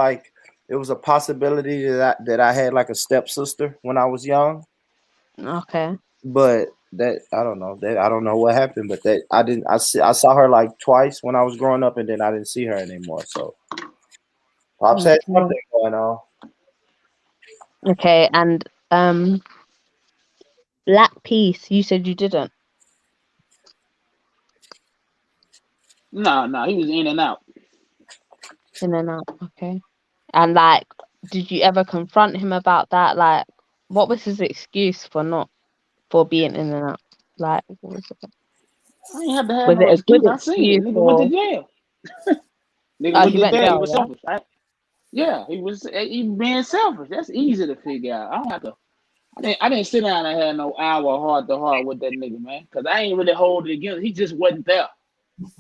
a possibility that I had like a stepsister when I was young. Okay. But that I don't know. I don't know what happened, but that I saw her like twice when I was growing up, and then I didn't see her anymore. So Pops had something going on. Okay, and Black Peace, you said you didn't. Nah, he was in and out. In and out, okay. And like, did you ever confront him about that? Like, what was his excuse for being in and out? Like, what was it? I ain't have to have Was no it a good excuse. I seen it. excuse Nigga went to or jail. Nigga oh went he to went jail. He jail, was yeah? selfish, right? Yeah, he being selfish. That's easy to figure out. I don't have to. I didn't sit down and have no hour heart to heart with that nigga, man. Cause I ain't really hold it against. He just wasn't there.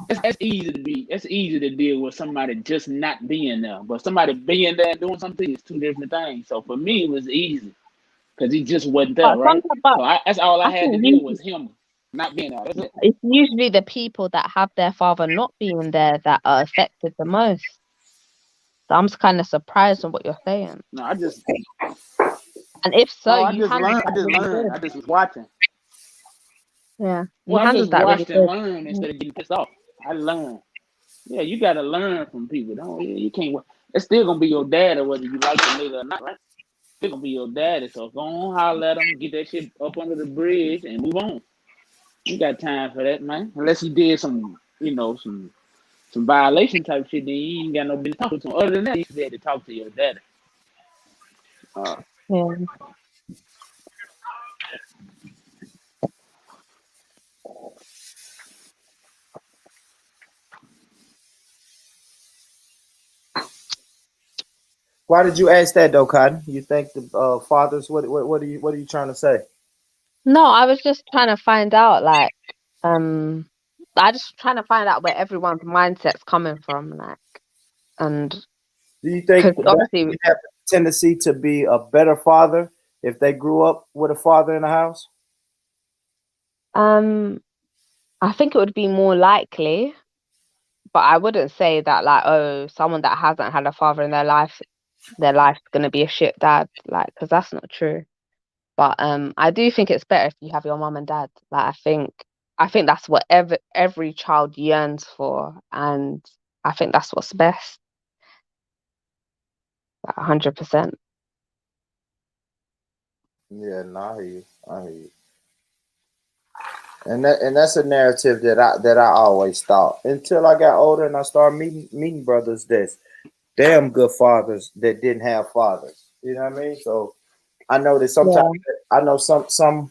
That's easy to be. That's easy to deal with somebody just not being there. But somebody being there and doing something is two different things. So for me, it was easy because he just wasn't there, right? So that's all I had to think deal with him not being there. That's it. it's usually the people that have their father not being there that are affected the most. So I'm kind of surprised on what you're saying. No, I just. And if so, Oh, I you just handled learned. I that just really learned. good. I just was watching. Yeah, you Well, I just handled that really watched and good. learned instead of getting pissed off. I learned. Yeah, you gotta learn from people. Don't you can't. It's still gonna be your daddy whether you like the nigga or not, right? It's gonna be your daddy. So go on, holler at him, get that shit up under the bridge, and move on. You got time for that, man. Unless he did some, some violation type shit, then you ain't got no business talking to him. Other than that, you should be able to talk to your daddy. Yeah. Why did you ask that though, Cotton? You think the fathers? What are you trying to say? No, I was just trying to find out, like, I just trying to find out where everyone's mindset's coming from, like, and Do you think because that obviously, we have a tendency to be a better father if they grew up with a father in the house? I think it would be more likely, but I wouldn't say that, like, oh, someone that hasn't had a father in their life's gonna be a shit dad, like, because that's not true. But I do think it's better if you have your mom and dad. Like, I think that's what every child yearns for, and I think that's what's best. Like, 100%. Yeah, no, I hear you. And that's a narrative that I always thought until I got older and I started meeting brothers that's damn good fathers that didn't have fathers. You know what I mean? So I know that sometimes Yeah, I know some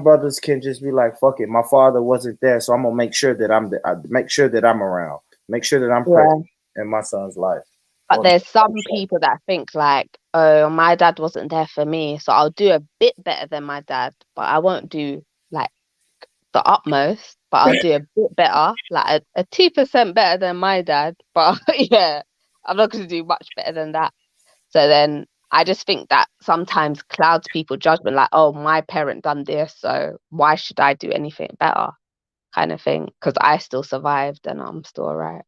brothers can just be like, "Fuck it, my father wasn't there, so I'm gonna make sure that I make sure that I'm around, make sure that I'm yeah, present in my son's life." But there's some people that think like, oh, my dad wasn't there for me, so I'll do a bit better than my dad, but I won't do like the utmost, but I'll do a bit better, like a 2% better than my dad. But yeah, I'm not going to do much better than that. So then I just think that sometimes clouds people judgment, like, oh, my parent done this, so why should I do anything better, kind of thing, because I still survived and I'm still alright.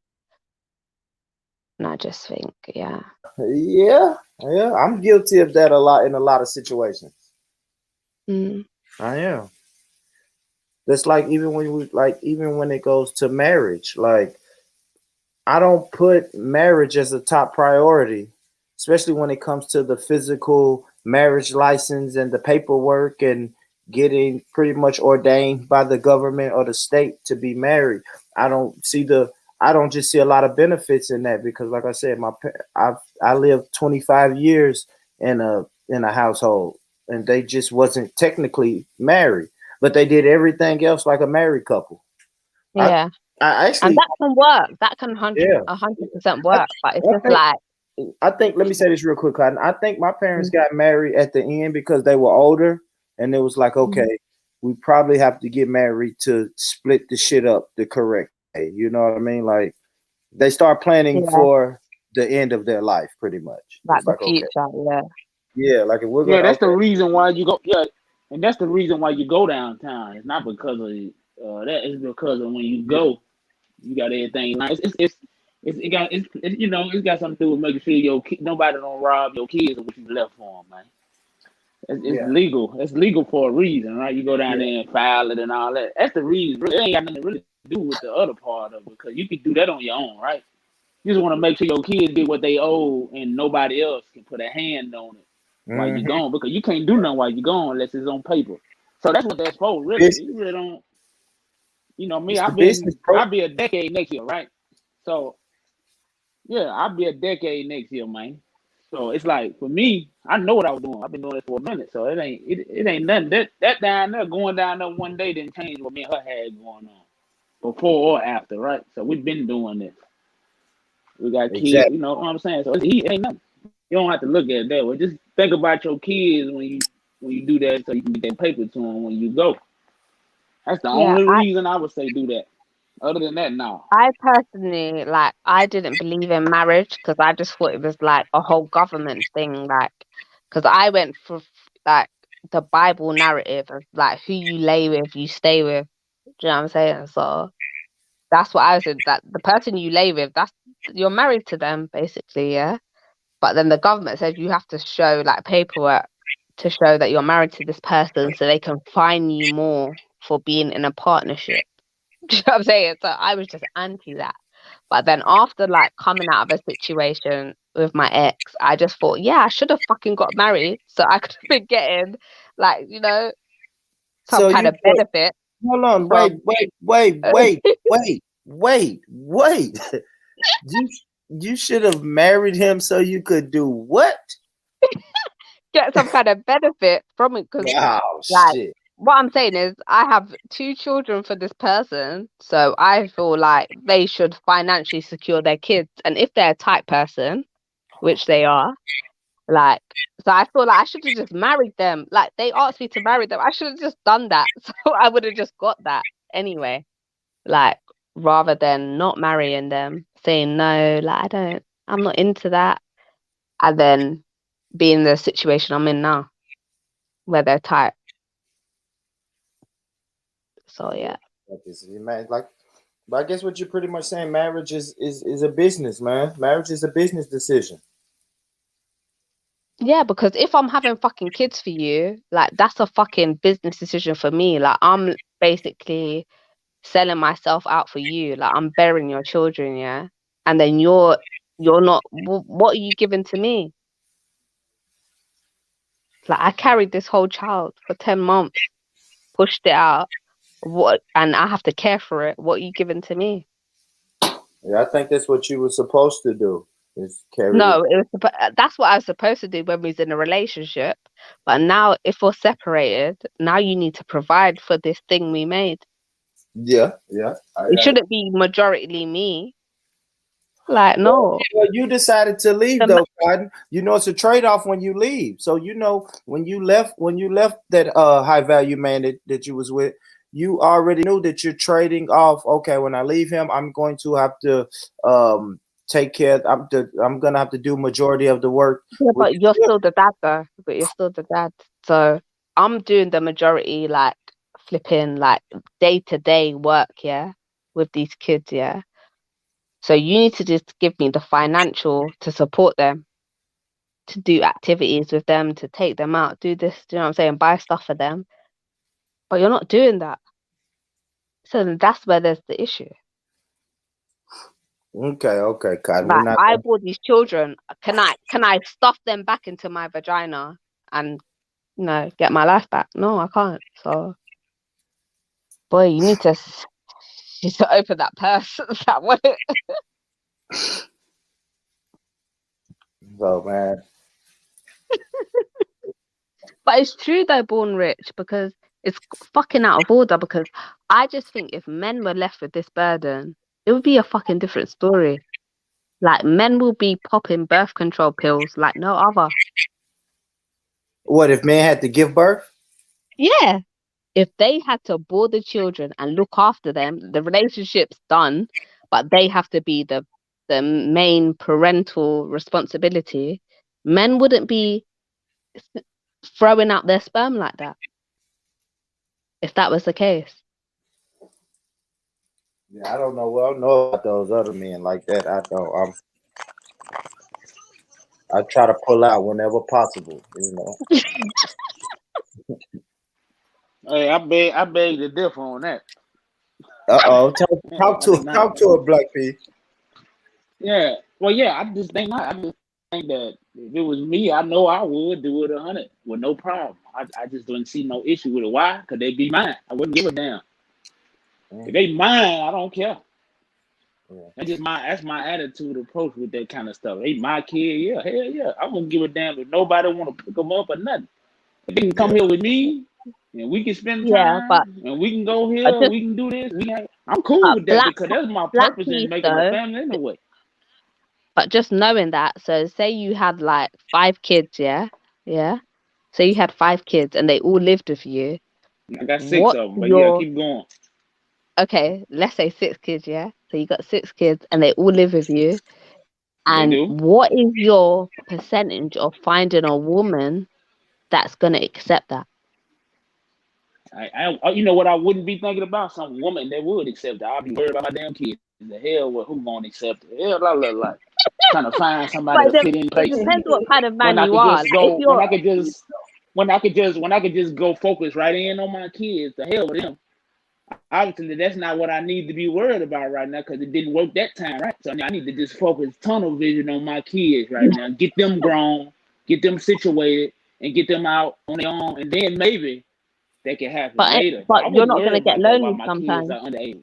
And I just think, yeah. Yeah, I'm guilty of that a lot in a lot of situations. I am. That's like even when it goes to marriage, like I don't put marriage as a top priority, especially when it comes to the physical marriage license and the paperwork and getting pretty much ordained by the government or the state to be married. I don't see the I don't just see a lot of benefits in that because, like I said, I lived 25 years in a household, and they just wasn't technically married, but they did everything else like a married couple. Yeah. I And actually, that can work. That can yeah, 100% I, work. But it's I just think like, let me say this real quick, Cotton. I think my parents got married at the end because they were older, and it was like, okay, we probably have to get married to split the shit up the correct way. You know what I mean? Like they start planning yeah, for the end of their life, pretty much. like It's the like, okay, future. Yeah. yeah, like if we're Yeah, gonna, that's the okay, reason why you go. Yeah, and that's the reason why you go downtown. It's not because of that. It's because of when you go, you got everything. It's got something to do with making sure nobody don't rob your kids of what you left for them, man. It's yeah, legal. It's legal for a reason, right? You go down yeah, there and file it and all that. That's the reason. Really, it ain't got nothing to really do with the other part of it because you can do that on your own, right? You just want to make sure your kids get what they owe and nobody else can put a hand on it while you're hmm, gone because you can't do nothing while you're gone unless it's on paper. So that's what that's for, really. business. You really don't. Me. It's the business, bro. I'll be a decade next year, right? So yeah, I'll be a decade next year, man. So it's like for me, I know what I was doing. I've been doing this for a minute, so it ain't nothing. That down there going down there one day didn't change what me and her had going on before or after, right? So we've been doing this. We got kids, Exactly. you know what I'm saying? So it ain't nothing. You don't have to look at it that way. Just think about your kids when you do that, so you can get that paper to them when you go. That's the Yeah. only reason I would say do that. Other than that, no. I personally, like, I didn't believe in marriage because I just thought it was like a whole government thing. Like, because I went for like the Bible narrative of like who you lay with, you stay with. Do you know what I'm saying? So that's what I said. That the person you lay with, you're married to them basically, yeah. But then the government said you have to show like paperwork to show that you're married to this person, so they can fine you more for being in a partnership. Do you know what I'm saying? So I was just anti that. But then after like coming out of a situation with my ex, I just thought, yeah, I should have fucking got married so I could have been getting like, some So kind you of benefit hold on, wait, from wait, wait, wait, wait, wait, wait. You you should have married him so you could do what? get some kind of benefit from it because Oh like shit. what I'm saying is I have 2 children for this person, so I feel like they should financially secure their kids. And if they're a type person, which they are, like, so I feel like I should have just married them. Like they asked me to marry them. I should have just done that. So I would have just got that anyway. Like rather than not marrying them, saying no, like I'm not into that. And then be in the situation I'm in now, where they're tight. So yeah. Like but I guess what you're pretty much saying, marriage is a business, man. Marriage is a business decision. Yeah, because if I'm having fucking kids for you, like that's a fucking business decision for me. Like I'm basically selling myself out for you. Like I'm bearing your children, yeah. And then you're not. What are you giving to me? Like I carried this whole child for 10 months, pushed it out. What? And I have to care for it. What are you giving to me? Yeah, I think that's what you were supposed to do. Is carry the No, that's what I was supposed to do when we was in a relationship. But now, if we're separated, now you need to provide for this thing we made. yeah, yeah. It shouldn't be majority me. Like, no. Well, you decided to leave though, Cotton. You know it's a trade-off when you leave. So you know when you left that high value man that you was with, you already knew that you're trading off. Okay, when I leave him, I'm going to have to take care. I'm gonna have to do majority of the work. Yeah, Which but you're still the dad though. But you're still the dad. So I'm doing the majority, like flipping like day-to-day work, yeah, with these kids, yeah. So you need to just give me the financial to support them, to do activities with them, to take them out, do this, do you know what I'm saying? Buy stuff for them. But you're not doing that. So then that's where there's the issue. okay, Cotton. We're Like not I gonna, bought these children. Can I stuff them back into my vagina and get my life back? No, I can't. So boy, you need to open that purse. That way. so man. But it's true though, born rich, because it's fucking out of order. Because I just think if men were left with this burden, it would be a fucking different story. Like men will be popping birth control pills like no other. What if men had to give birth? Yeah. If they had to board the children and look after them, the relationship's done, but they have to be the main parental responsibility. Men wouldn't be throwing out their sperm like that if that was the case. Yeah, I don't know. Well, I don't know about those other men like that. I don't. I try to pull out whenever possible. You know. Hey, I beg to differ on that. Talk I do not. talk to a Black P. Yeah. Well, yeah. I just think not. I just think that if it was me, I know I would do it 100 with no problem. I just don't see no issue with it. Why? Because they be mine. I wouldn't give a damn. If they mine, I don't care. That's my attitude approach with that kind of stuff. They my kid, yeah, hell yeah. I wouldn't give a damn if nobody want to pick them up or nothing. If they can come here with me and we can spend Yeah, but time and we can go here, just we can do this. I'm cool with that because that's my black purpose in piece making a though. family anyway. But just knowing that, so say you had like 5 kids, yeah, yeah. So you had 5 kids and they all lived with you. I got 6 What of them, but yeah, your keep going. Okay? Let's say 6 kids, yeah. So you got 6 kids and they all live with you. They And do. what is your percentage of finding a woman that's gonna accept that? You know what I wouldn't be thinking about? Some woman that would accept that. I'll be worried about my damn kids. The hell, who gonna accept it? Hell, I look like trying to find somebody to fit in It place depends what kind of when man I you could are. just Like if go. you're When I could just go focus right in on my kids. The hell with them. Obviously, that's not what I need to be worried about right now because it didn't work that time, right? So I need to just focus tunnel vision on my kids right now. Get them grown, get them situated, and get them out on their own, and then maybe that can happen later. But but I you're wouldn't not worry gonna get about that while lonely my kids sometimes. are underage.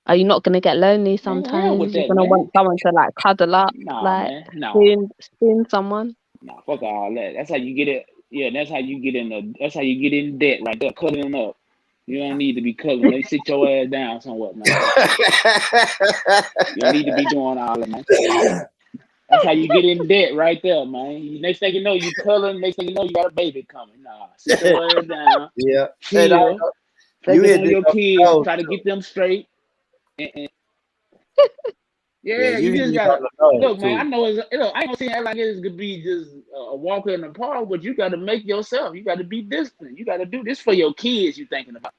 Are you not gonna get lonely Man, hell with sometimes? You're that, gonna man. want someone to like cuddle up, Nah, like man. Nah. spoon someone. Nah, fuck all that. That's how you get it. Yeah, that's how you get that's how you get in debt right there, cuddling up. You don't need to be cuddling. They sit your ass down somewhat, man. You don't need to be doing all that, man. That's how you get in debt right there, man. Next thing you know, you cuddling. Next thing you know, you got a baby coming. Nah, sit your ass down. Yeah. Chill. You Focus hit on this your on the kids. nose, Try to too. get them straight. Yeah, Yeah, you you hit just this on gotta the nose look, man. I too. know I ain't gonna say like it could be just a walk in the park, but you gotta make yourself. You gotta be disciplined. You gotta do this for your kids. You thinking about.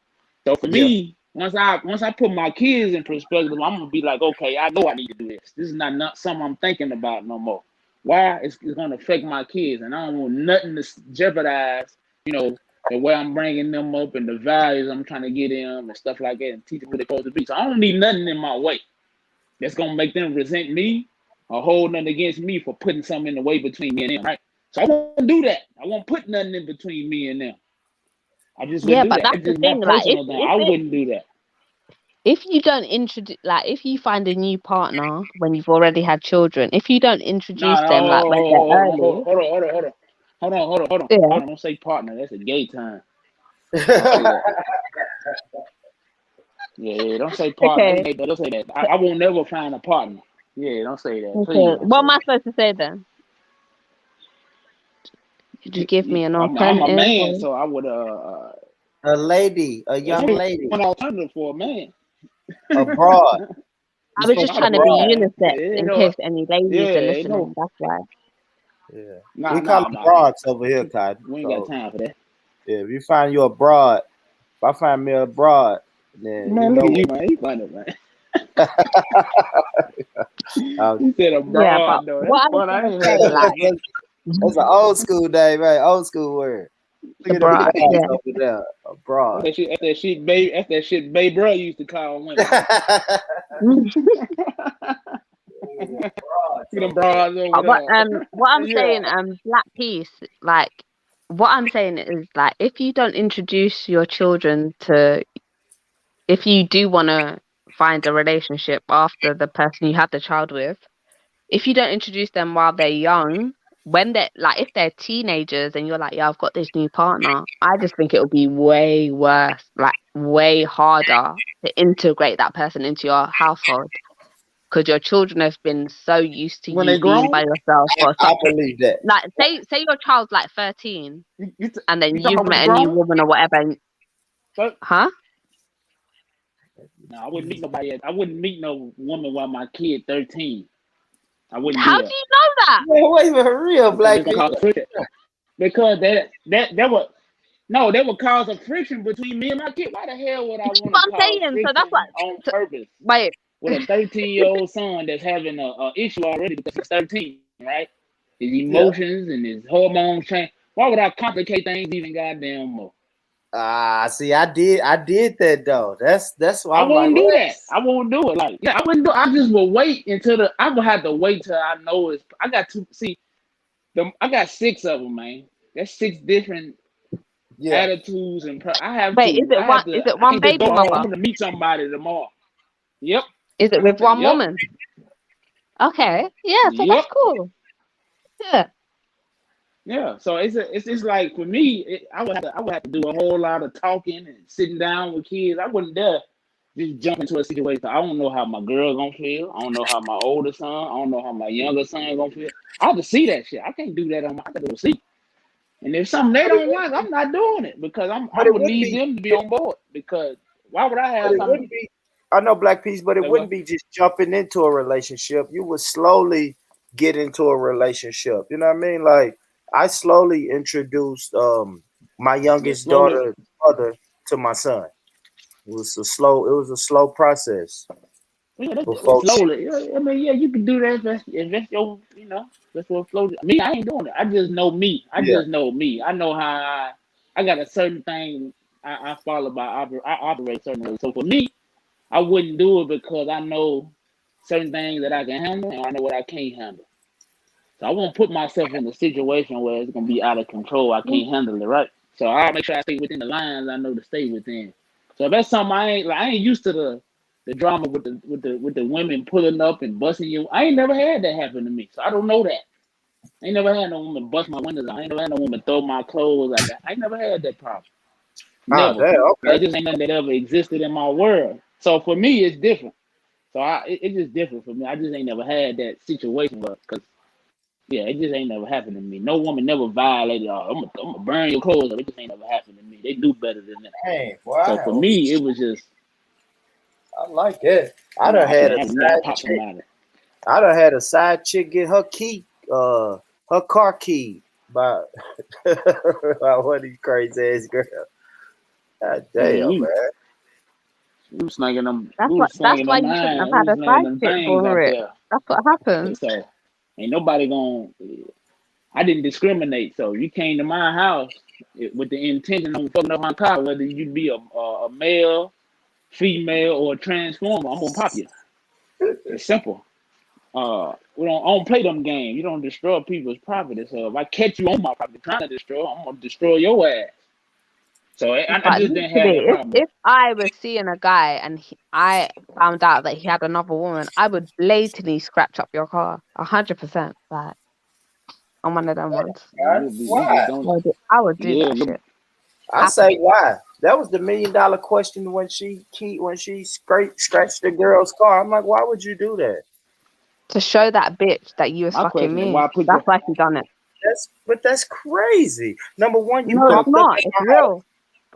So for Yeah. me, once I put my kids in perspective, I'm gonna be like, okay, I know I need to do this. This is not something I'm thinking about no more. Why? It's gonna affect my kids, and I don't want nothing to jeopardize, the way I'm bringing them up and the values I'm trying to get them and stuff like that, and teach them who they're supposed to be. So I don't need nothing in my way that's gonna make them resent me or hold nothing against me for putting something in the way between me and them, right? So I won't do that. I won't put nothing in between me and them. I just Yeah, wouldn't do but that. that's That's the just my thing. Like personal thing. I wouldn't do that. if you don't introduce, like if you find a new partner when you've already had children, if you don't introduce Nah, no, them like when they're early, hold on. yeah, Don't say partner. That's a gay term. Don't say that. Yeah, don't say partner. okay, That's gay, but don't say that. I won't never find a partner. Yeah, don't say that. Okay. Please don't What say am I that. supposed to say then? Could you give me an I'm a alternative? man, Or... so I would A lady, a there's young only lady, one alternative for a man. abroad. I You're was supposed just to Not a trying to be be broad. abroad. unisex Ain't in no, case any ladies are yeah, ain't listening. no, That's why. Yeah. nah, We call nah, them nah. broads over here, Cotton. We ain't got So time for that. yeah, if you find you a broad, if I find me a broad, then you Man, look know at what. you, man. You funny, man. Uh, You said a Yeah, but broad, though. what That's I was fun. I gonna ain't say, heard that like before. that's an old school name, right? Old school word. the Look at the bra, broads yeah. over there. A broad. That's that shit, babe, bro used to call women. Broads See them over there. broads over there. What I'm Yeah. saying, Black Peace, like what I'm saying is like if you don't introduce your children to, if you do want to find a relationship after the person you had the child with, if you don't introduce them while they're young, when they're like, if they're teenagers and you're like, yeah, I've got this new partner, I just think it would be way worse, like way harder to integrate that person into your household because your children have been so used to When you they being by grown, yourself for I such, believe that. like say your child's like 13 and then you talking you've about when they met a new grown? woman or whatever, and, But huh? no, I wouldn't meet nobody. I wouldn't meet no woman while my kid 13. I wouldn't How do do that you know that? Man, wait for real, because black it's gonna cause people. a friction. Because that would no, that would cause a friction between me and my kid. Why the hell would I That's want what to I'm cause saying. So that's friction what. on So, purpose wait, with a 13-year-old son that's having a issue already because he's 13, right? His Yeah. emotions and his hormones change. Why would I complicate things even goddamn more? See, I did that though. That's why I I'm like, won't do what? that. I won't do it. Like, yeah, I wouldn't do. I just will wait until I would have to wait till I know it's. I got to see them. I got 6 of them, man. That's 6 different Yeah. attitudes and. I have wait. to. I have Is to. it I one can't just go. baby Oh, I'm mother? gonna meet somebody tomorrow. Yep. Is it with one Yep. woman? Okay. Yeah. So Yep. that's cool. Yeah. Yeah. So it's like for me, I would have to do a whole lot of talking and sitting down with kids. I wouldn't dare just jump into a situation. I don't know how my girl gonna feel. I don't know how my older son. I don't know how my younger son gonna feel. I have to see that shit. I can't do that on my. I got to see. And if something they But it don't wouldn't like, I'm not doing it because I but it would wouldn't need be them to be on board. Because why would I but have it something wouldn't be I know Black Peace, but it that was wouldn't be just jumping into a relationship. You would slowly get into a relationship. You know what I mean? Like I slowly introduced my just youngest slowly? daughter's mother to my son. It was a slow process Yeah, before that's she. slowly. Yeah, I mean, yeah, you can do that if that's your, that's what flows. Me, I ain't doing it. I just know me. I Yeah. just know me. I know how I got a certain thing I follow by. I operate certain ways. So for me, I wouldn't do it because I know certain things that I can handle and I know what I can't handle. So I won't put myself in a situation where it's gonna be out of control. I can't handle it, right? So I'll make sure I stay within the lines I know to stay within. So if that's something I ain't used to the drama with the women pulling up and busting you. I ain't never had that happen to me, so I don't know that. I ain't never had no woman bust my windows out. I ain't never had no woman throw my clothes like that. I ain't never had that problem. Oh, Never. damn. That Okay. just ain't nothing that ever existed in my world. So for me, it's different. So it's just different for me. I just ain't never had that situation, but because yeah, it just ain't never happened to me. No woman never violated. Oh, I'm gonna burn your clothes up. It just ain't never happened to me. They do better than that. Hey, So for wow. me, it was just I like it. I done I had can't a handle me. I side pop chick. somebody. I done had a side chick get her car key by, by one of these crazy ass girls. God Man, damn, man. we was That's slinging why them you shouldn't have irons, we had was a slinging side them chick things for out it. there. That's what Yeah, happens. so ain't nobody gonna. I didn't discriminate. So you came to my house with the intention of fucking up my car, whether you be a male, female, or a transformer. I'm gonna pop you. It's simple. I don't play them games. You don't destroy people's property. So if I catch you on my property trying to destroy, I'm gonna destroy your ass. So I But just didn't have literally, that problem. if I was seeing a guy and I found out that he had another woman, I would blatantly scratch up your car, 100%. Like I'm one of them ones. God, You just why? don't. I would do Yeah, that shit. I say Happily. why. That was the $1 million question when she scratched the girl's car. I'm like, why would you do that? To show that bitch that you was My fucking question is me. why put That's why she done it. That's crazy. Number one, you No, it's popped up not. at It's my house. real.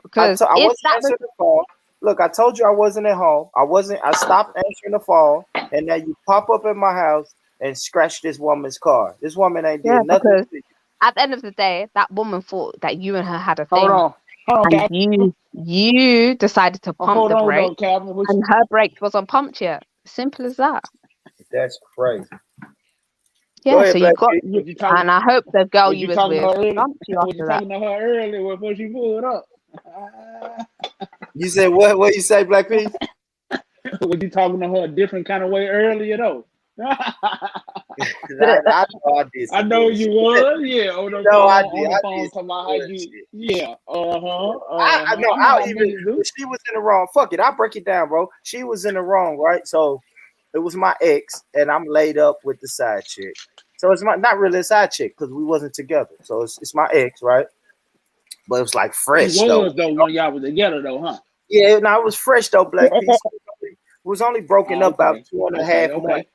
Because I if wasn't that was answering the phone. Look, I told you I wasn't at home. I stopped answering the phone, and now you pop up at my house and scratch this woman's car. This woman ain't did nothing because to you. at the end of the day, that woman thought that you and her had a hold thing, on, and Captain. you decided to pump Hold the on brake, though, Captain. and her brakes wasn't pumped yet. Simple as that. That's crazy. Go Yeah, ahead, so Black you got, Pete. and I hope the girl Was you you was talking to with her earlier? dumped you Was you after that. talking to her earlier before she pulled up? You said what? What you say, Black Pete? Was you talking to her a different kind of way earlier though? I know I did I some know bullshit. you was, yeah. On the No, phone, I on did. the I phone, did talking some about how you, bullshit. yeah, I know. I know how niggas do. When she was in the wrong. Fuck it. I'll break it down, bro. She was in the wrong, right? So it was my ex, and I'm laid up with the side chick. So it's not really a side chick because we wasn't together. So it's my ex, right? But it was like She fresh though. was though when y'all was together though, huh? Yeah, no, it was fresh though. Black Piece was only broken Oh, up about okay, 2.5 months. okay.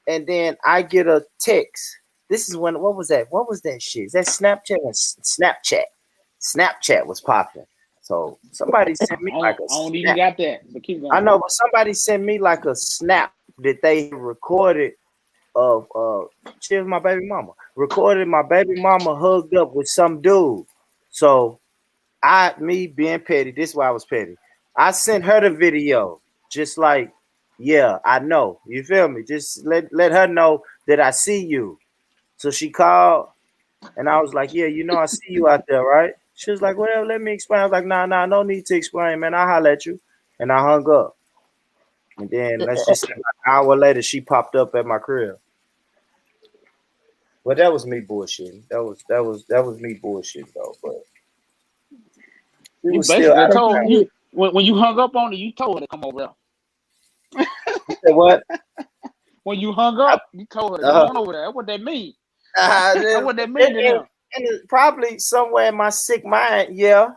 And then I get a text. This is when what was that? What was that shit? Is that Snapchat? Snapchat. Snapchat was popping. So somebody sent me like a I don't even snap. got that. But keep I going. know, but somebody sent me like a snap that they recorded of she was my baby mama. Recorded my baby mama hugged up with some dude. So me being petty, this is why I was petty. I sent her the video, just like, yeah, I know. You feel me? Just let her know that I see you. So she called, and I was like, yeah, you know, I see you out there, right? She was like, well, let me explain. I was like, nah, no need to explain, man. I'll holler at you. And I hung up. And then let's just say an hour later, she popped up at my crib. But that was me bullshitting. That was me bullshitting though. But it You was still basically out of told town. you when you hung up on her, you told her to come over there. You said what? When you hung up, you told her to come Uh, on over there. That's what that mean. That's and, what that mean to them. and probably somewhere in my sick mind, yeah.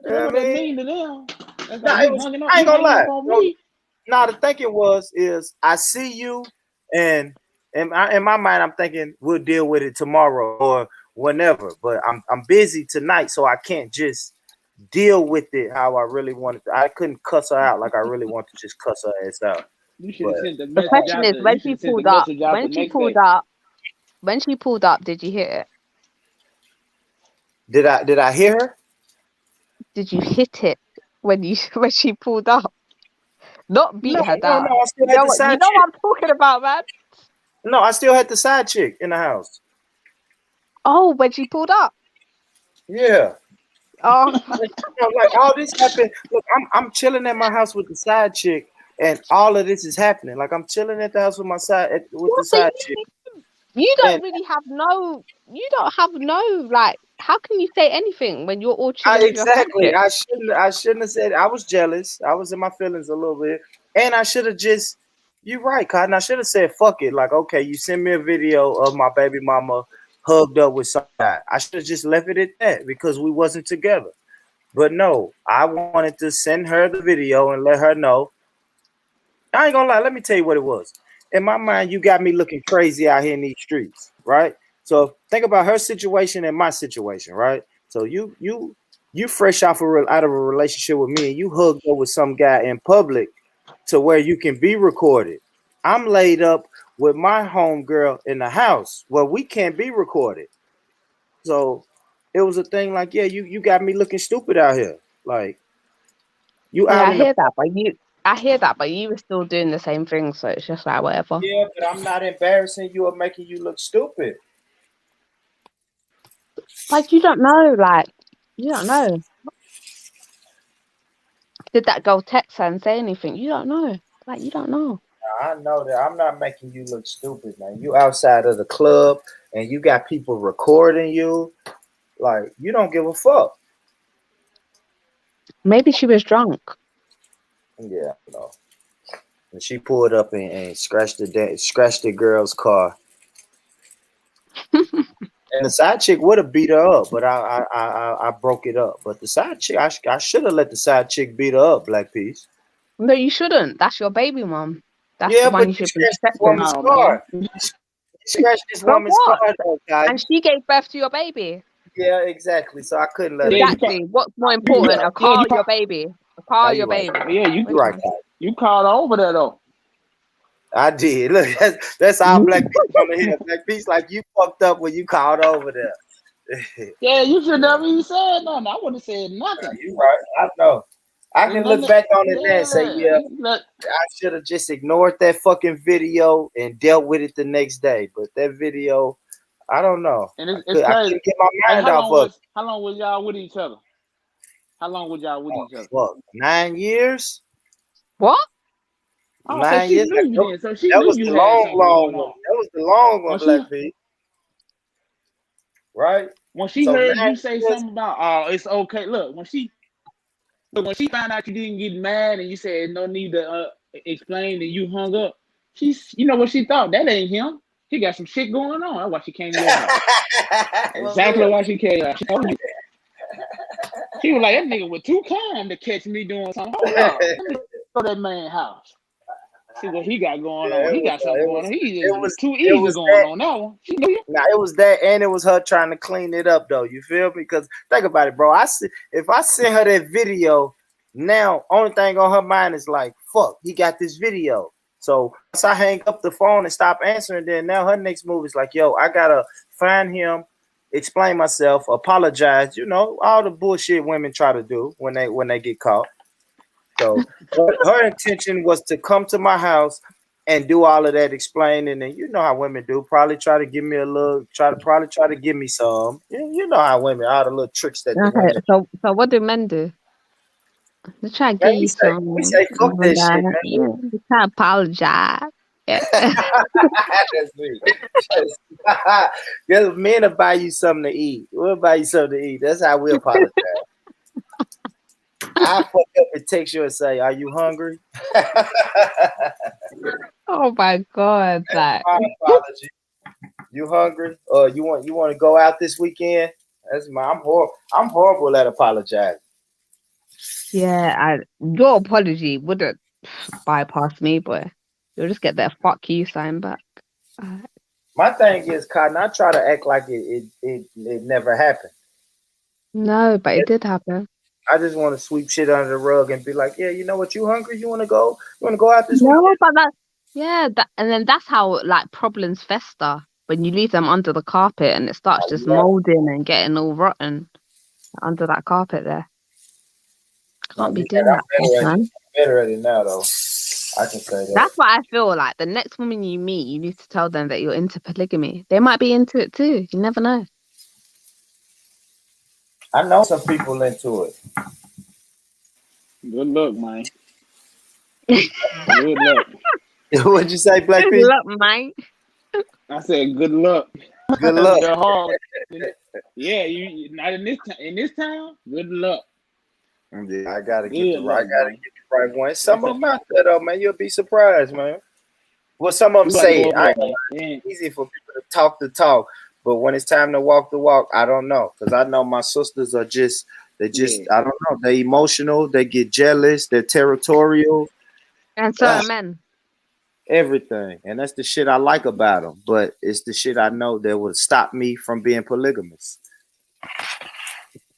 You know That's what what I that mean? mean to them. That's No, like it was. I ain't you gonna hanging lie. up on No, me. no, the thinking is I see you, and in my mind I'm thinking we'll deal with it tomorrow or whenever. But I'm busy tonight, so I can't just deal with it how I really wanted to. I couldn't cuss her out like I really want to just cuss her ass out. You should But have sent the The message question out is, the. when You should she have sent the pulled up, message out the next day. when she pulled up, did you hear it? did I hear her? Did you hit it when you when she pulled up? Not No, beat her no, no. down. I still had the You side know chick. what I'm talking about, man. No, I still had the side chick in the house. Oh, when she pulled up. Yeah. Oh, Like all this happened. Look, I'm chilling at my house with the side chick, and all of this is happening. Like I'm chilling at the house with my with the so side chick, you and don't really have no. You don't have no like. How can you say anything when you're all chilling with your side exactly. chick? I shouldn't have said. I was jealous. I was in my feelings a little bit, and I should have just. You're right, Cotton. I should have said fuck it. Like, okay, you send me a video of my baby mama hugged up with some guy. I should have just left it at that because we wasn't together. But no, I wanted to send her the video and let her know. I ain't gonna lie. Let me tell you what it was. In my mind, you got me looking crazy out here in these streets, right? So think about her situation and my situation, right? So you fresh off out of a relationship with me, and you hugged up with some guy in public to where you can be recorded. I'm laid up with my homegirl in the house where we can't be recorded. So it was a thing like, yeah, you got me looking stupid out here, like you Yeah, out I in the hear that, but you were still doing the same thing, so it's just like whatever. yeah, but I'm not embarrassing you or making you look stupid. But you don't know, like you don't know. Did that girl text her and say anything? You don't know. Like you don't know. I know that I'm not making you look stupid, man. You outside of the club and you got people recording you. Like you don't give a fuck. Maybe she was drunk. Yeah, no. And she pulled up and scratched the girl's car. And the side chick would have beat her up, but I broke it up. But the side chick, I should have let the side chick beat her up, Black Piece. No, you shouldn't. That's your baby mom. That's Yeah, the but one you you should be scratched this protecting. woman's No, car. man. You scratched this But woman's what? car, though, guy. And she gave birth to your baby. Yeah, exactly. So I couldn't let her Yeah, do you that. call, Exactly. What's more you, important, a yeah, car or your baby? A car Now or your you're right. baby? yeah, you You're right, Which guy. you called her over there though. I did. Look, that's all Black people want to hear. Black Pete's like, you fucked up when you called over there. Yeah, you should Yeah. never even said nothing. I wouldn't have said nothing. You're right. I know. I can And look then, back on it now and say, yeah, yeah, look, I should have just ignored that fucking video and dealt with it the next day. But that video, I don't know. and I it's crazy. couldn't get my Hey, mind off of it. how long was y'all with each other? How long was y'all with each other? What, 9 years? what? Oh, so 9 she years? knew you then. So she That knew was you the had long, something long going one. on. That was the long one, When she Black Pete. Right? when she So heard 9 you say years. something about, oh, it's okay. Look, when she found out you didn't get mad and you said no need to explain and you hung up, you know what she thought? That ain't him. He got some shit going on. That's why she came to your house. Exactly why she came out. She told you. She was like, that nigga was too calm to catch me doing something. Hold up. Let me go to that man's house. See what he got going on. He got something going on. He is too easy going that. on that one. She knew you. Now it was that, and it was her trying to clean it up, though. You feel me? Because think about it, bro. If I send her that video, now only thing on her mind is like, "Fuck, he got this video." So once I hang up the phone and stop answering, then now her next move is like, "Yo, I gotta find him, explain myself, apologize." You know, all the bullshit women try to do when they get caught. So her intention was to come to my house and do all of that explaining, and you know how women do. Probably try to give me a little, probably try to give me some. You know how women, all the little tricks that the Okay, women. so what do men do? They try to Man, give you we some, say fuck that shit, yeah, man. they try to apologize. Yeah. That's me. Yes, men will buy you something to eat. We'll buy you something to eat. That's how we apologize. I fuck up and text you and say, "Are you hungry?" Oh my God, like My apology. You hungry? You want to go out this weekend? I'm horrible at apologizing. yeah, your apology wouldn't bypass me, but you'll just get that fuck you sign back. My thing is, Cotton, I try to act like it never happened. No, but it did happen. I just want to sweep shit under the rug and be like, yeah, you know what? You hungry? You want to go? You want to go out this weekend? No, but and then that's how like problems fester when you leave them under the carpet and it starts just molding and getting all rotten under that carpet there. Can't be doing that, man. I'm better at it now, though. I can say that. That's what I feel like. The next woman you meet, you need to tell them that you're into polygamy. They might be into it too. You never know. I know some people into it. Good luck, man. Good luck. What'd you say, Black Good Pete? luck, mate. I said good luck. Good luck. They're hard. Yeah, you not in this town. Good luck. Yeah, I gotta get Good the luck, right one. Some of them out there, though, man. You'll be surprised, man. Well, some of them say it. It's easy for people to talk the talk, but when it's time to walk the walk, I don't know. Because I know my sisters are I don't know. They're emotional. They get jealous. They're territorial. And so are men. Everything. And that's the shit I like about them. But it's the shit I know that would stop me from being polygamous.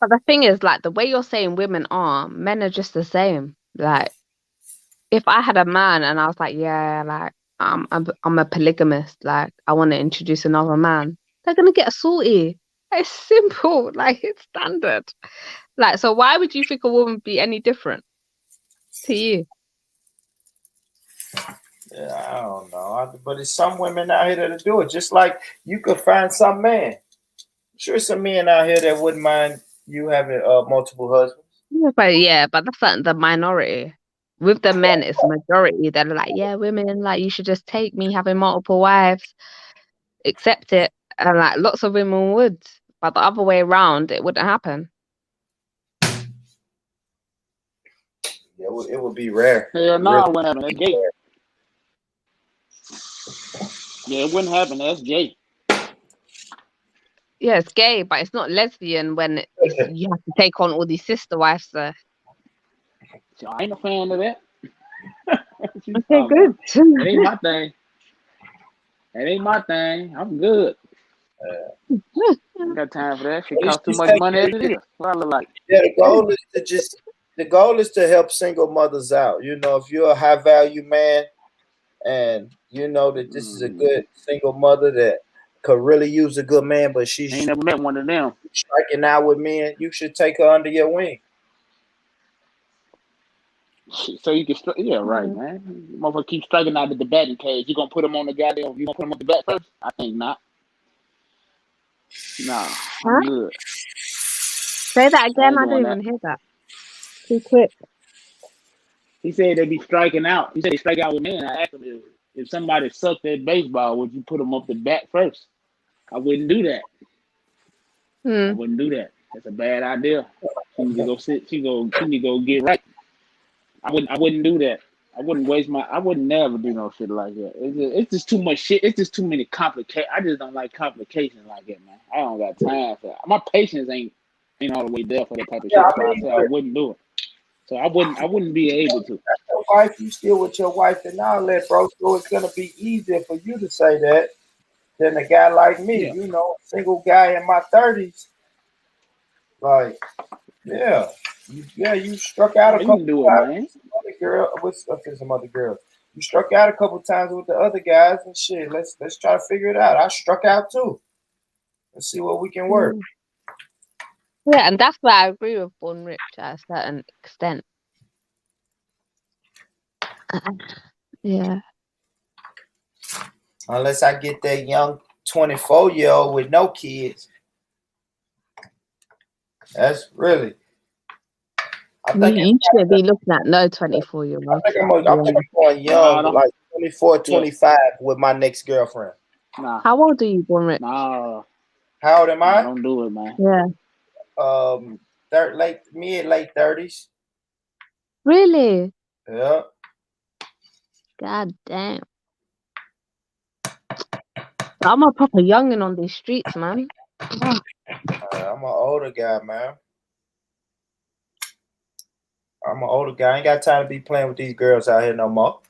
But the thing is, like, the way you're saying women are, men are just the same. Like, if I had a man and I was like, yeah, like, I'm a polygamist, like, I want to introduce another man, they're gonna get salty. It's simple, like, it's standard. Like, so why would you think a woman be any different to you? Yeah, I don't know. But it's some women out here that do it. Just like you could find some man. I'm sure some men out here that wouldn't mind you having multiple husbands. But that's like the minority. With the men, it's majority that are like, yeah, women, like, you should just take me having multiple wives, accept it. And like lots of women would. But the other way around, it wouldn't happen. Yeah, it would be rare. Hell no, it wouldn't happen. That's gay. Yeah, it wouldn't happen. That's gay. Yeah, it's gay, but it's not lesbian when you have to take on all these sister wives. So I ain't a fan of that. She's Okay, talking about. good. That ain't my thing. That ain't my thing. I'm good. I got time for that. Shit You costs too should much say, money as it is. What I look like? yeah, the goal is to help single mothers out. You know, if you're a high value man and you know that this is a good single mother that could really use a good man, but I she's ain't never met one of them. striking out with men, you should take her under your wing. Shit, so you can, yeah, right, man. Motherfucker keep striking out at the batting cage. You gonna put him on the goddamn? You gonna put him on the bat first? I think not. Nah, Huh? I'm good. Say that I again. ain't I don't doing that. even hear that. Too quick. He said they be striking out. He said they strike out with men. I asked him if somebody sucked at baseball, would you put them up the bat first? I wouldn't do that. I Hmm. wouldn't do that. That's a bad idea. She need to go sit. She need to go get right. I wouldn't do that. I wouldn't waste my. I wouldn't never do no shit like that. It's just too much shit. It's just too many complications. I just don't like complications like that, man. I don't got time for that. My patience ain't all the way there for that type of Yeah, shit. I That's why I mean, said I wouldn't do it. So I wouldn't be able to. your wife, you still with your wife and all that, bro. So it's gonna be easier for you to say that than a guy like me. Yeah. You know, single guy in my 30s. Like, yeah, you struck out Oh, a you couple can do it, times man. with some other girl. With some other girls, you struck out a couple times with the other guys and shit. Let's try to figure it out. I struck out too. Let's see what we can work. Hmm. Yeah, and that's why I agree with Born Rich at a certain extent. Yeah. Unless I get that young 24-year-old with no kids. That's really. I You, think it's, you shouldn't be looking at no 24-year-old. I'm thinking going Nah, young, no. like 24, Yeah. 25 with my next girlfriend. Nah. How old are you, Born Rich? Nah. How old am Nah. I? Don't do it, man. Yeah. Late 30s. Really? Yeah. God damn. I'm a proper youngin' on these streets, man. Oh. I'm an older guy, man. I'm an older guy. I ain't got time to be playing with these girls out here no more.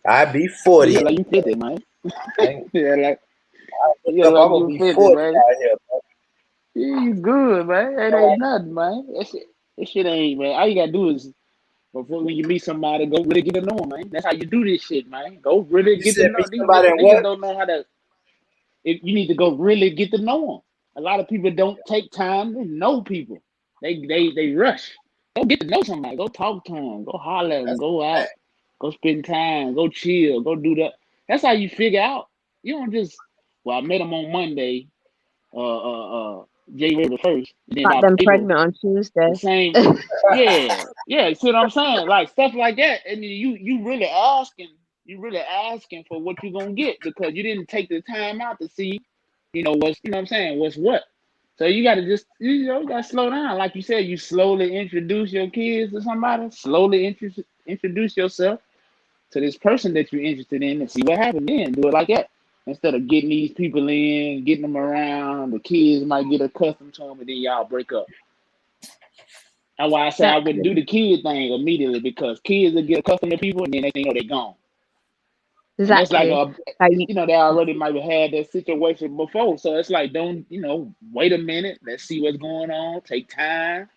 I be 40. Yeah, like you 50, man. Ain't- Yeah, like I'm gonna you be 50, 40 man. out here, bro. Yeah, you good, man. It ain't nothing, man. That shit ain't, man. All you gotta do is before when you meet somebody, go really get to know them, man. That's how you do this shit, man. Go really You get to said know meet these somebody in niggas what? don't know how to. If you need to go really get to know them. A lot of people don't take time to know people. They rush. Go get to know somebody. Go talk to them. Go holler at them. That's Go out. Go spend time. Go chill. Go do that. That's how you figure out. You don't just. Well, I met him on Monday. January the 1st. Then Got by them April, pregnant on Tuesday. the same. Yeah, yeah. See what I'm saying? Like stuff like that, and you really asking for what you're gonna get because you didn't take the time out to see, what's you know what I'm saying, what's what. So you gotta just you gotta slow down. Like you said, you slowly introduce your kids to somebody, slowly introduce yourself to this person that you're interested in and see what happens then. Do it like that. Instead of getting these people in, getting them around, the kids might get accustomed to them and then y'all break up. That's why I say I wouldn't Exactly. do the kid thing immediately because kids will get accustomed to people and then they think, they're gone. And that's like Exactly. Like, they already might have had that situation before. So it's like, don't, wait a minute. Let's see what's going on. Take time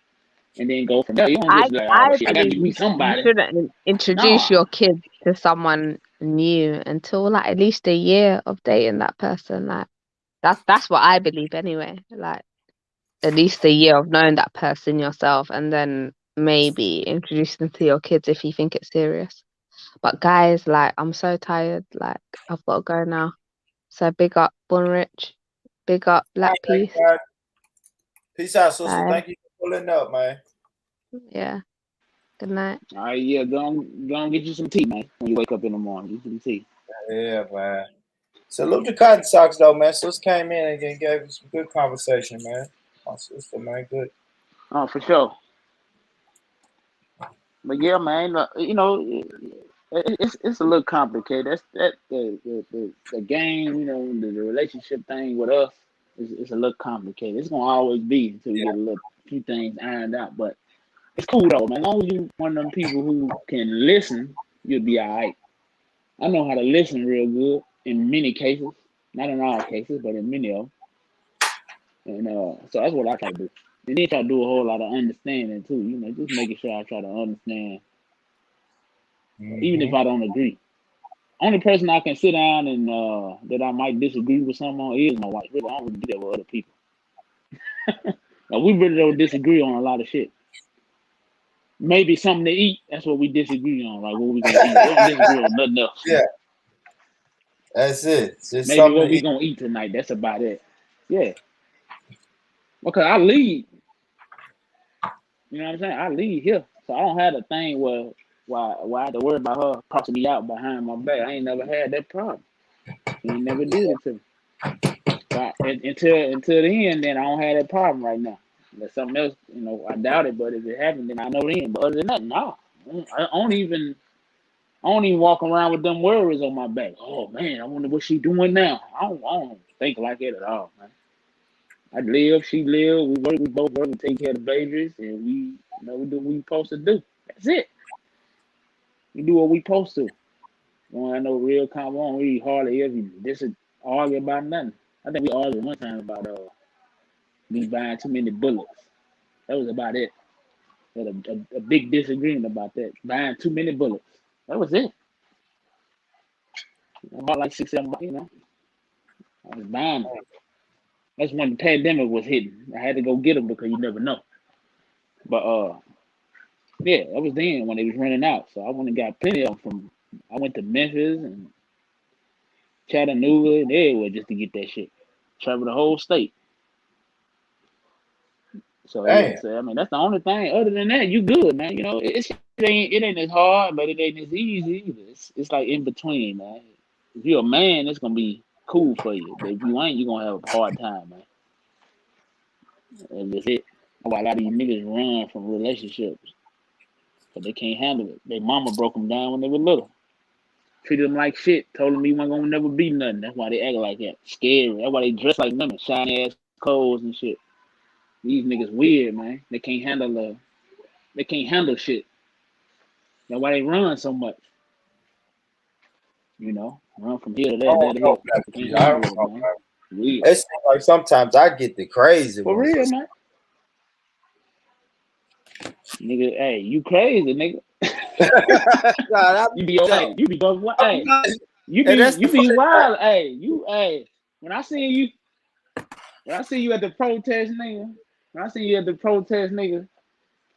and then go from there. You don't I just be like, oh I shit, I got believe to meet you somebody. shouldn't introduce No. your kids to someone new until like at least a year of dating that person. Like that's what I believe anyway. Like at least a year of knowing that person yourself, and then maybe introduce them to your kids if you think it's serious. But guys, like I'm so tired. Like I've got to go now. So big up, Born Rich. Big up, All Black right, Peace. man. Peace out, sister. Bye. Thank you for pulling up, man. Yeah. Good night. All right, yeah, go on get you some tea, man. When you wake up in the morning, get some tea. Yeah, man. Salute the Cotton Socks, though, man. Sis came in and gave us some good conversation, man. My sister, man, good. Oh, for sure. But yeah, man, it's a little complicated. That's the game, the relationship thing with us is a little complicated. It's gonna always be until we get a few things ironed out. But It's cool though, man. As long as you one of them people who can listen, you'll be all right. I know how to listen real good in many cases, not in all cases, but in many of them. And so that's what I try to do. And then try to do a whole lot of understanding too. You know, just making sure I try to understand, even if I don't agree. Only person I can sit down and that I might disagree with someone is my wife. Really, I don't really do that with other people. Like, we really don't disagree on a lot of shit. Maybe something to eat. That's what we disagree on. Like, what we gonna eat. We don't disagree on nothing else. Yeah. That's it. Just Maybe something what to we eat. gonna eat tonight. That's about it. Yeah. Because I lead. You know what I'm saying? I lead here. So I don't have a thing where I have to worry about her crossing me out behind my back. I ain't never had that problem. She ain't never did it to me. So until the end, then I don't have that problem right now. Unless something else, you know, I doubt it, but if it happens, then I know then. But other than that, no. I don't even walk around with them worries on my back. Oh man, I wonder what she doing now. I don't think like it at all, man. I live, she live, we work, we both work, we take care of the babies, and we do what we supposed to do. That's it. We do what we supposed to. We don't have no real convo. We hardly ever argue about nothing. I think we argued one time about me buying too many bullets. That was about it. We had a big disagreement about that. Buying too many bullets. That was it. I bought like 6, 7, you know. I was buying them. That's when the pandemic was hitting. I had to go get them because you never know. But yeah, that was then when they was running out. So I went and got plenty of them I went to Memphis and Chattanooga and everywhere just to get that shit. Travel the whole state. So yeah, Damn. so I mean that's the only thing. Other than that, you good, man. You know, it ain't as hard, but it ain't as easy either. It's like in between, man. If you're a man, it's gonna be cool for you. But if you ain't, you're gonna have a hard time, man. And that's it. Why a lot of these niggas run from relationships. But they can't handle it. Their mama broke them down when they were little. Treated them like shit. Told them he wasn't gonna never be nothing. That's why they act like that. Scary. That's why they dress like women. Shiny ass clothes and shit. These niggas weird, man. They can't handle shit. That's why they run so much. You know, run from here to there, there to here. They can't handle it, man. Weird. It seems like sometimes I get the crazy For ones. real, man. Nigga, hey, you crazy, nigga. God, You be okay. You be going, hey, you be wild. Hey, when I see you at the protest, nigga.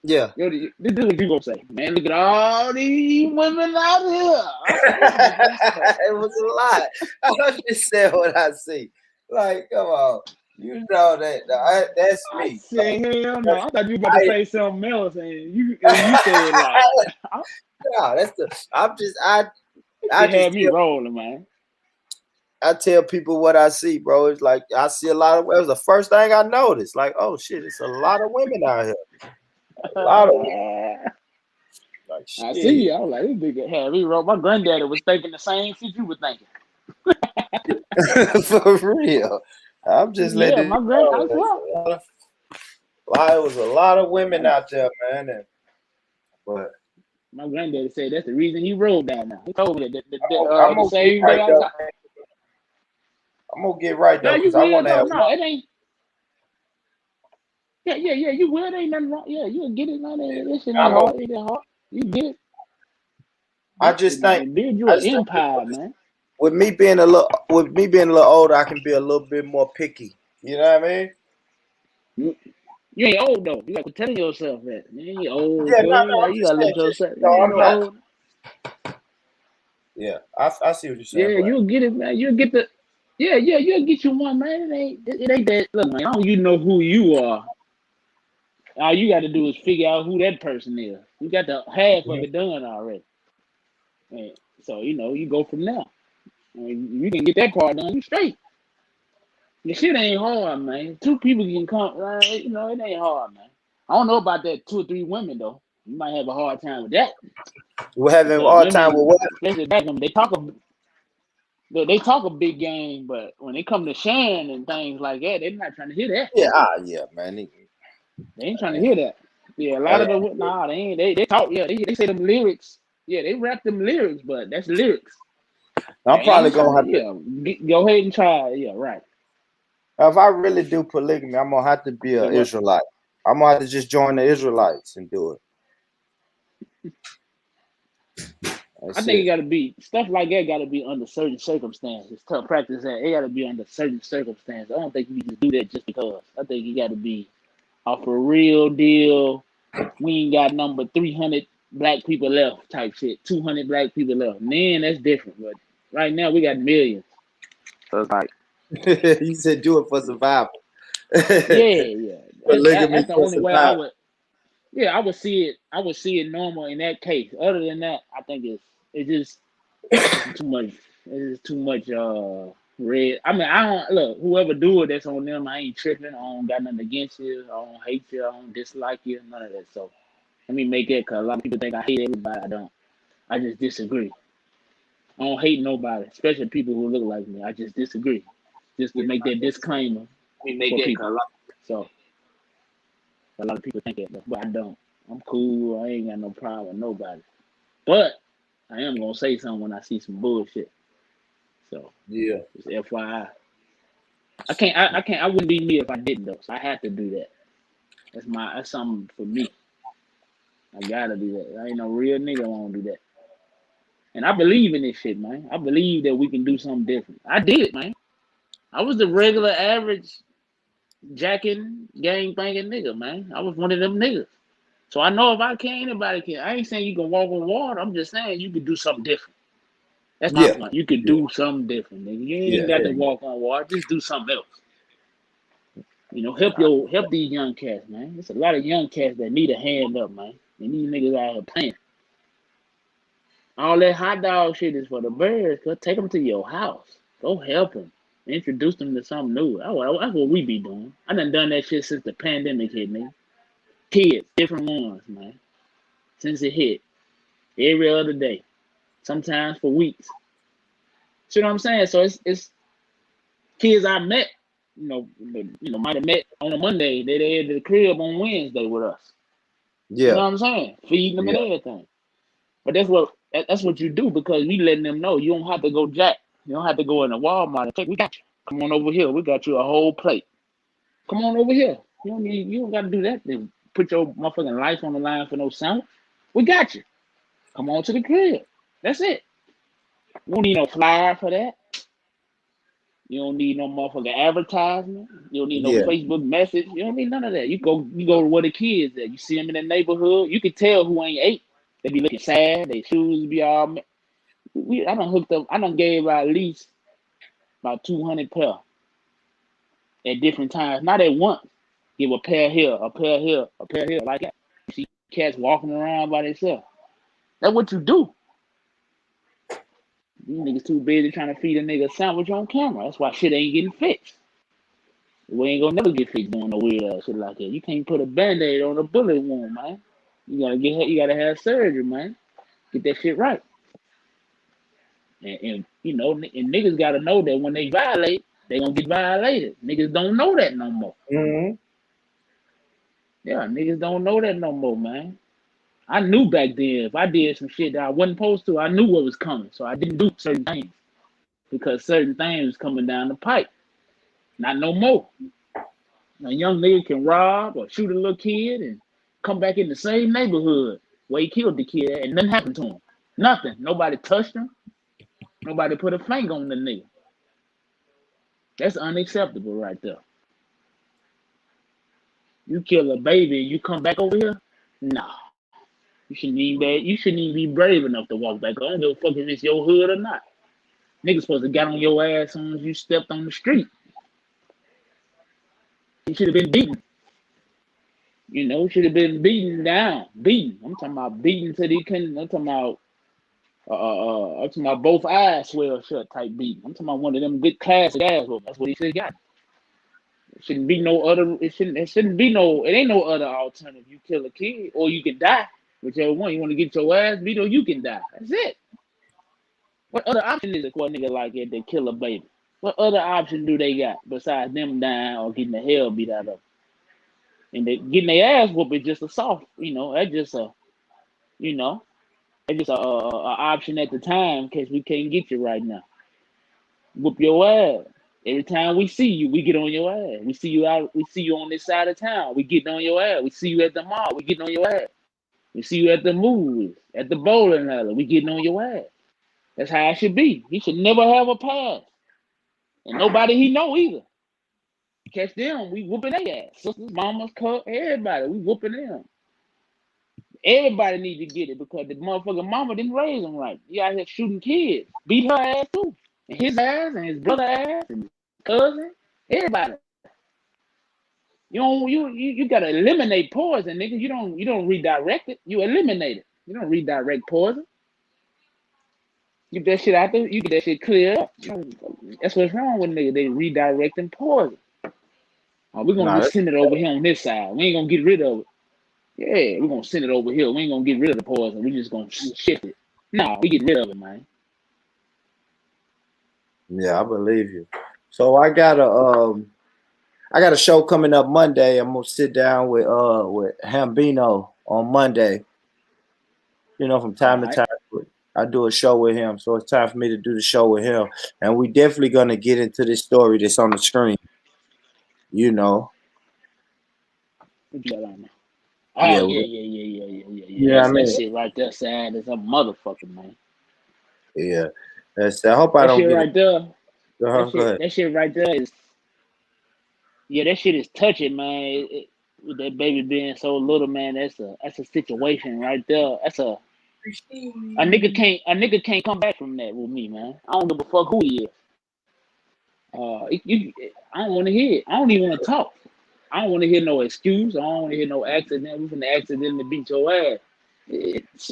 yeah. Yo, this is what you gonna say, man. Look at all these women out here. It was a lot. I just said what I see. Like, come on. You know that's me. I said, hell no. I thought you were about to say something else, and you said like, no, that's I it just had me rolling, man. I tell people what I see, bro. It's like I see a lot of. It was the first thing I noticed. Like, oh shit, it's a lot of women out here. A lot of women. Like, shit. I see you. I was like, this nigga had me roll. My granddaddy was thinking the same shit you were thinking. For real. I'm just letting. My granddaddy. It was a lot of women out there, man. But my granddaddy said that's the reason he rolled down now. He told me that I'm the same day I was. I'm gonna get right though, you because I want to have. No, it ain't. Yeah, you will. There ain't nothing wrong. Yeah, you'll get it, man. This shit ain't hard. It ain't hard. You get it. I just think build you an empire, man. With me being a little older, I can be a little bit more picky. You know what I mean? You ain't old though. You got to tell yourself that. You ain't old. Yeah, you gotta let yourself. I'm not old. Yeah, I see what you're saying. Yeah, you'll get it, man. You'll get the. Yeah, you'll get you one, man. It ain't that. Look, man. Long you know who you are. All you got to do is figure out who that person is. You got the half of it done already. And so you go from there. You can get that part done. You straight. The shit ain't hard, man. 2 people can come. It ain't hard, man. I don't know about that 2 or 3 women though. You might have a hard time with that. We're having a hard time with what? Especially back when they talk a big game, but when they come to sharing and things like that, they're not trying to hear that. Yeah, man. They ain't trying to hear that. Yeah, a lot of the they ain't they talk. Yeah, they say them lyrics. Yeah, they rap them lyrics, but that's lyrics. I'm probably gonna have to. Yeah, go ahead and try. Yeah, right. If I really do polygamy, I'm gonna have to be an Israelite. I'm gonna have to just join the Israelites and do it. I think it got to be stuff like that. Got to be under certain circumstances. To practice that, it got to be under certain circumstances. I don't think you can do that just because. I think you got to be off a real deal. We ain't got number 300 black people left type shit. 200 black people left. Man, that's different. But right now we got millions. So it's like you said do it for survival. yeah. Polygamy That's the for only way I survival. would. Yeah, I would see it. I would see it normal in that case. Other than that, I think it's too much. It's too much. Red. I mean, I don't look. Whoever do it, that's on them. I ain't tripping. I don't got nothing against you. I don't hate you. I don't dislike you. None of that. So let me make it, because a lot of people think I hate everybody. I don't. I just disagree. I don't hate nobody, especially people who look like me. I just disagree. Just to make that disclaimer for people. So a lot of people think that, but I don't. I'm cool. I ain't got no problem with nobody. But I am gonna say something when I see some bullshit. So yeah, just FYI. I wouldn't be me if I didn't though. So I have to do that. That's something for me. I gotta do that. I ain't no real nigga won't do that. And I believe in this shit, man. I believe that we can do something different. I did it, man. I was the regular average jacking, gang banging nigga, man. I was one of them niggas. So I know if I can, anybody can. I ain't saying you can walk on water. I'm just saying you can do something different. That's my point. You could do something different, nigga. You ain't got to walk on water. Just do something else. Help these young cats, man. There's a lot of young cats that need a hand up, man. And these niggas out here playing. All that hot dog shit is for the birds. Go take them to your house. Go help them. Introduce them to something new. That's what we be doing. I done that shit since the pandemic hit, nigga. Kids, different ones, man. Since it hit. Every other day. Sometimes for weeks. See what I'm saying? So it's kids I met, might have met on a Monday. They at the crib on Wednesday with us. You know what I'm saying? Feeding them and everything. But that's what you do, because we letting them know you don't have to go jack. You don't have to go in the Walmart and take. We got you. Come on over here. We got you a whole plate. Come on over here. You don't got to do that. Then put your motherfucking life on the line for no sandwich. We got you. Come on to the crib. That's it. You don't need no flyer for that. You don't need no motherfucking advertisement. You don't need no Facebook message. You don't need none of that. You go to where the kids at. You see them in the neighborhood. You can tell who ain't ate. They be looking sad. Their shoes be all. I done hooked up. I done gave out at least about 200 pair at different times. Not at once. Give a pair here, a pair here, a pair here. Like that. You see cats walking around by themselves. That's what you do. These niggas too busy trying to feed a nigga a sandwich on camera. That's why shit ain't getting fixed. We ain't gonna never get fixed doing no weird ass shit like that. You can't put a band-aid on a bullet wound, man. You gotta have surgery, man. Get that shit right. And niggas gotta know that when they violate, they gonna get violated. Niggas don't know that no more. Mm-hmm. Yeah, niggas don't know that no more, man. I knew back then if I did some shit that I wasn't supposed to, I knew what was coming. So I didn't do certain things. Because certain things was coming down the pipe. Not no more. A young nigga can rob or shoot a little kid and come back in the same neighborhood where he killed the kid and nothing happened to him. Nothing. Nobody touched him. Nobody put a finger on the nigga. That's unacceptable right there. You kill a baby and you come back over here? Nah. You shouldn't even be brave enough to walk back. I don't give a fuck if it's your hood or not. Niggas supposed to get on your ass as soon as you stepped on the street. You should have been beaten. Should have been beaten down. Beaten. I'm talking about beaten till he couldn't. I'm talking about both eyes swell shut type beating. I'm talking about one of them good classic ass whooping. That's what he should have got. It shouldn't be no other. It shouldn't be no. It ain't no other alternative. You kill a kid or you can die. Whichever one. You want to get your ass beat or you can die. That's it. What other option is it for a nigga like that to kill a baby? What other option do they got besides them dying or getting the hell beat out of them? And they getting their ass whooped is just a soft, that's just a, that's just a option at the time in case we can't get you right now. Whoop your ass. Every time we see you, we get on your ass. We see you on this side of town, we getting on your ass. We see you at the mall, we getting on your ass. We see you at the movies, at the bowling alley, we getting on your ass. That's how it should be. He should never have a pass. And nobody he know either. Catch them, we whooping their ass. Sisters, mamas, everybody, we whooping them. Everybody need to get it because the motherfucking mama didn't raise them right. You out here shooting kids. Beat her ass too. And his ass and his brother ass and his cousin. Everybody. You gotta eliminate poison, nigga. You don't redirect it. You eliminate it. You don't redirect poison. Get that shit out there. You get that shit clear up. That's what's wrong with niggas. They redirecting poison. We're gonna just send it over here on this side. We ain't gonna get rid of it. Yeah, we're gonna send it over here. We ain't gonna get rid of the poison. We just gonna shift it. No, we get rid of it, man. Yeah, I believe you. So I got a show coming up Monday. I'm gonna sit down with Hambino on Monday. From time to time I do a show with him. So it's time for me to do the show with him. And we definitely gonna get into this story that's on the screen. What you got on there? Oh, yeah. That shit right there sad as a motherfucker, man. Yeah. I hope I don't get right there. That shit right there is, that shit is touching, man. With that baby being so little, man, that's a situation right there. That's a nigga can't come back from that with me, man. I don't give a fuck who he is. I don't want to hear it. I don't even want to talk. I don't want to hear no excuse. I don't want to hear no accident. We finna accidentally beat your ass.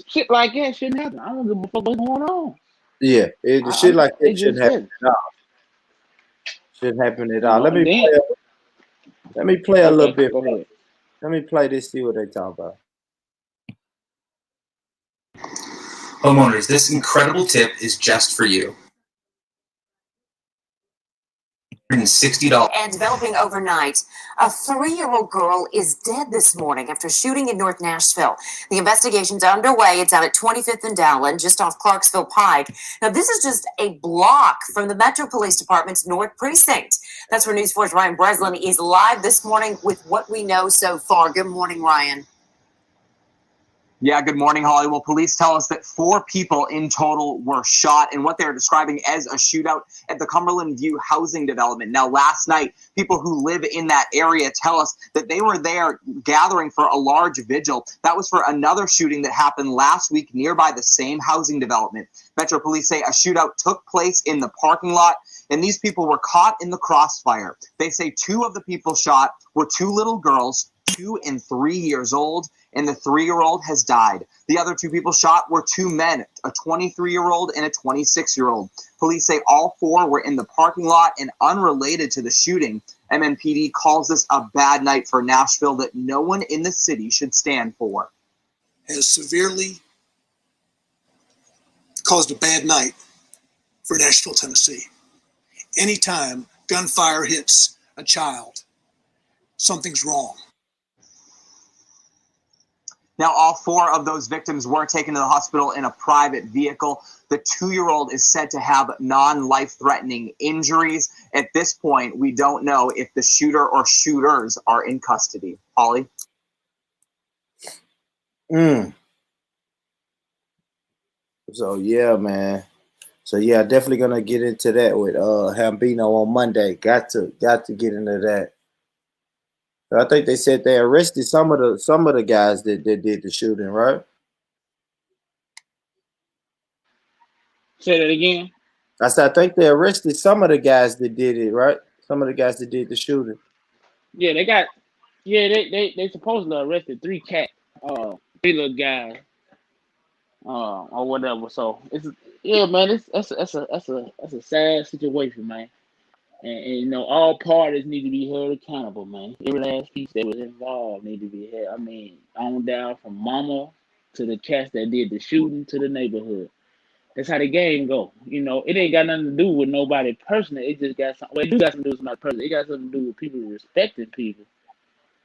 Shit like that shouldn't happen. I don't give a fuck what's going on. Yeah, shit like that shouldn't happen at all. Shouldn't happen at all. Let me play a little bit. Let me play this, see what they talk about. Homeowners, this incredible tip is just for you. $160. And developing overnight, a 3-year-old girl is dead this morning after shooting in North Nashville. The investigation's underway. It's out at 25th and Dowland, just off Clarksville Pike. Now, this is just a block from the Metro Police Department's North Precinct. That's where News 4's Ryan Breslin is live this morning with what we know so far. Good morning, Ryan. Yeah, good morning, Holly. Well, police tell us that 4 people in total were shot in what they're describing as a shootout at the Cumberland View housing development. Now, last night, people who live in that area tell us that they were there gathering for a large vigil. That was for another shooting that happened last week nearby the same housing development. Metro Police say a shootout took place in the parking lot, and these people were caught in the crossfire. They say 2 of the people shot were 2 little girls, 2 and 3 years old, and the 3-year-old has died. The other 2 people shot were 2 men, a 23-year-old and a 26-year-old. Police say all 4 were in the parking lot and unrelated to the shooting. MMPD calls this a bad night for Nashville that no one in the city should stand for. Has severely caused a bad night for Nashville, Tennessee. Anytime gunfire hits a child, something's wrong. Now, all 4 of those victims were taken to the hospital in a private vehicle. The 2-year-old is said to have non-life-threatening injuries. At this point, we don't know if the shooter or shooters are in custody. Holly? So, yeah, man. So, yeah, definitely going to get into that with Hambino on Monday. Got to get into that. I think they said they arrested some of the guys that did the shooting, right? Say that again. I said I think they arrested some of the guys that did it, right? Some of the guys that did the shooting. Yeah, they supposedly arrested 3 little guys, or whatever. So man, that's a sad situation, man. And all parties need to be held accountable, man. Every last piece that was involved need to be held. I mean, on down from mama to the cats that did the shooting to the neighborhood. That's how the game go. It ain't got nothing to do with nobody personally. It just got something. Well, it do got something to do with somebody personally. It got something to do with people respecting people.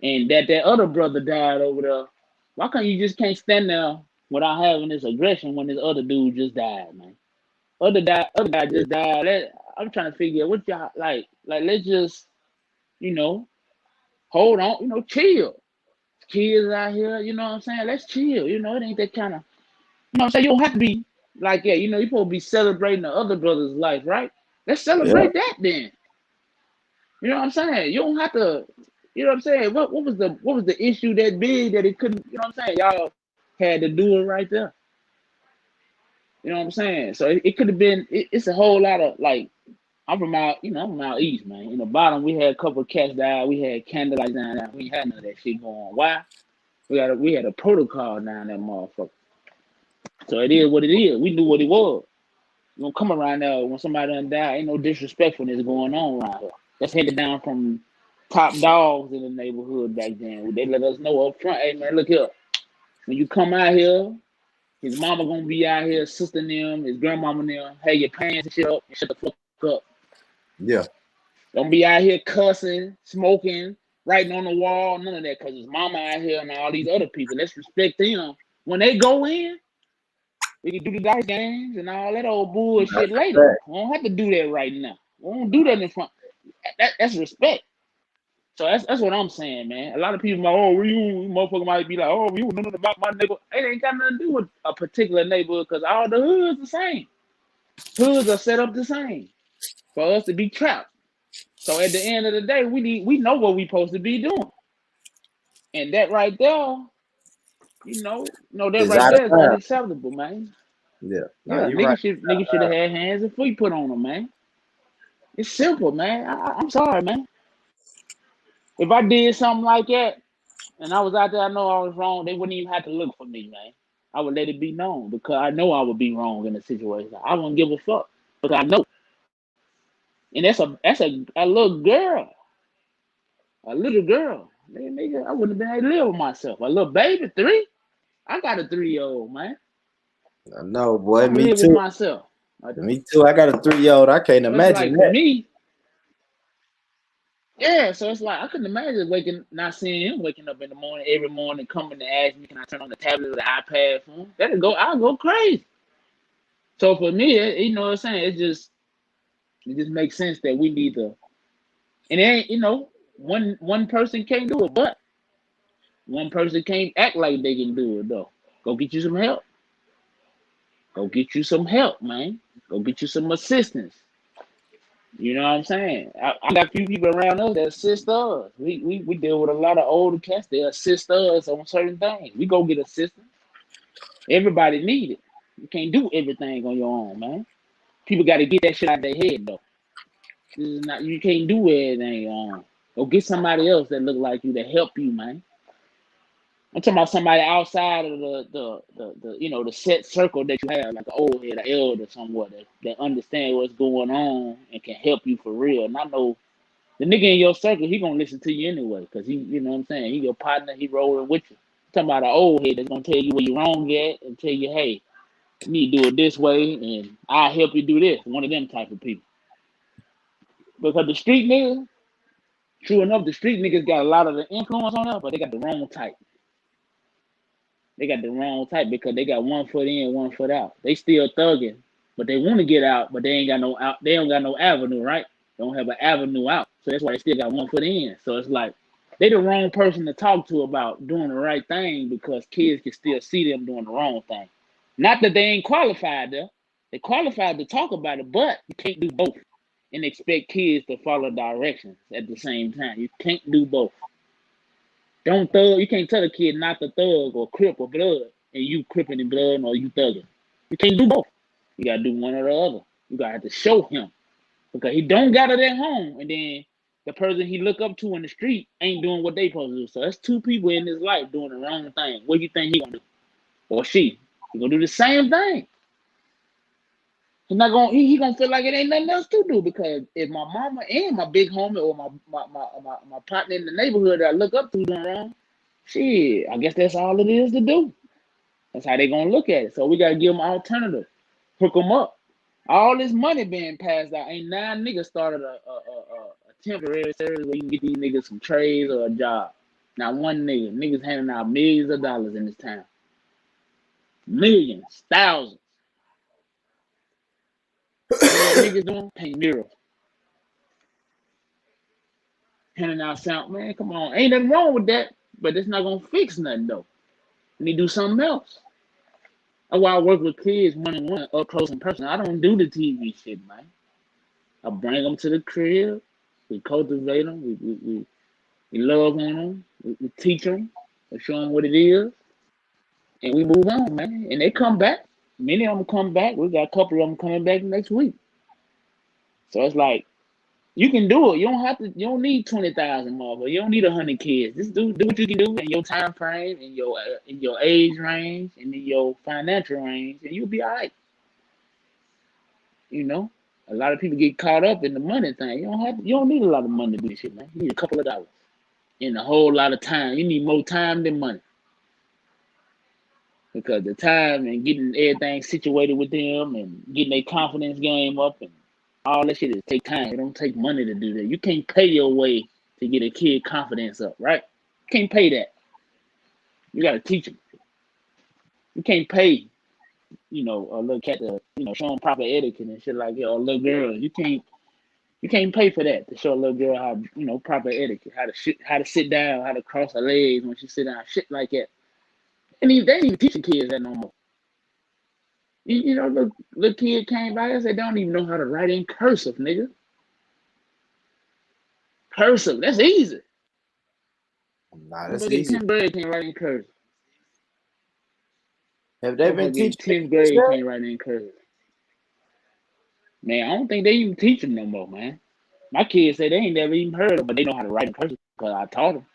and that other brother died over there. Why can't you just can't stand there without having this aggression when this other dude just died, man? Other guy Yeah. just died. I'm trying to figure out what y'all like. Let's just, you know, hold on, chill. Kids out here, you know what I'm saying? Let's chill. It ain't that kind of, what I'm saying? You don't have to be like that. You're supposed to be celebrating the other brother's life, right? Let's Yeah. celebrate that then. You know what I'm saying? You don't have to, you know what I'm saying? What was the issue that big that it couldn't, you know what I'm saying? Y'all had to do it right there. You know what I'm saying? So it could have been, it's a whole lot of like, I'm from out east, man. In the bottom, we had a couple of cats die. We had candlelight down there. We had none of that shit going. Why? We had a protocol down that motherfucker. So it is what it is. We knew what it was. You don't come around there when somebody done died. Ain't no disrespectfulness going on around here. That's handed down from top dogs in the neighborhood back then. They let us know up front, hey man, look here. When you come out here, his mama gonna be out here, sister and them, his grandmama and them. Hey, your pants and shit up and shut the fuck up. Yeah. Don't be out here cussing, smoking, writing on the wall, none of that, because his mama out here and all these other people. Let's respect them. When they go in, we can do the dice games and all that old bullshit later. Right. We don't have to do that right now. We don't do that in front. That's respect. So that's what I'm saying, man. A lot of people like, you motherfucker might be like, you know nothing about my neighborhood. It ain't got nothing to do with a particular neighborhood because all the hoods the same. Hoods are set up the same for us to be trapped. So at the end of the day, we know what we supposed to be doing. And that right there, that It's right out of there is time. unacceptable, man. Yeah. No, Yeah, you're right. niggas should have had hands and feet put on them, man. It's simple, man. I'm sorry, man. If I did something like that and I was out there, I know I was wrong, they wouldn't even have to look for me, man. I would let it be known because I know I would be wrong in the situation. I wouldn't give a fuck because I know. And that's a little girl. A little girl. Nigga, I wouldn't have been able to live with myself. A little baby, 3? I got a 3-year-old, man. I know, I boy. don't Me live with too. myself. Me too. I got a 3-year-old. I can't So it's imagine like for that. me, yeah, so it's like I couldn't imagine not seeing him waking up in the morning every morning, coming to ask me, can I turn on the tablet or the iPad for him? I'll go crazy. So for me, you know what I'm saying? It just makes sense that we need to, and it ain't, one person can't do it, but one person can't act like they can do it though. Go get you some help. Go get you some help, man. Go get you some assistance. You know what I'm saying? I got a few people around us that assist us. We deal with a lot of older cats. They assist us on certain things. We go get assistance. Everybody need it. You can't do everything on your own, man. People got to get that shit out their head though. This is not, you can't do everything on your own. Go get somebody else that look like you to help you, man. I'm talking about somebody outside of the set circle that you have, like an old head, an elder somewhere that understand what's going on and can help you for real. And I know the nigga in your circle, he gonna listen to you anyway, cause he, you know what I'm saying, he your partner, he rolling with you. I'm talking about an old head that's gonna tell you where you're wrong at and tell you, hey, you need to do it this way, and I'll help you do this. One of them type of people. Because the street niggas, true enough, the street niggas got a lot of the influence on them, but they got the wrong type. They got the wrong type because they got one foot in, one foot out. They still thugging, but they want to get out, but they ain't got no out. They don't got no avenue, right? They don't have an avenue out, so that's why they still got one foot in. So it's like they the wrong person to talk to about doing the right thing because kids can still see them doing the wrong thing. Not that they ain't qualified there. They qualified to talk about it, but you can't do both and expect kids to follow directions at the same time. You can't do both. Don't thug. You can't tell a kid not to thug or crip or blood, and you cripping and blood or you thugging. You can't do both. You gotta do one or the other. You gotta have to show him because he don't got it at home, and then the person he look up to in the street ain't doing what they supposed to do. So that's 2 people in his life doing the wrong thing. What do you think he gonna do? Or she? He gonna do the same thing. He's not gonna. He gonna feel like it ain't nothing else to do because if my mama and my big homie or my partner in the neighborhood that I look up to doing wrong, shit, I guess that's all it is to do. That's how they gonna look at it. So we gotta give them alternative, hook them up. All this money being passed out, ain't 9 niggas started a temporary service where you can get these niggas some trades or a job. Not one nigga. Niggas handing out millions of dollars in this town. Millions, thousands. You know what niggas doing? Paint murals. Handing out sound. Man, come on. Ain't nothing wrong with that. But it's not going to fix nothing, though. You need to do something else. That's why I work with kids one-on-one, up close and personal. I don't do the TV shit, man. I bring them to the crib. We cultivate them. We love on them. We teach them. We show them what it is. And we move on, man. And they come back. Many of them come back. We got a couple of them coming back next week. So it's like, you can do it. You don't have to. You don't need 20,000 motherfuckers. You don't need 100 kids. Just do what you can do in your time frame, in your age range, and in your financial range, and you'll be all right. You know, a lot of people get caught up in the money thing. You don't need a lot of money to do this shit, man. You need a couple of dollars and a whole lot of time. You need more time than money, because the time and getting everything situated with them and getting their confidence game up and all that shit is take time. It don't take money to do that. You can't pay your way to get a kid confidence up, right? You can't pay that. You gotta teach them. You can't pay, a little cat to, show them proper etiquette and shit like that, or a little girl. You can't pay for that, to show a little girl how, proper etiquette, how to sit down, how to cross her legs when she sit down, shit like that. And they ain't even teaching kids that no more. Little kid came by and said, they don't even know how to write in cursive, nigga. Cursive, that's easy. Nah, that's easy. 10th grade can't write in cursive. Have they been teaching? 10th grade can't write in cursive. Man, I don't think they even teach them no more, man. My kids say they ain't never even heard of, but they know how to write in cursive because I taught them.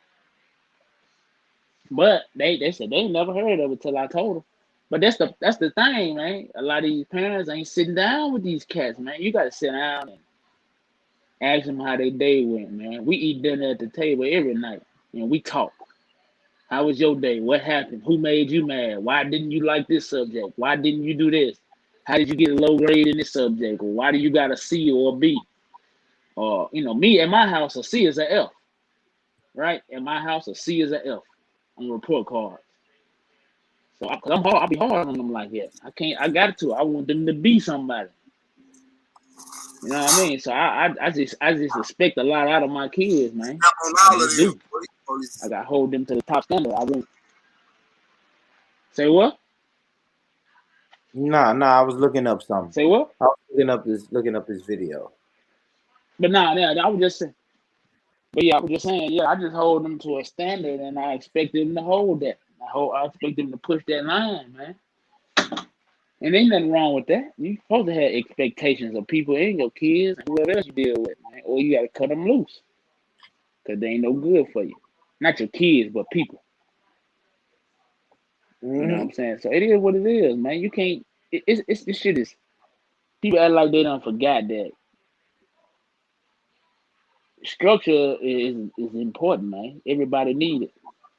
But they said they ain't never heard of it till I told them. But that's the thing, man. A lot of these parents ain't sitting down with these cats, man. You gotta sit down and ask them how their day went, man. We eat dinner at the table every night, and we talk. How was your day? What happened? Who made you mad? Why didn't you like this subject? Why didn't you do this? How did you get a low grade in this subject? Or why do you got a C or a B? Or, me at my house, a C is an F. Right? At my house, a C is an F on report cards. So I'll be hard on them like that. I got to. I want them to be somebody. You know what I mean? So I just expect a lot out of my kids, man. I just do. I got to hold them to the top standard. I won't. Say what? Nah, I was looking up something. Say what? I was looking up this video. But I was just saying. But yeah, I was just saying, I just hold them to a standard, and I expect them to hold that. I expect them to push that line, man. And ain't nothing wrong with that. You supposed to have expectations of people and your kids and whoever else you deal with, man. Or you gotta cut them loose, cause they ain't no good for you. Not your kids, but people. Mm-hmm. You know what I'm saying? So it is what it is, man. You can't. This shit is. People act like they done forgot that structure is important, man. Everybody needs it.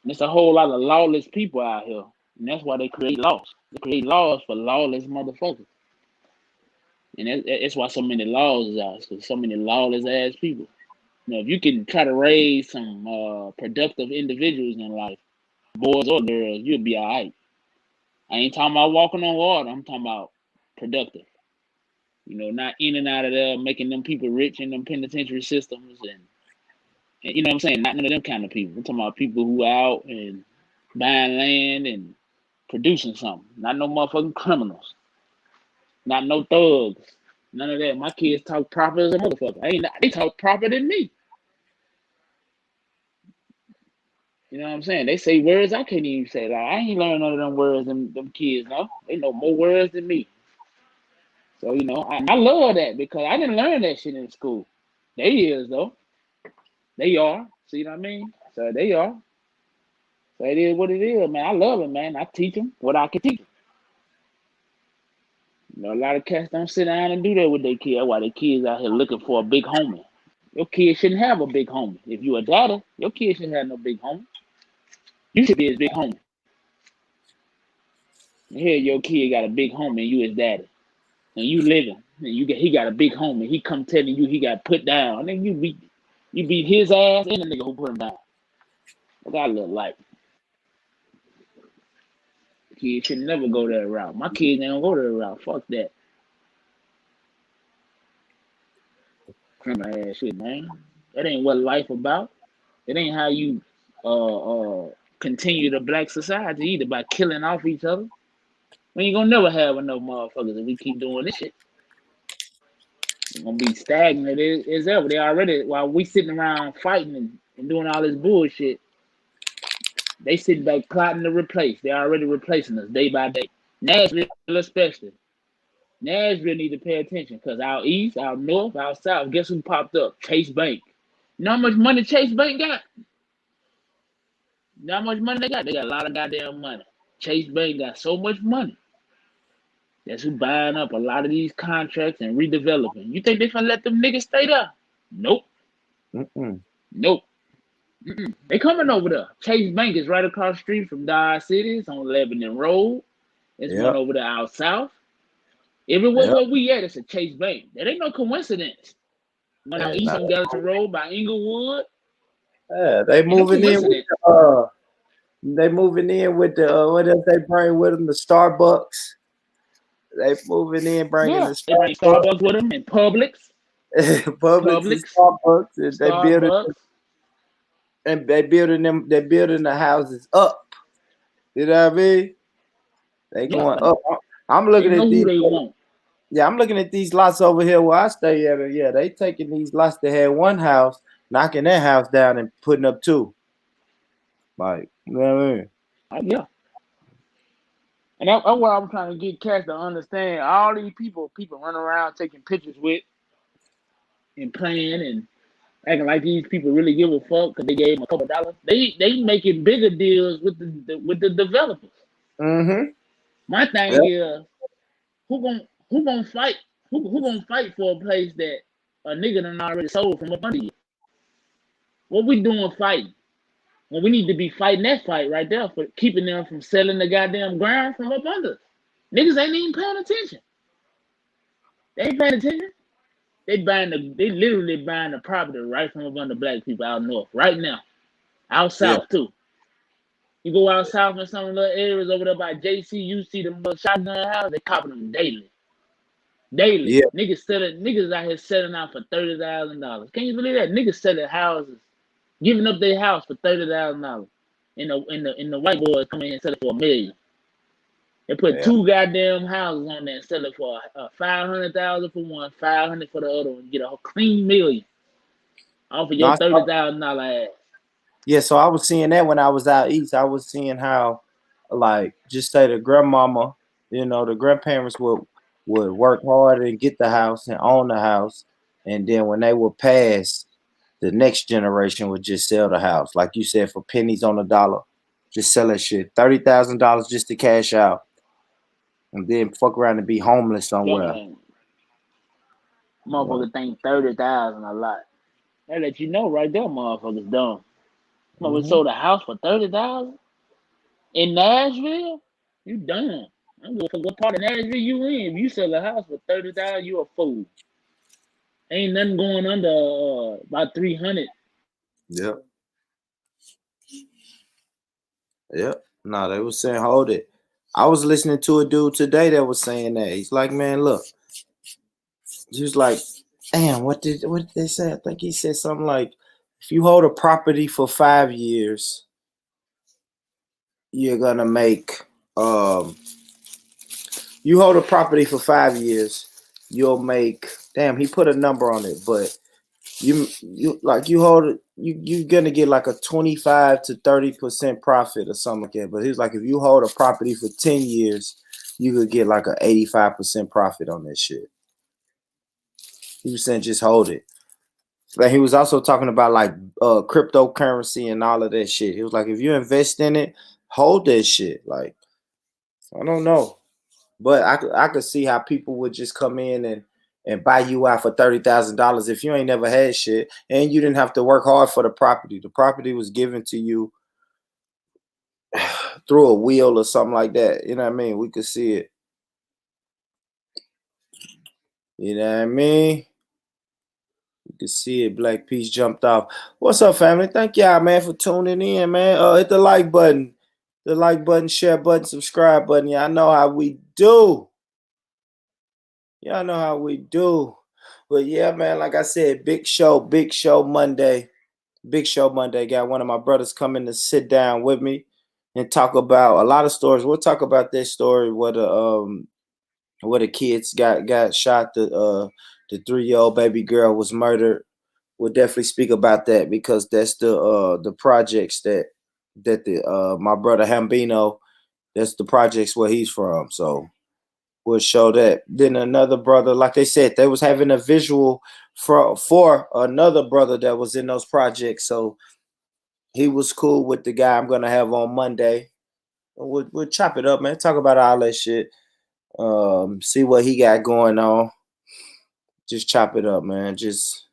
And there's a whole lot of lawless people out here, and that's why they create laws. They create laws for lawless motherfuckers. And that's why so many laws is out, because so many lawless ass people. If you can try to raise some productive individuals in life, boys or girls, you'll be all right. I ain't talking about walking on water. I'm talking about productive. Not in and out of there, making them people rich in them penitentiary systems, and you know what I'm saying? Not none of them kind of people. I'm talking about people who are out and buying land and producing something. Not no motherfucking criminals. Not no thugs. None of that. My kids talk proper as a motherfucker. They talk proper than me. You know what I'm saying? They say words I can't even say. Like, I ain't learned none of them words them kids know. They know more words than me. So, I love that, because I didn't learn that shit in school. They is, though. They are. See what I mean? So they are. So it is what it is, man. I love it, man. I teach them what I can teach them. A lot of cats don't sit down and do that with their kids. That's why their kids out here looking for a big homie. Your kid shouldn't have a big homie. If you a daughter, your kid shouldn't have no big homie. You should be his big homie. Here, your kid got a big homie and you his daddy. And you living. And he got a big homie. He come telling you he got put down. And then you beat his ass and the nigga who put him down. What I look like? Kids should never go that route. My kids ain't gonna go that route. Fuck that. Criminal ass shit, man. That ain't what life about. It ain't how you continue the black society either, by killing off each other. We ain't gonna never have enough motherfuckers if we keep doing this shit. We're gonna be stagnant as ever. They already, while we sitting around fighting and doing all this bullshit, they sitting back plotting to replace. They already replacing us day by day. Nashville especially. Nashville need to pay attention because out east, out north, out south, guess who popped up? Chase Bank. You know how much money Chase Bank got? You know how much money they got? They got a lot of goddamn money. Chase Bank got so much money. That's who buying up a lot of these contracts and redeveloping. You think they finna let them niggas stay there? Nope. Nope. They coming over there. Chase Bank is right across the street from Dodge City. It's on Lebanon Road. It's one over there out south. Everywhere where we at, it's a Chase Bank. That ain't no coincidence. One out east on Gallatin Road by Inglewood. Yeah, they moving in with they moving in with the what else they bring with them? The Starbucks. They moving in bringing the Starbucks. They bring Starbucks with them and Publix. Publix and Starbucks. And they building them. They're building the houses up. You know what I mean? They going up. I'm looking at these. Yeah, I'm looking at these lots over here where I stay at. Yeah, they taking these lots that had one house, knocking that house down and putting up two. Like, you know what I mean? Yeah. And that's what I'm trying to get cats to understand. All these people run around taking pictures with and playing and acting like these people really give a fuck because they gave them a couple dollars. They making bigger deals with the developers. Mm-hmm. My thing is, who gonna fight? Who gonna fight for a place that a nigga done already sold from up under you? What we doing fighting? When we need to be fighting that fight right there for keeping them from selling the goddamn ground from up under. Niggas ain't even paying attention. They ain't paying attention. They literally buying the property right from up under black people out north right now. Out south too. You go out south in some of the areas over there by JC, you see them little shotgun houses, they copping them daily. Daily. Yeah. Niggas out here selling out for $30,000. Can you believe that? Niggas selling houses, giving up their house for $30,000. And the white boys come in and sell it for $1 million. They put two goddamn houses on there and sell it for $500,000 for one, $500 for the other one. Get a clean $1 million off of your $30,000 ass. Yeah, so I was seeing that when I was out east. I was seeing how, like, just say the grandmama, the grandparents would work hard and get the house and own the house, and then when they were passed, the next generation would just sell the house, like you said, for pennies on the dollar. Just sell that shit, $30,000 just to cash out, and then fuck around and be homeless somewhere. Motherfucker think 30,000 a lot. They let you know right there, motherfuckers dumb. Motherfucker sold a house for 30,000 in Nashville. You dumb. I don't give a fuck what part of Nashville you in. If you sell a house for 30,000, you a fool. Ain't nothing going under about 300. Yep. No, they was saying hold it. I was listening to a dude today that was saying that. He's like, man, look. He was like, damn, what did they say? I think he said something like, if you hold a property for 5 years, you're gonna make you hold a property for 5 years, you'll make, damn, he put a number on it, but you're gonna get like a 25 to 30% profit or something like that. But he was like, if you hold a property for 10 years, you could get like a 85% profit on that shit. He was saying just hold it. But he was also talking about like cryptocurrency and all of that shit. He was like, if you invest in it, hold that shit. Like, I don't know. But I could see how people would just come in and buy you out for $30,000 if you ain't never had shit and you didn't have to work hard for the property. The property was given to you through a wheel or something like that. You know what I mean? We could see it. You know what I mean? You can see it. Black Peace jumped off. What's up, family? Thank y'all, man, for tuning in, man. Hit the like button. The like button, share button, subscribe button. Y'all know how we do. Y'all know how we do. But yeah, man, like I said, big show Monday. Big show Monday. Got one of my brothers coming to sit down with me and talk about a lot of stories. We'll talk about this story where the kids got shot. The 3-year-old baby girl was murdered. We'll definitely speak about that because that's the projects that my brother Hambino, that's the projects where he's from. So we'll show that. Then another brother, like they said, they was having a visual for another brother that was in those projects. So he was cool with the guy I'm gonna have on Monday. We'll chop it up, man. Talk about all that shit. See what he got going on. Just chop it up, man. Just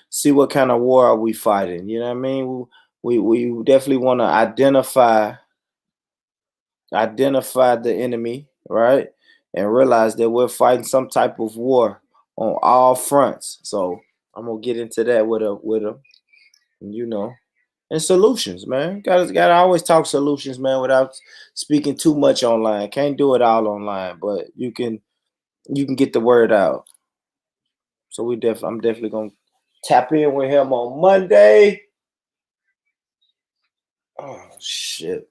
see what kind of war are we fighting. You know what I mean? We definitely want to identify the enemy, right? And realize that we're fighting some type of war on all fronts. So I'm gonna get into that with him, you know. And solutions, man. Gotta always talk solutions, man, without speaking too much online. Can't do it all online, but you can get the word out. So I'm definitely gonna tap in with him on Monday. Oh shit.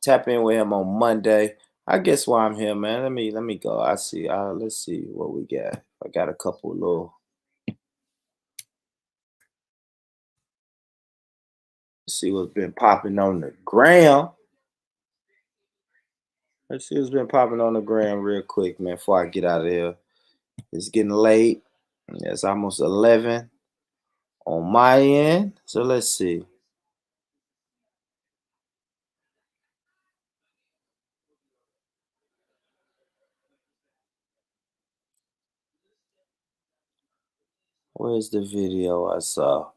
Tap in with him on Monday. I guess why I'm here, man. Let me go. I see. Let's see what we got. I got a couple little. Let's see what's been popping on the gram. Let's see what's been popping on the gram real quick, man, before I get out of here. It's getting late. It's almost 11 on my end. So let's see. Where's the video I saw?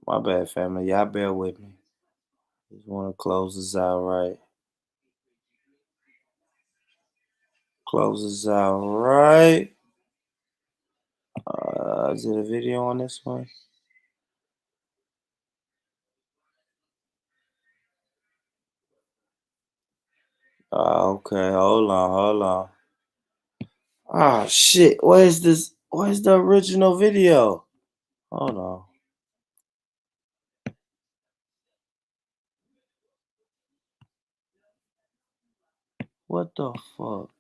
My bad, family. Y'all bear with me. Just want to close this out right. Close this out right. Is it a video on this one? Okay. Hold on. Oh shit. Where's the original video? Hold on. What the fuck?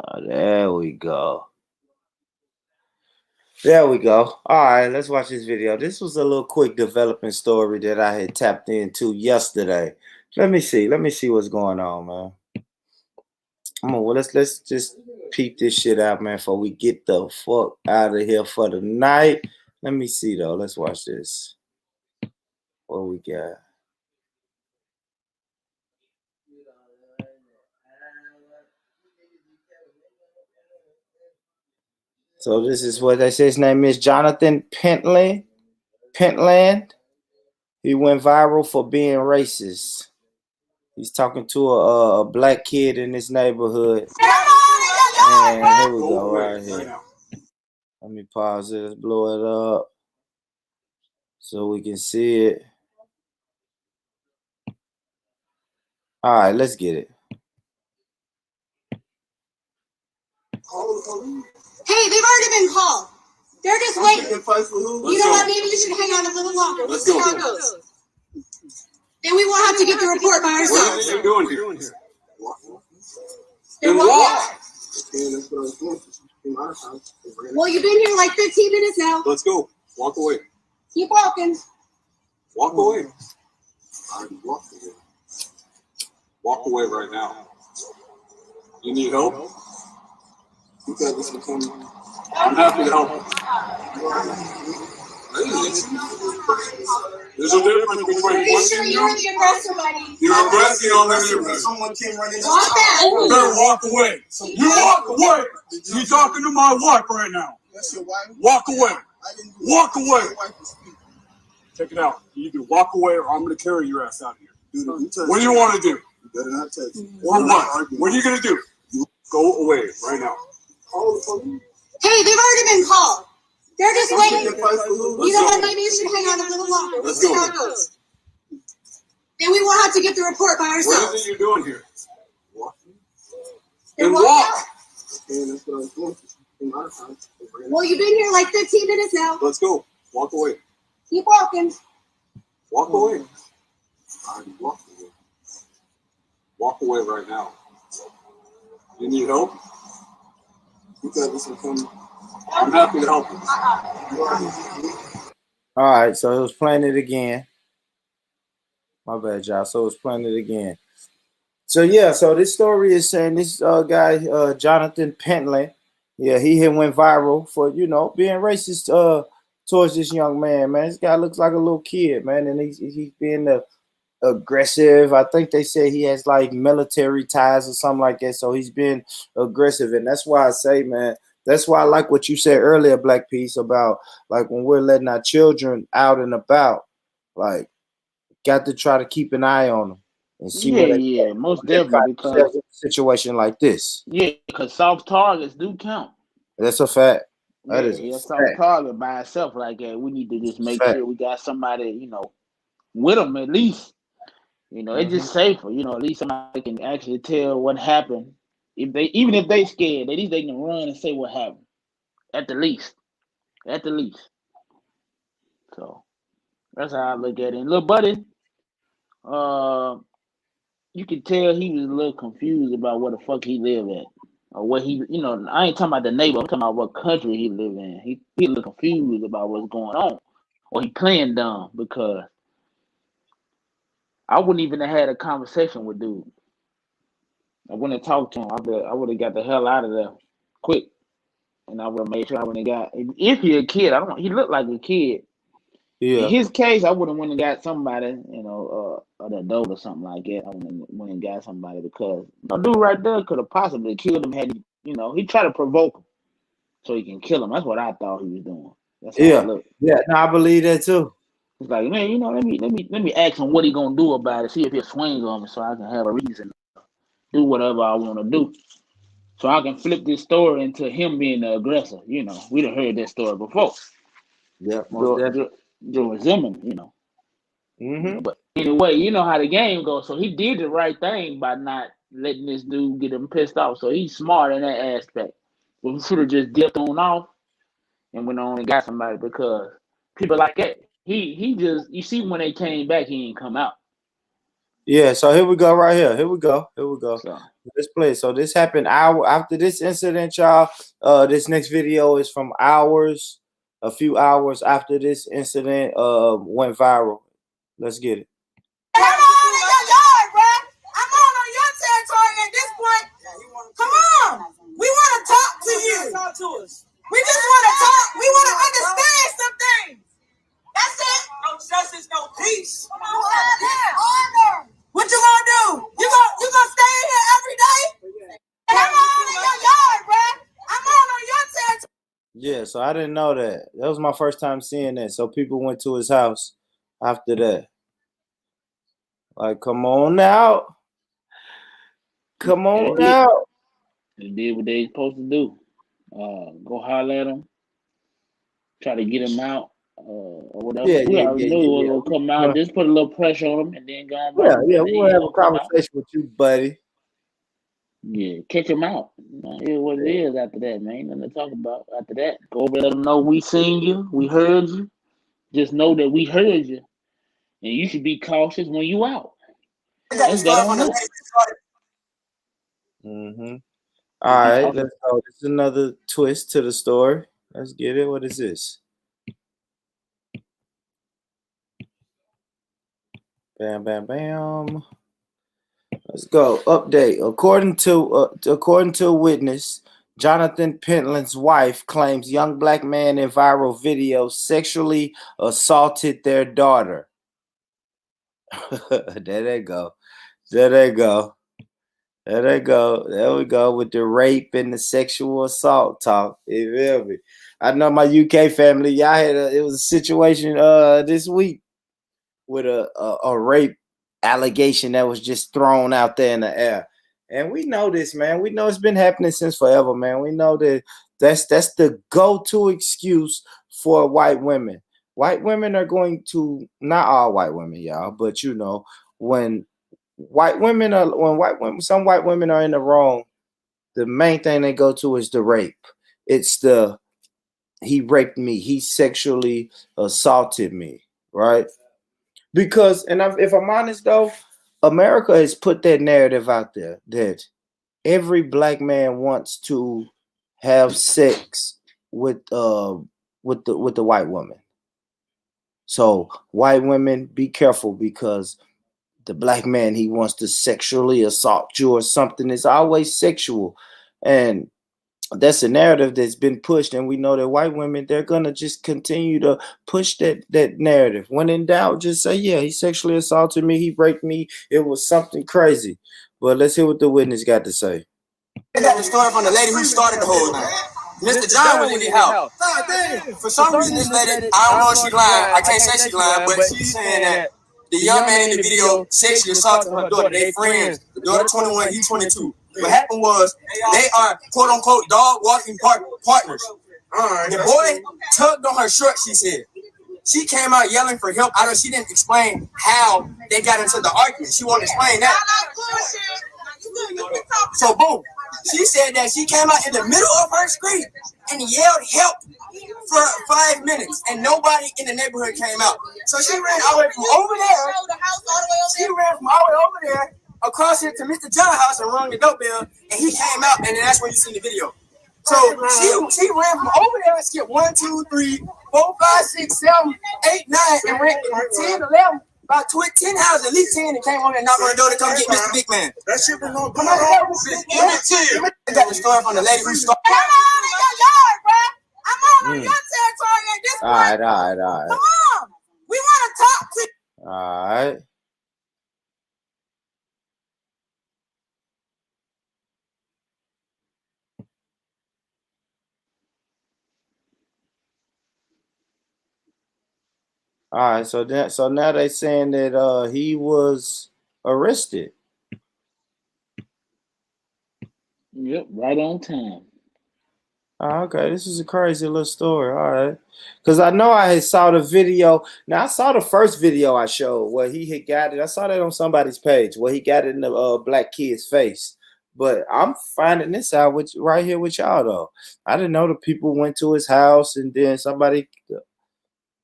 Oh, there we go. There we go. All right, let's watch this video. This was a little quick developing story that I had tapped into yesterday. Let me see what's going on, man. Come on, well, let's just peep this shit out, man, before we get the fuck out of here for the night. Let me see though. Let's watch this. What we got? So this is what they say his name is, Jonathan Pentland. He went viral for being racist. He's talking to a black kid in this neighborhood. And here we go, right here. Let me pause it. Let's blow it up so we can see it. All right, let's get it. Hey, they've already been called. They're just waiting. You know what? Maybe you should hang on a little longer. Let's see how it goes. And we won't have to get the report by ourselves. What are you doing here? Then what? Well, you've been here like 15 minutes now. Let's go. Walk away. Keep walking. Walk away. Walk away right now. You need help? I'm happy to help. There's a difference between Pretty sure you're the aggressor, buddy. You're aggressing on the someone came running. Walk back. You better walk away. You walk away. You're talking to my wife right now. That's your wife? Walk away. Walk away. Check it out. You can walk away, or I'm going to carry your ass out of here. What do you want to do? Or what? What are you going to do? Go away right now. Hey, they've already been called. They're just waiting. You know what? Maybe you should hang on a little longer. We'll see how it goes. Then we won't have to get the report by ourselves. What is it you're doing here? Then walk. Well, you've been here like 15 minutes now. Let's go. Walk away. Keep walking. Walk away. Walk away right now. You need help? I'm happy to help you. All right, so it was playing it again. My bad, y'all. So it was playing it again. So yeah, so this story is saying this guy, Jonathan Pentland, yeah, he had went viral for, you know, being racist towards this young man, man. This guy looks like a little kid, man, and he's being aggressive. I think they say he has like military ties or something like that, so he's been aggressive, and that's why I say, man, that's why I like what you said earlier, Black Peace, about like when we're letting our children out and about, like, got to try to keep an eye on them and see what they most definitely, because a situation like this. Yeah, because soft targets do count. That's a fact. That is a soft target by itself like that. We need to just make sure we got somebody, you know, with them at least. You know, it's just safer. You know, at least somebody can actually tell what happened. Even if they scared, at least they can run and say what happened. At the least. So that's how I look at it. And little buddy, you could tell he was a little confused about where the fuck he lived at. Or what he, you know, I ain't talking about the neighbor, I'm talking about what country he live in. He a little confused about what's going on. Or he playing dumb, because I wouldn't even have had a conversation with dude. I wouldn't have talked to him. I would have got the hell out of there quick. And I would have made sure I wouldn't have got, if he a kid, he looked like a kid. Yeah. In his case, I would have went and got somebody, you know, an adult or something like that. I would have went and got somebody, because no dude right there could have possibly killed him had he, you know, he tried to provoke him so he can kill him. That's what I thought he was doing. That's how it looked. Yeah, no, I believe that too. It's like, man, you know, let me ask him what he gonna do about it. See if he'll swing on me, so I can have a reason to do whatever I want to do. So I can flip this story into him being the aggressor. You know, we done heard that story before. Yeah, most definitely. George Zimmerman, you know. But anyway, you know how the game goes. So he did the right thing by not letting this dude get him pissed off. So he's smart in that aspect. But he should have just dipped on off and went on and got somebody, because people like that, he just, you see, when they came back, he ain't come out. Yeah, so here we go right here. Here we go. So. Let's play. So this happened after this incident, y'all. This next video is from a few hours after this incident went viral. Let's get it. Come on in your yard, bro. I'm on your territory at this point. Come on. We want to talk to you. We just want to talk. We want to understand some things. That's it. No justice, no peace. Come on, order. What you gonna do? You gonna stay in here every day? Come on in your yard, bro. I'm on your territory. Yeah, so I didn't know that. That was my first time seeing that. So people went to his house after that. Like, come on out. Come on out. They did what they supposed to do. Go holler at him. Try to get him out. Or whatever. We already knew he was going to come out. Just put a little pressure on him and then go on. Yeah, we'll have a conversation with you, buddy. Yeah, catch him out. Here's what it is after that, man. Ain't nothing to talk about after that. Go over, let them know we seen you, we heard you. Just know that we heard you. And you should be cautious when you out. That's that on that. All right, let's go. This is another twist to the story. Let's get it. What is this? Bam, bam, bam. Let's go. Update. According to a witness, Jonathan Pentland's wife claims young black man in viral video sexually assaulted their daughter. There they go. There we go with the rape and the sexual assault talk. You feel me? I know my UK family, y'all had it was a situation this week with a rape allegation that was just thrown out there in the air. And we know this, man. We know it's been happening since forever, man. We know that that's the go-to excuse for white women. White women are going to, not all white women, y'all, but you know, when some white women are in the wrong, the main thing they go to is the rape. It's the he raped me, he sexually assaulted me, right? Because, and if I'm honest though, America has put that narrative out there that every black man wants to have sex with the white woman. So white women, be careful, because the black man, he wants to sexually assault you or something. It's always sexual, and that's a narrative that's been pushed. And we know that white women, they're gonna just continue to push that narrative. When in doubt, just say, yeah, he sexually assaulted me, he raped me, it was something crazy. But let's hear what the witness got to say. I got the story from the lady who started the whole thing. Mr. John was in the house. For some reason, this lady, I don't know if she's lying. I can't say she's lying, but she's saying that the young man in the video sexually assaulted her daughter. They friends. The daughter 21, he 22. What happened was they are quote unquote dog walking partners. The boy tugged on her shirt, she said. She came out yelling for help. She didn't explain how they got into the argument. She won't explain that. So boom, she said that she came out in the middle of her street and yelled help for 5 minutes, and nobody in the neighborhood came out. So she ran all the way from over there. She ran from all the way over there across here to Mr. John's house and rung the doorbell, and he came out, and then that's when you see the video. So she ran from over there and skipped 1, 2, 3, 4, 5, 6, 7, 8, 9, and ran 10, 11. About 10 houses, at least 10, and came on and knocked on the door to come get Mr. Big Man. That shit been on. Come on, I got the story from the lady who started. I'm on in your yard, bro. I'm on your territory at this point. All right. Come on. We want to talk to you. All right. All right, so now they saying that he was arrested. Yep, right on time. Oh, okay, this is a crazy little story. All right, because I know I had saw the video. Now I saw the first video I showed where he had got it. I saw that on somebody's page where he got it in the black kid's face. But I'm finding this out right here with y'all though. I didn't know the people went to his house and then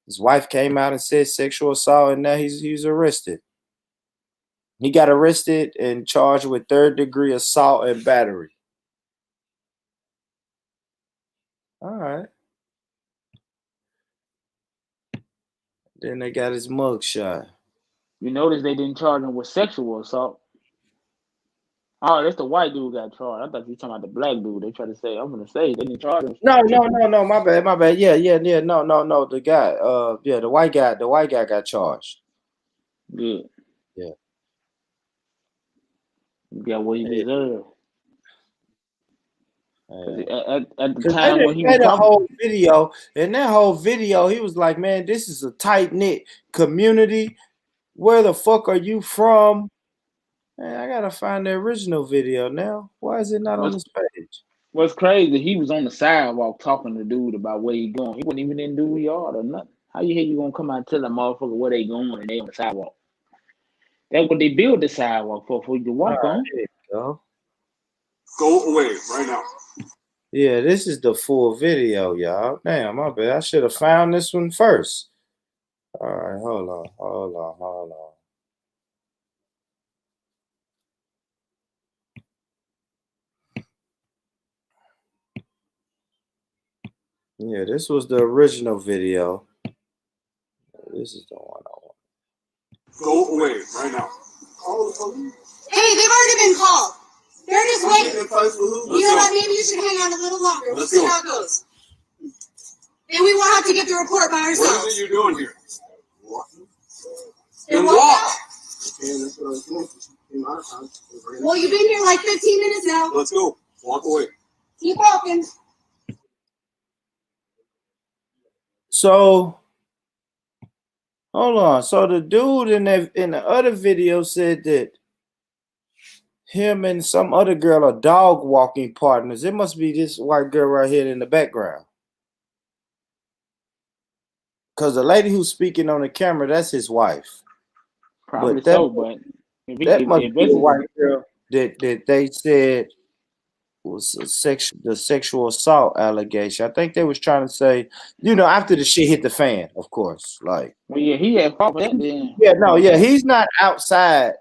his wife came out and said sexual assault, and now he's arrested. He got arrested and charged with 3rd-degree assault and battery. All right. Then they got his mug shot. You notice they didn't charge him with sexual assault. Oh, that's the white dude got charged. I thought you were talking about the black dude. They tried to say, I'm gonna say they didn't charge him. No. My bad. Yeah. No. The guy. The white guy. The white guy got charged. Good. Yeah. You got what he deserved. At the Because time when he was made a talking, whole video, in that whole video, he was like, "Man, this is a tight knit community. Where the fuck are you from?" Man, I gotta find the original video now. Why is it not on this page? What's crazy? He was on the sidewalk talking to the dude about where he going. He wasn't even in dude yard or nothing. How you gonna come out and tell a motherfucker where they going and they on the sidewalk? That's what they build the sidewalk for you to walk on. There you go. Go away right now. Yeah, this is the full video, y'all. Damn, my bad. I should have found this one first. All right, hold on. Yeah, this was the original video. This is the one I want. Go away right now. Hey, they've already been called. They're just waiting. You know what? Maybe you should hang out a little longer. We'll see how it goes. And we won't have to get the report by ourselves. What is it you're doing here? Then walk. Well, you've been here like 15 minutes now. Let's go. Walk away. Keep walking. So Hold on. So the dude in the other video said that him and some other girl are dog walking partners. It must be this white girl right here in the background. Because the lady who's speaking on the camera, that's his wife. Probably But that, so, but that must be a white if girl that they said was the sexual assault allegation. I think they was trying to say, after the shit hit the fan, of course. Like, well, yeah, he had fought for that then. Yeah, he's not outside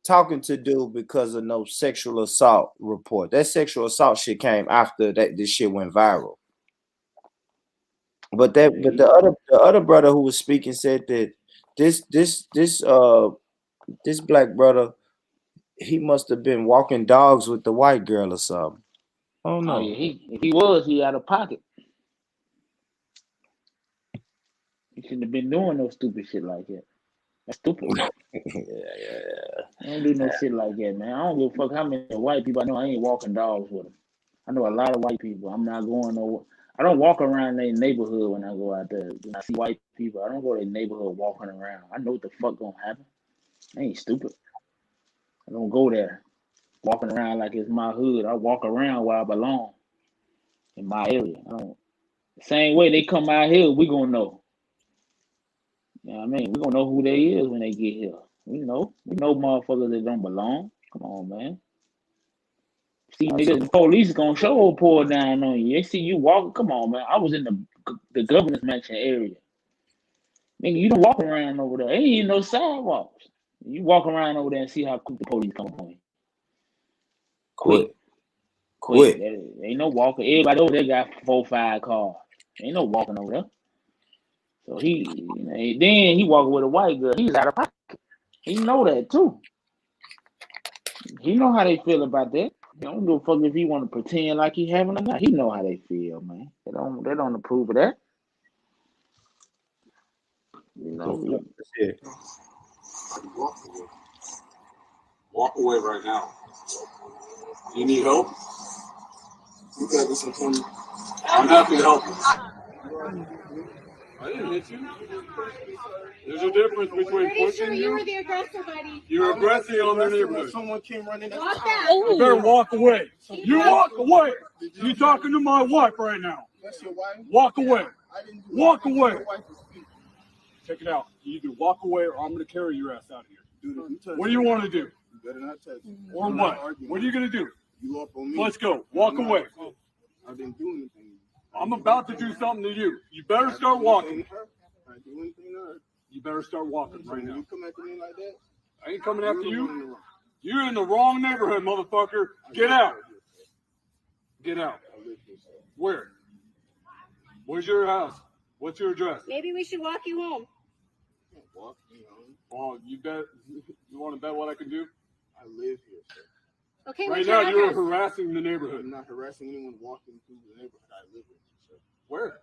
talking to dude because of no sexual assault report. That sexual assault shit came after that this shit went viral. But the other brother who was speaking said that this black brother, he must have been walking dogs with the white girl or something. I don't know. Oh yeah, if he out of pocket. He shouldn't have been doing no stupid shit like that. That's stupid. yeah. I don't do no shit like that, man. I don't give a fuck how many white people I know. I ain't walking dogs with them. I know a lot of white people. I'm not going nowhere. I don't walk around their neighborhood when I go out there. When I see white people, I don't go to their neighborhood walking around. I know what the fuck gonna happen. I ain't stupid. I don't go there walking around like it's my hood. I walk around where I belong in my area. I don't. The same way they come out here, we gonna know. You know what I mean? We gonna know who they is when they get here. We know motherfuckers that don't belong. Come on, man. See, niggas, the police gonna show pour down on you. They see you walking. Come on, man. I was in the governor's mansion area. Nigga, you don't walk around over there. Ain't even no sidewalks. You walk around over there and see how quick the police come on you. Quick. Ain't no walking. Everybody over there got 4-5 cars. Ain't no walking over there. So then he walking with a white girl. He's out of pocket. He know that too. He know how they feel about that. He don't give a fuck if he want to pretend like he having or not. He know how they feel, man. They don't approve of that. You know. Walk away right now. You need help? I'm happy to help you. I didn't hit you. There's a difference between pushing you. You were the aggressor, buddy. You're aggressive on their neighborhood. Someone came running. You better walk away. You walk away. You talking to my wife right now. That's your wife? Walk away. Walk away. Check it out. You either walk away or I'm going to carry your ass out of here. What do you want to do? You better not touch me. Or what? What are you going to do? You up on me. Let's go. Walk away. I didn't do anything. I'm about to do something to you. You better start walking. You better start walking right now. You come after me like that? I ain't coming after you. You're in the wrong neighborhood, motherfucker. Get out. Get out. Where? Where's your house? What's your address? Maybe we should walk you home. Walk me home? Oh, you bet. You want to bet what I can do? I live here, sir. Okay, right now you're harassing the neighborhood. I'm not harassing anyone walking through the neighborhood. I live here, sir. Where?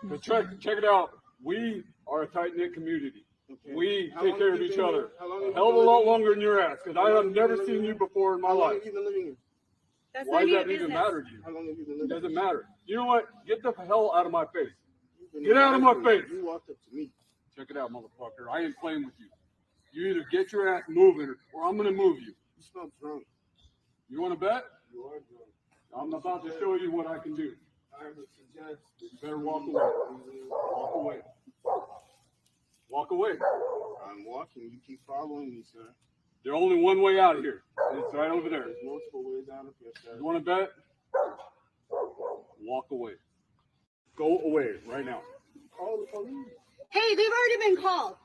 But check it out. We are a tight-knit community. Okay. We take care of each other. A hell of a lot longer than your ass, because I have never seen you before in my life. How long have you been living here? Why does that even matter to you? How long have you been living here? It doesn't matter. You know what? Get the hell out of my face. Get out of my face. You walked up to me. Check it out, motherfucker. I ain't playing with you. You either get your ass moving or I'm going to move you. You smell drunk. You want to bet? You are drunk. I'm about to show you what I can do. I would suggest you better walk away. Walk away. Walk away. I'm walking. You keep following me, sir. There's only one way out of here. It's right over there. There's multiple ways out of here, sir. You want to bet? Walk away. Go away right now. Call the police. Hey, they've already been called.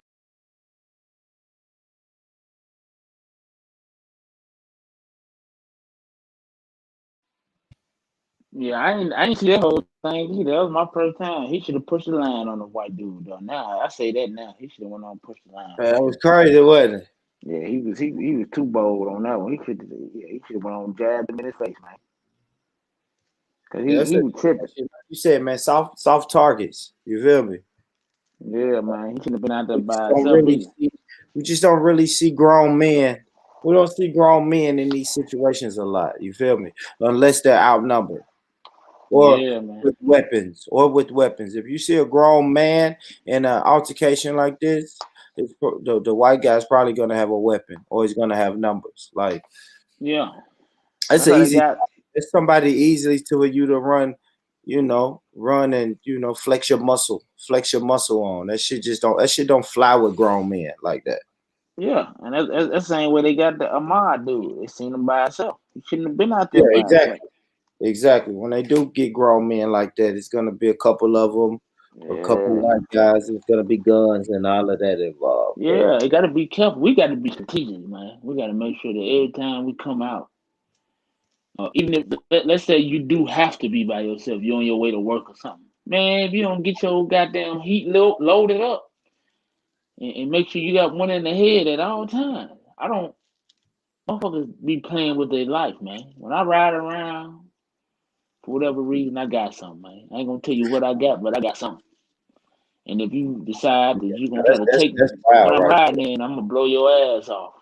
Yeah, I ain't see that whole thing either. That was my first time. He should have pushed the line on the white dude though. Now I say that now. He should have went on and pushed the line. That was crazy, wasn't it? Yeah, he was too bold on that one. He should have went on and jabbed him in his face, man. Cause he was tripping. You said, man, soft targets. You feel me? Yeah, man. He shouldn't have been out there by himself. We just don't really see grown men. We don't see grown men in these situations a lot. You feel me? Unless they're outnumbered. or Yeah, man. with weapons, If you see a grown man in an altercation like this, the white guy's probably going to have a weapon, or he's going to have numbers. Like, Yeah. that's That's how they easy. got. It's somebody easily to you to run, run and flex your muscle on. That shit don't fly with grown men like that. Yeah, and that's the same way they got the Ahmad dude. They seen him by himself. He shouldn't have been out Yeah, there by himself. exactly. When they do get grown men like that, it's gonna be a couple of them, a couple Yeah. white guys. It's gonna be guns and all of that involved. Yeah, they got to be careful. We got to be strategic, man. We got to make sure that every time we come out, even if let's say you do have to be by yourself, you're on your way to work or something. Man, if you don't get your goddamn heat loaded up and make sure you got one in the head at all times. I don't motherfuckers be playing with their life, man. When I ride around, for whatever reason, I got something, man. I ain't gonna tell you what I got, but I got something. And if you decide that you're gonna try to take That's what wild, I'm right? riding in, I'm gonna blow your ass off.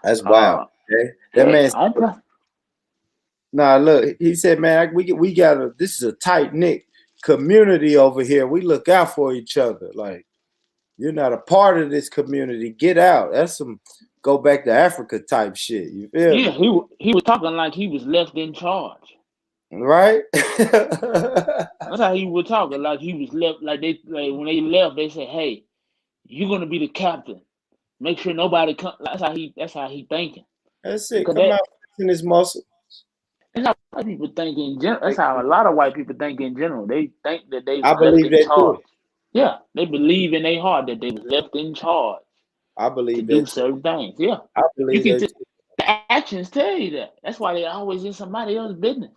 That's wild. Okay? That man. I don't play. Nah, look, he said, man, we got this is a tight knit community over here. We look out for each other. Like, you're not a part of this community. Get out. That's some go back to Africa type shit. You feel Yeah, me? he was talking like he was left in charge. Right? That's how he was talking, like he was left. Like when they left, they said, "Hey, you're gonna be the captain. Make sure nobody come." That's how he thinking. That's it. Because Come out in his muscle. that's how white people think in general. That's how a lot of white people think in general. They think that they I was left believe in that charge. too. Yeah, they believe in their heart that they was left in charge I to believe do that too. certain things. Yeah, I you believe can. that too. The actions tell you that. That's why they always in somebody else's business.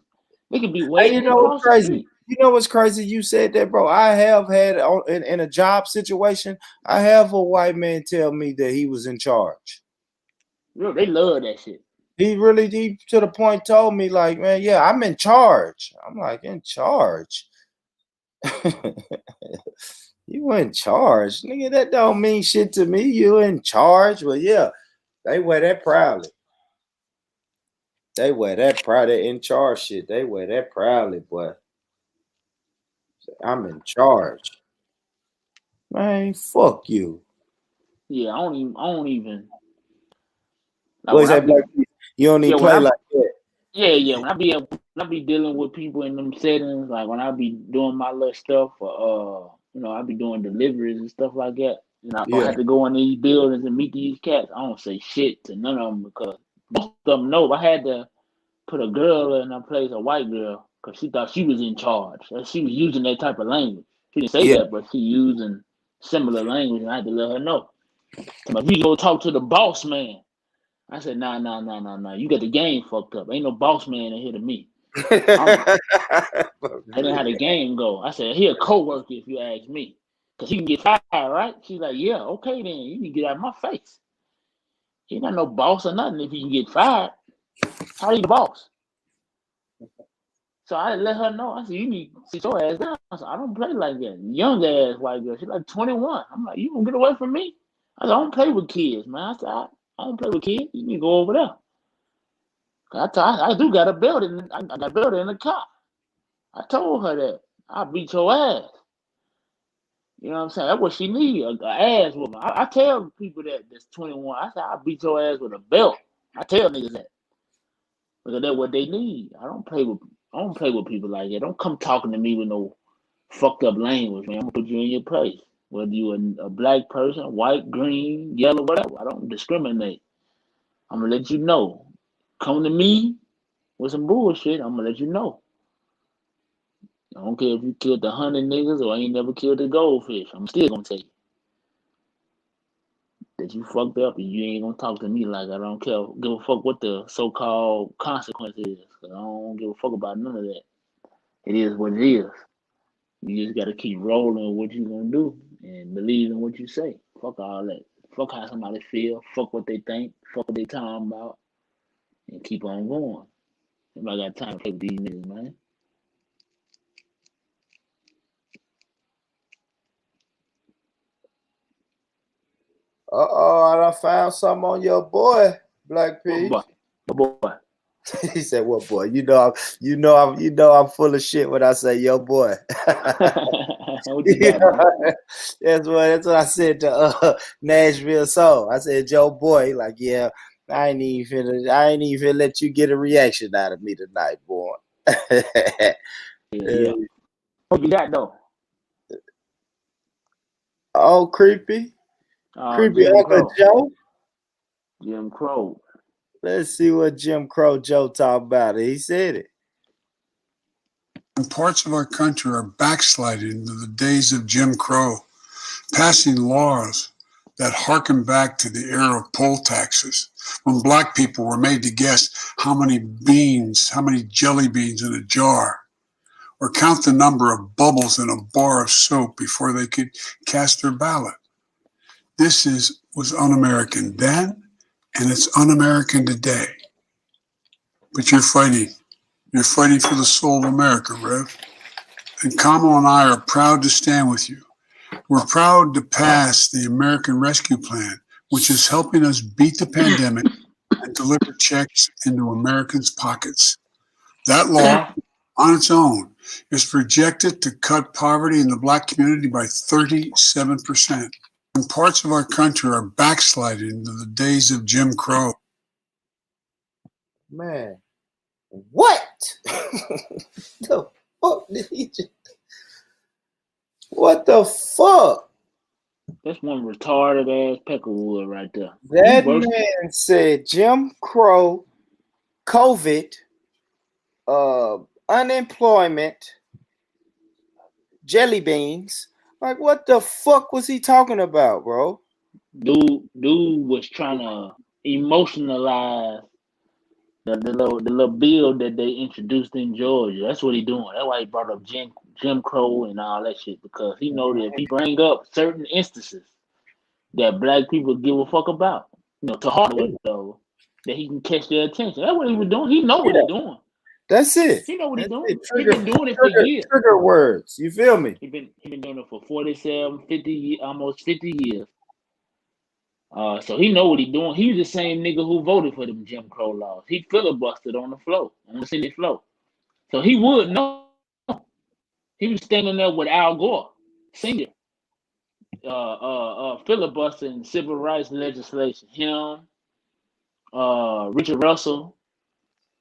They could be Hey, you way know what's across the crazy? street. You know what's crazy? You said that, bro. I have had in a job situation, I have a white man tell me that he was in charge. Real, they love that shit. He really deep to the point told me, like, man, yeah, I'm in charge. I'm like, in charge? You in charge? Nigga, that don't mean shit to me. You in charge? But yeah, they wear that proudly. They wear that proud. That in charge shit. They wear that proudly, boy. I'm in charge. Man, fuck you. Yeah, I don't even like What is when I that, be Black? You don't yeah even when play I like that. yeah when I be dealing with people in them settings, like when I be doing my little stuff or I be doing deliveries and stuff like that, and I Yeah. have to go in these buildings and meet these cats. I don't say shit to none of them because most of them know. I had to put a girl in a place, a white girl, because she thought she was in charge. And she was using that type of language. She didn't say Yeah. that, but she using similar language, and I had to let her know. If you go talk to the boss man, I said, nah. You got the game fucked up. Ain't no boss man in here to me. I didn't how the game go. I said, he a co-worker if you ask me. Because he can get fired, right? She's like, yeah, okay then. You can get out of my face. He not no boss or nothing if he can get fired. How you the boss? So I let her know. I said, you need to sit your ass down. I said, I don't play like that. Young ass white girl. She's like 21. I'm like, you gonna get away from me? I said, I don't play with kids, man. I said, I don't play with kids. You need to go over there. I do got a building. I got a building in the car. I told her that. I'll beat your ass. You know what I'm saying? That's what she need, a ass woman. I tell people that's 21. I say, I'll beat your ass with a belt. I tell niggas that. Because that's what they need. I don't play with people like that. Don't come talking to me with no fucked up language, man. I'm gonna put you in your place. Whether you a black person, white, green, yellow, whatever. I don't discriminate. I'm gonna let you know. Come to me with some bullshit, I'm gonna let you know. I don't care if you killed 100 niggas or ain't never killed a goldfish. I'm still gonna tell you that you fucked up and you ain't gonna talk to me like I don't care. Give a fuck what the so-called consequence is. 'Cause I don't give a fuck about none of that. It is what it is. You just gotta keep rolling with what you gonna do and believe in what you say. Fuck all that. Fuck how somebody feel. Fuck what they think. Fuck what they talking about. And keep on going. I got time to play with these niggas, man. I done found something on your boy, Black What Peach. boy? What boy? He said, "What boy? I'm full of shit when I say yo boy." What you got, man? That's what I said to Nashville Soul. I said, "Joe boy," like, yeah, I ain't even let you get a reaction out of me tonight, boy. Yeah. What you got though? Oh, creepy Jim Uncle Crow. Joe. Jim Crow. Let's see what Jim Crow Joe talked about. He said it. Parts of our country are backsliding into the days of Jim Crow, passing laws that harken back to the era of poll taxes, when black people were made to guess how many jelly beans in a jar, or count the number of bubbles in a bar of soap before they could cast their ballot. This was un-American then, and it's un-American today. But you're fighting for the soul of America, Rev. And Kamal and I are proud to stand with you. We're proud to pass the American Rescue Plan, which is helping us beat the pandemic and deliver checks into Americans' pockets. That law, on its own, is projected to cut poverty in the black community by 37%. And parts of our country are backsliding into the days of Jim Crow. Man, what? The fuck did he just... What the fuck? That's one retarded ass Peckerwood right there. That man said Jim Crow, COVID, unemployment, jelly beans. Like, what the fuck was he talking about, bro? Dude was trying to emotionalize the little bill that they introduced in Georgia. That's what he doing. That's why he brought up Jim Crow and all that shit, because he know that if he bring up certain instances that black people give a fuck about, to heart with though, that he can catch their attention. That's what he was doing. He know what he's doing. That's it. He know what he's doing. He been doing it for years. Trigger words. You feel me? He been doing it for 47, 50, almost 50 years. So he know what he doing. He was the same nigga who voted for them Jim Crow laws. He filibustered on the floor, on the Senate floor. So he would know. He was standing there with Al Gore, senior, filibustering civil rights legislation. Him, Richard Russell,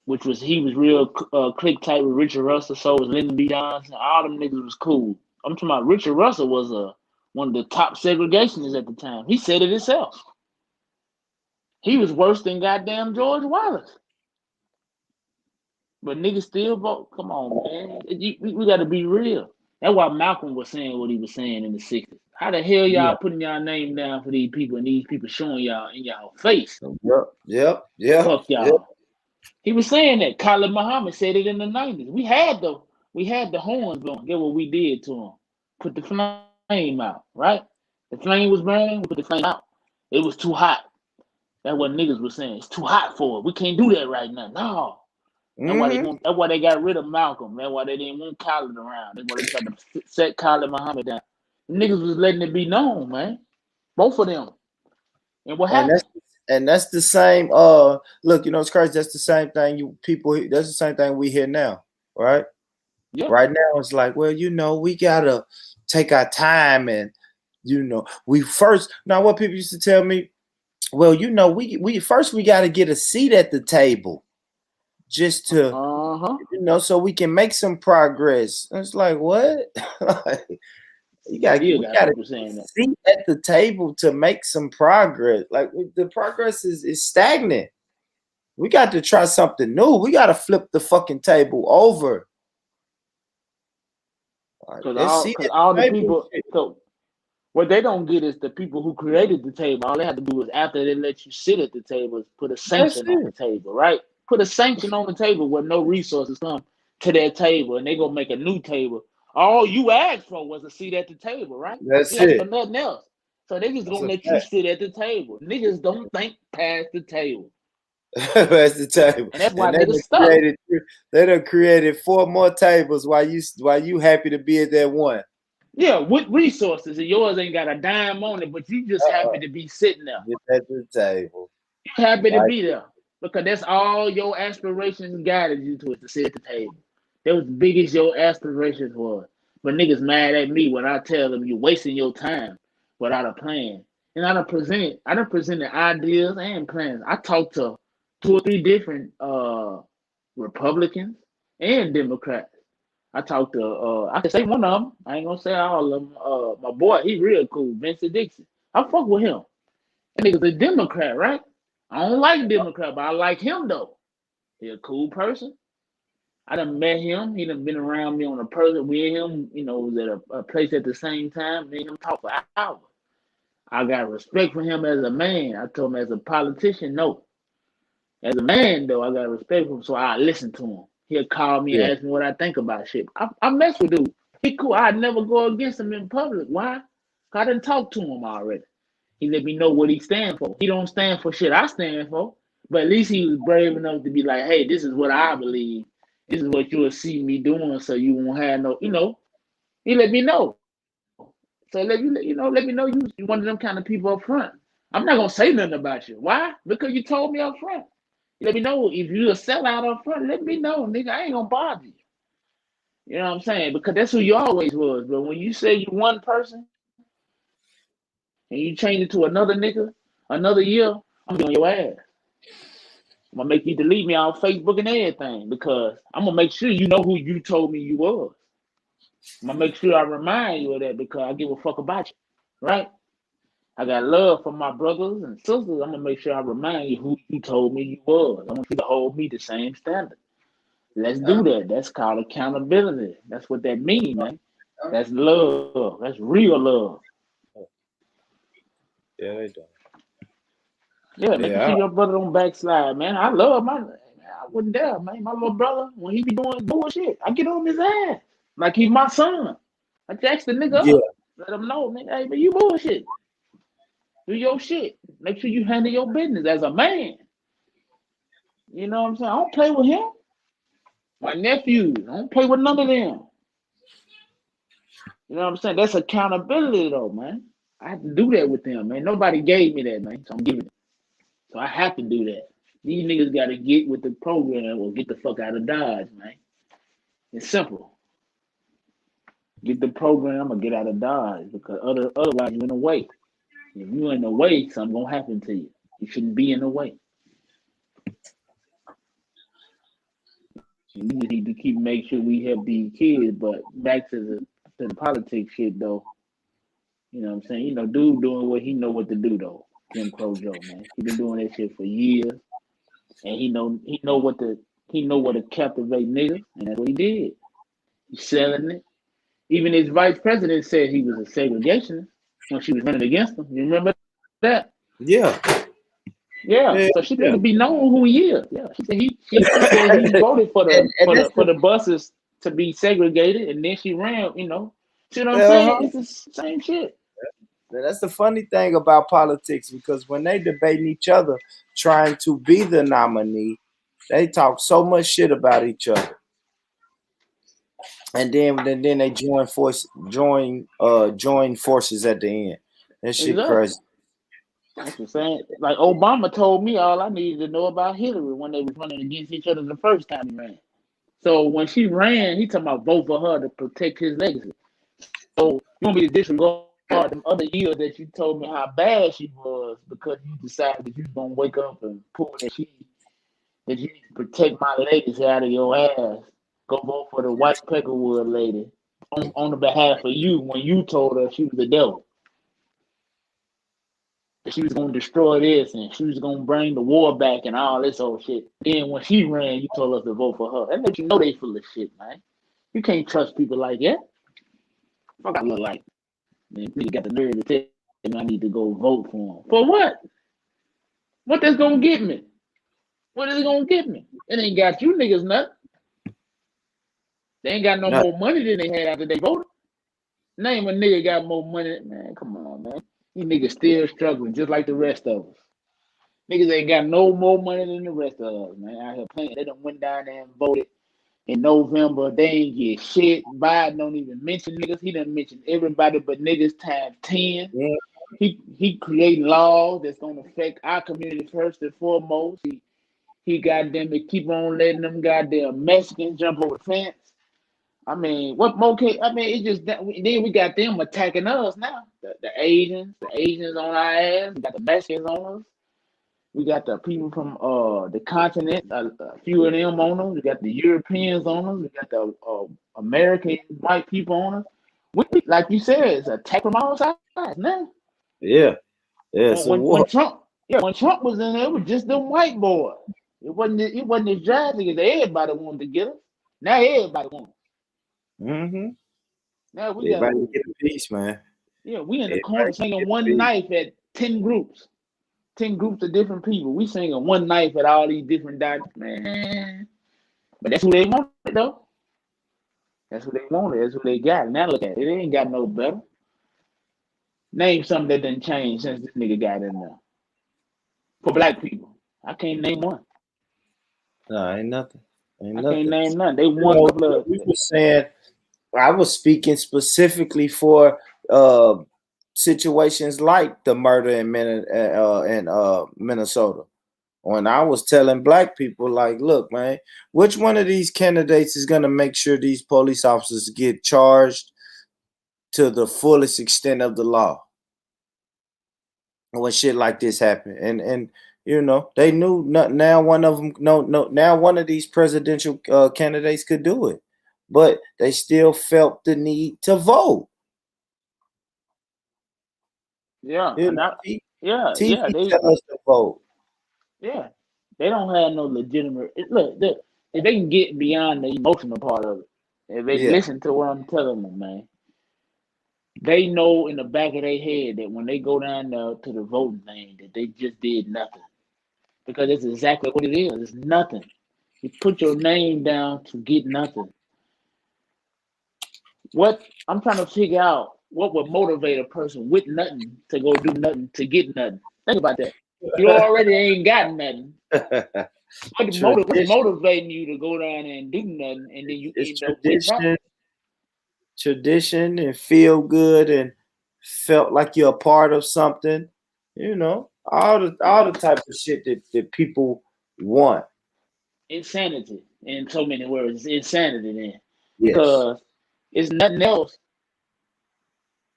he was real click tight with Richard Russell. So was Lyndon B. Johnson. All them niggas was cool. I'm talking about Richard Russell was one of the top segregationists at the time. He said it himself. He was worse than goddamn George Wallace. But niggas still vote. Come on, man. We got to be real. That's why Malcolm was saying what he was saying in the 60s. How the hell y'all putting y'all name down for these people and these people showing y'all in y'all face? Yep. Fuck y'all. Yep. He was saying that. Khalid Muhammad said it in the 90s. We had the horns blowing. Get what we did to him. Put the flame out, right? The flame was burning. We put the flame out. It was too hot. That's what niggas was saying. It's too hot for it. We can't do that right now. No. That's why they got rid of Malcolm. That's why they didn't want Khalid around. That's why they tried to set Khalid Muhammad down. The niggas was letting it be known, man. Both of them. And what happened? That's the same. Look, it's crazy. That's the same thing. That's the same thing we hear now, right? Yeah. Right now, it's like, well, we gotta take our time, and we first. Now, what people used to tell me, well, we first we gotta get a seat at the table, just to, so we can make some progress. And it's like, what? We got to sit at the table to make some progress. Like, the progress is stagnant. We got to try something new. We got to flip the fucking table over. Because all the people, so what they don't get is the people who created the table. All they have to do is, after they let you sit at the table, put a sanction on the table, right? Put a sanction on the table where no resources come to that table, and they gonna make a new table. All you asked for was a seat at the table, right? That's you asked it. for nothing else. So they just gonna let you sit at the table. Niggas don't think past the table. Past the table. And that's why niggas stuck. They done created 4 more tables while you happy to be at that one. Yeah, with resources, and yours ain't got a dime on it, but you just happy to be sitting there. Get at the table. You happy to be there. Because that's all your aspirations guided you to, is to sit at the table. That was the biggest your aspirations was. But niggas mad at me when I tell them you're wasting your time without a plan. And I done presented ideas and plans. I talked to 2 or 3 different Republicans and Democrats. I talked to I can say one of them. I ain't gonna say all of them. My boy, he real cool, Vincent Dixon. I fuck with him. That nigga's a Democrat, right? I don't like Democrat, but I like him though. He a cool person. I done met him. He done been around me on a person. We and him, was at a place at the same time. Me and him talk for hours. I got respect for him as a man. I told him as a politician, no. As a man, though, I got respect for him, so I listen to him. He'll call me and ask me what I think about shit. I mess with dude. He cool. I'd never go against him in public. Why? 'Cause I didn't talk to him already. He let me know what he stand for. He don't stand for shit I stand for, but at least he was brave enough to be like, hey, this is what I believe. This is what you'll see me doing, so you won't have no, he let me know. So let me know you one of them kind of people up front. I'm not gonna say nothing about you. Why? Because you told me up front. You let me know if you a sellout up front. Let me know, nigga. I ain't gonna bother you. You know what I'm saying? Because that's who you always was. But when you say you one person and you change it to another nigga, another year, I'm gonna be on your ass. I'm gonna make you delete me on Facebook and everything because I'm gonna make sure you know who you told me you was. I'm gonna make sure I remind you of that because I give a fuck about you, right? I got love for my brothers and sisters. I'm gonna make sure I remind you who you told me you was. I want you to hold me the same standard. Let's do that. That's called accountability. That's what that means, man. That's love. That's real love. Yeah, they do. Yeah, making sure your brother don't backslide, man. I love my. I wouldn't dare, man. My little brother, when he be doing bullshit, I get on his ass like he's my son. I text the nigga Yeah. up, let him know, nigga. Hey, man, you bullshit. Do your shit. Make sure you handle your business as a man. You know what I'm saying? I don't play with him. My nephews, I don't play with none of them. You know what I'm saying? That's accountability, though, man. I have to do that with them, man. Nobody gave me that, man. So I'm giving it. So I have to do that. These niggas got to get with the program or get the fuck out of Dodge, man. It's simple. Get the program or get out of Dodge because otherwise you're in the way. If you're in the way, something gonna happen to you. You shouldn't be in the way. You need to keep make sure we help these kids. But back to the politics shit though. You know what I'm saying? Dude doing what he know what to do though. Jim Crow Joe, man. He been doing that shit for years. And he know what to captivate niggas, and that's what he did. He's selling it. Even his vice president said he was a segregationist when she was running against him. You remember that? Yeah. Yeah. So she need to be known who he is. Yeah. She said he voted for the buses to be segregated, and then she ran. See what I'm saying? It's the same shit. That's the funny thing about politics because when they debating each other, trying to be the nominee, they talk so much shit about each other, and then they join forces at the end. That shit crazy. That's the same. Like Obama told me all I needed to know about Hillary when they was running against each other the first time he ran. So when she ran, he talking about vote for her to protect his legacy. So you want me to disregard them other years that you told me how bad she was because you decided that you was gonna wake up and pull that you need to protect my legacy out of your ass. Go vote for the white peckerwood lady on the behalf of you when you told her she was the devil. She was gonna destroy this and she was gonna bring the war back and all this old shit. Then when she ran, you told us to vote for her. That makes you know they full of shit, man. You can't trust people like that. Fuck, I look like. Man, nigga got the nerve to tell me I need to go vote for him. For what? What that's gonna get me? What is it gonna get me? It ain't got you niggas nothing. They ain't got no more money than they had after they voted. Name a nigga got more money. Man, come on, man. These niggas still struggling just like the rest of us. Niggas ain't got no more money than the rest of us, man. Out here playing. They done went down there and voted in November. They ain't get shit. Biden don't even mention niggas. He done mentioned everybody but niggas times 10. Yeah. He creating laws that's gonna affect our community first and foremost. He goddamn it keep on letting them goddamn Mexicans jump over the fence. I mean, what more can I mean? It just then we got them attacking us now. The Asians on our ass. We got the Mexicans on us. We got the people from the continent. A few of them on us. We got the Europeans on us. We got the American white people on us. We like you said, it's attack from all sides now. Yeah, it's a war. When Trump was in there, it was just them white boys. It wasn't as drastic as everybody wanted to get us. Now everybody wants. Mm-hmm. Now we got Everybody get a piece, man. yeah, we in the corner Everybody swinging get a one piece. knife at 10 groups of different people. We swinging one knife at all these different man. But that's who they wanted though. That's who they wanted. That's who they got. Now look at it. It ain't got no better. Name something that didn't change since this nigga got in there. For black people, I can't name one. No, ain't nothing. Ain't I nothing. can't name none. They want the blood. We were saying, I was speaking specifically for situations like the murder in Minnesota. When I was telling black people, like, look, man, which one of these candidates is going to make sure these police officers get charged to the fullest extent of the law when shit like this happen? And you know, they knew now one of them now one of these presidential candidates could do it, but they still felt the need to vote. Yeah, You know, they tell us to vote. Yeah, they don't have no legitimate. Look, if they can get beyond the emotional part of it, if they listen to what I'm telling them, man, they know in the back of their head that when they go down there to the voting thing, that they just did nothing, because it's exactly what it is. It's nothing. You put your name down to get nothing. What I'm trying to figure out, what would motivate a person with nothing to go do nothing to get nothing? Think about that. You already ain't got nothing. What's motivating you to go down and do nothing, and then you end up with something? Tradition and feel good and felt like you're a part of something. You know, all the type of shit that people want. Insanity, in so many words. It's insanity then. Yes. Because it's nothing else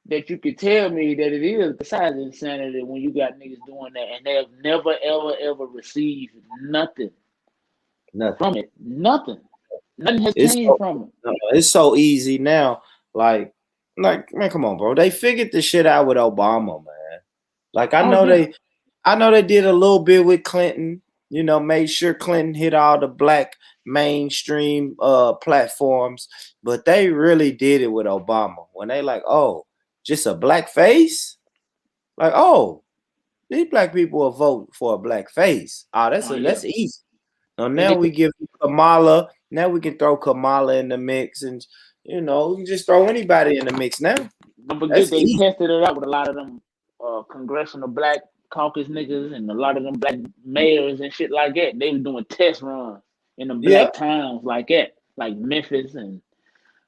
that you could tell me that it is besides insanity when you got niggas doing that and they have never, ever received nothing from it. Nothing has changed from it. It's so easy now. Like, man, come on, bro. They figured the shit out with Obama, man. Like, I know they did a little bit with Clinton. You know, made sure Clinton hit all the black mainstream platforms, but they really did it with Obama when they like, oh, just a black face? Like, oh, these black people will vote for a black face. Oh, that's easy. So now we give Kamala. Now we can throw Kamala in the mix, and you know, we can just throw anybody in the mix now. Don't forget they tested it out with a lot of them congressional black caucus niggas and a lot of them black mayors and shit like that. They were doing test runs in the black towns like that, like Memphis and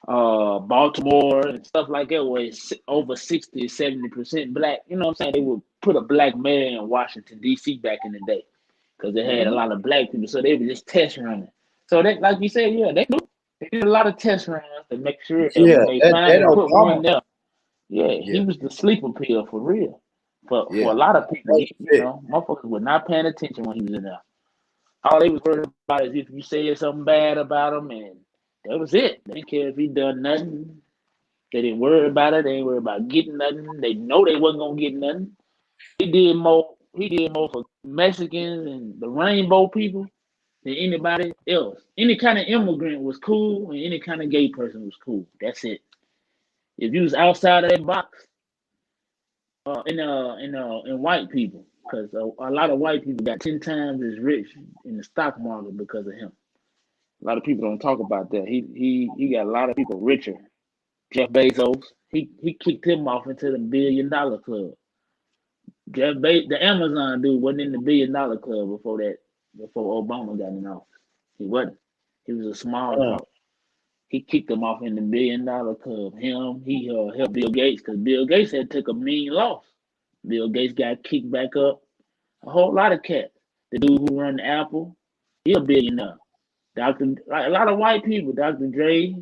Baltimore and stuff like that, where it's over 60-70% black. You know what I'm saying? They would put a black mayor in Washington D.C. back in the day because they had a lot of black people, so they were just test running. So that, like you said, they did a lot of test runs to make sure that when they finally put one there, he was the sleeper pill for real. For a lot of people, you know, motherfuckers were not paying attention when he was in there. All they was worried about is if you said something bad about him, and that was it. They didn't care if he done nothing. They didn't worry about it. They didn't worry about getting nothing. They know they wasn't gonna get nothing. He did more for Mexicans and the rainbow people than anybody else. Any kind of immigrant was cool, and any kind of gay person was cool. That's it. If you was outside of that box, in white people, because a lot of white people got 10 times as rich in the stock market because of him. A lot of people don't talk about that. He got a lot of people richer. Jeff Bezos, he kicked him off into the $1 billion club. The Amazon dude wasn't in the $1 billion club before Obama got in office. He wasn't. He was a small talk. He kicked him off in the $1 billion club. He helped Bill Gates because Bill Gates had took a mean loss. Bill Gates got kicked back up. A whole lot of cats. The dude who run Apple, He a billionaire. Like a lot of white people, Dr. Dre,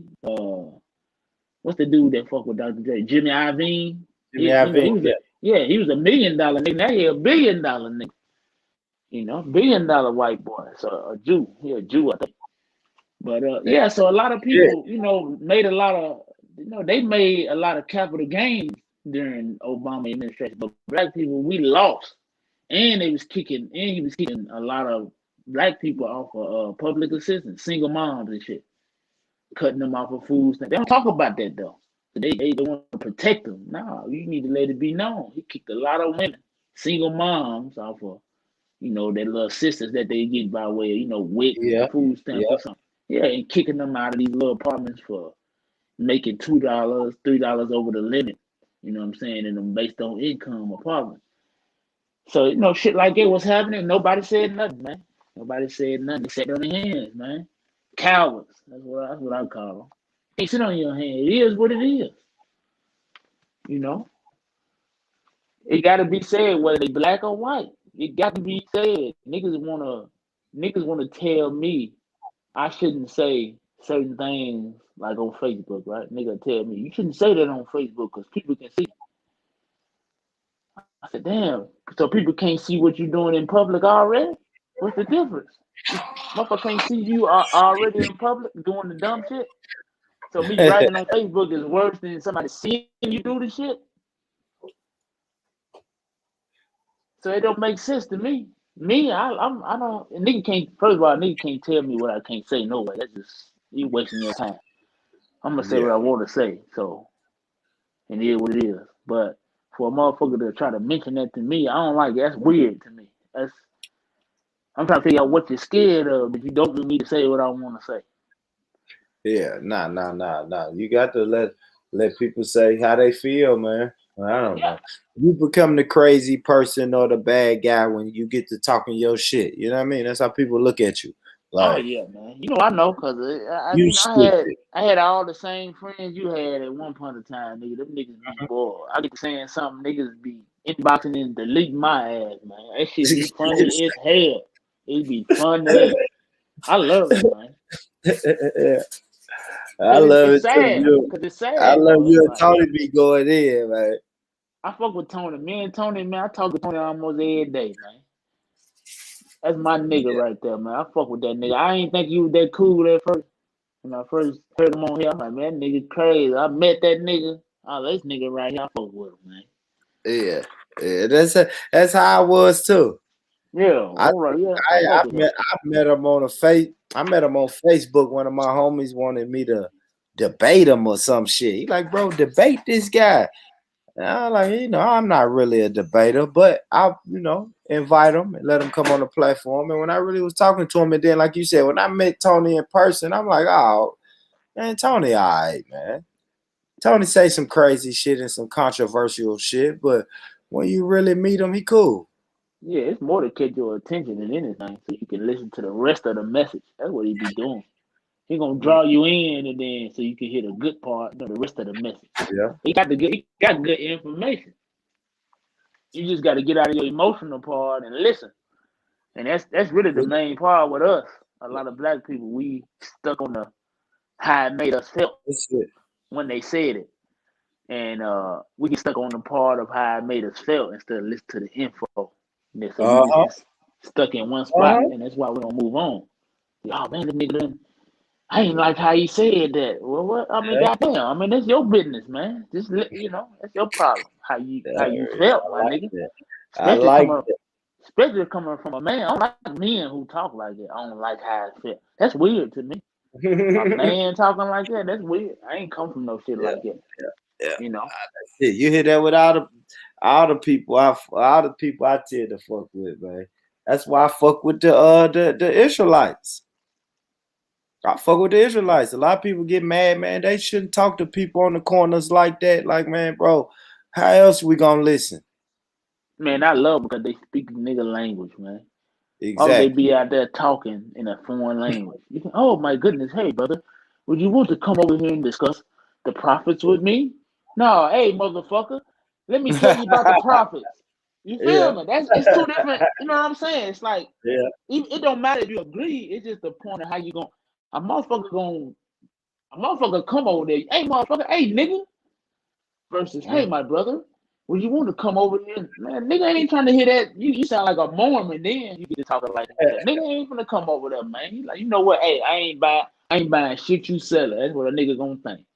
what's the dude that fuck with Dr. Dre? Jimmy Iovine. Jimmy Iovine, He was $1 million nigga. Now he $1 billion nigga. $1 billion white boy. So a Jew. He a Jew, I think. But yeah, so a lot of people, made a lot of, they made a lot of capital gains during Obama administration. But black people, we lost, and he was kicking a lot of black people off of public assistance, single moms and shit, cutting them off of food stamps. They don't talk about that though. They want to protect them. No, you need to let it be known. He kicked a lot of women, single moms off of, their little assistance that they get by way of, WIC, food stamps or something. Yeah, and kicking them out of these little apartments for making $2, $3 over the limit. You know what I'm saying? And them based on income apartments. So, shit like that was happening. Nobody said nothing, man. Nobody said nothing. They sat on their hands, man. Cowards. That's what I call them. Can't sit on your hand. It is what it is. It got to be said whether they black or white. It got to be said. Niggas wanna tell me I shouldn't say certain things like on Facebook, right? Nigga tell me you shouldn't say that on Facebook because people can see. I said, damn. So people can't see what you're doing in public already? What's the difference? Motherfucker can't see you already in public doing the dumb shit. So me writing on Facebook is worse than somebody seeing you do the shit. So it don't make sense to me. I don't. Nigga can't. First of all, nigga can't tell me what I can't say. No way. That's just you wasting your time. I'm gonna say what I want to say. So, and it is what it is. But for a motherfucker to try to mention that to me, I don't like it. That's weird to me. I'm trying to figure out what you're scared of, but you don't want me to say what I want to say. Yeah, nah. You got to let people say how they feel, man. I don't know. You become the crazy person or the bad guy when you get to talking your shit. You know what I mean? That's how people look at you. Like, oh yeah, man. I know because I had all the same friends you had at one point in time, nigga. Them niggas be bored. I get to saying something, niggas be inboxing and deleting my ass, man. That shit be funny as hell. It be funny. I love it, man. I love it sad, too. Cause it's sad. I love you and Tony be going in, man. I fuck with Tony. Me and Tony, man, I talk to Tony almost every day, man. That's my nigga right there, man. I fuck with that nigga. I ain't think you was that cool at first. When I first heard him on here, I'm like, man, that nigga crazy. I met that nigga. Oh, this nigga right here, I fuck with him, man. Yeah. That's how I was too. Yeah, I met him on I met him on Facebook. One of my homies wanted me to debate him or some shit. He like, bro, debate this guy. And I'm like, I'm not really a debater, but I'll, invite him and let him come on the platform. And when I really was talking to him, and then, like you said, when I met Tony in person, I'm like, oh, man, Tony, all right, man. Tony say some crazy shit and some controversial shit, but when you really meet him, he cool. Yeah, it's more to catch your attention than anything, so you can listen to the rest of the message. That's what he be doing. He gonna draw you in, and then so you can hear the good part, the rest of the message. Yeah, he got good information. You just got to get out of your emotional part and listen, and that's really the main part with us. A lot of black people, we stuck on the how it made us feel when they said it, and we get stuck on the part of how it made us feel instead of listen to the info. And so we just stuck in one spot, and that's why we don't move on. Oh man, the nigga done. I ain't like how he said that. Well, what? I mean, goddamn. I mean, that's your business, man. Just that's your problem. How you felt, my nigga. Especially coming from a man. I don't like men who talk like that. I don't like how it felt. That's weird to me. A man talking like that, that's weird. I ain't come from no shit like that. Yeah. That's it. You hear that with all the people I tend to fuck with, man. That's why I fuck with the Israelites. I fuck with the Israelites. A lot of people get mad, man. They shouldn't talk to people on the corners like that. Like, man, bro, how else we gonna listen? Man, I love because they speak nigga language, man. Exactly. Or they be out there talking in a foreign language. Oh my goodness, hey brother, would you want to come over here and discuss the prophets with me? No, hey motherfucker, let me tell you about the prophets. You Yeah. feel me? It's two different. You know what I'm saying? It's like Yeah. it don't matter if you agree. It's just the point of how you going. A motherfucker come over there. Hey, motherfucker. Hey, nigga. Versus, hey, my brother. Well, you want to come over here, man? Nigga ain't trying to hear that. You sound like a Mormon. Then you get to talking like that. Nigga ain't gonna come over there, man. You like, you know what? Hey, I ain't buying shit you selling. That's what a nigga gonna think.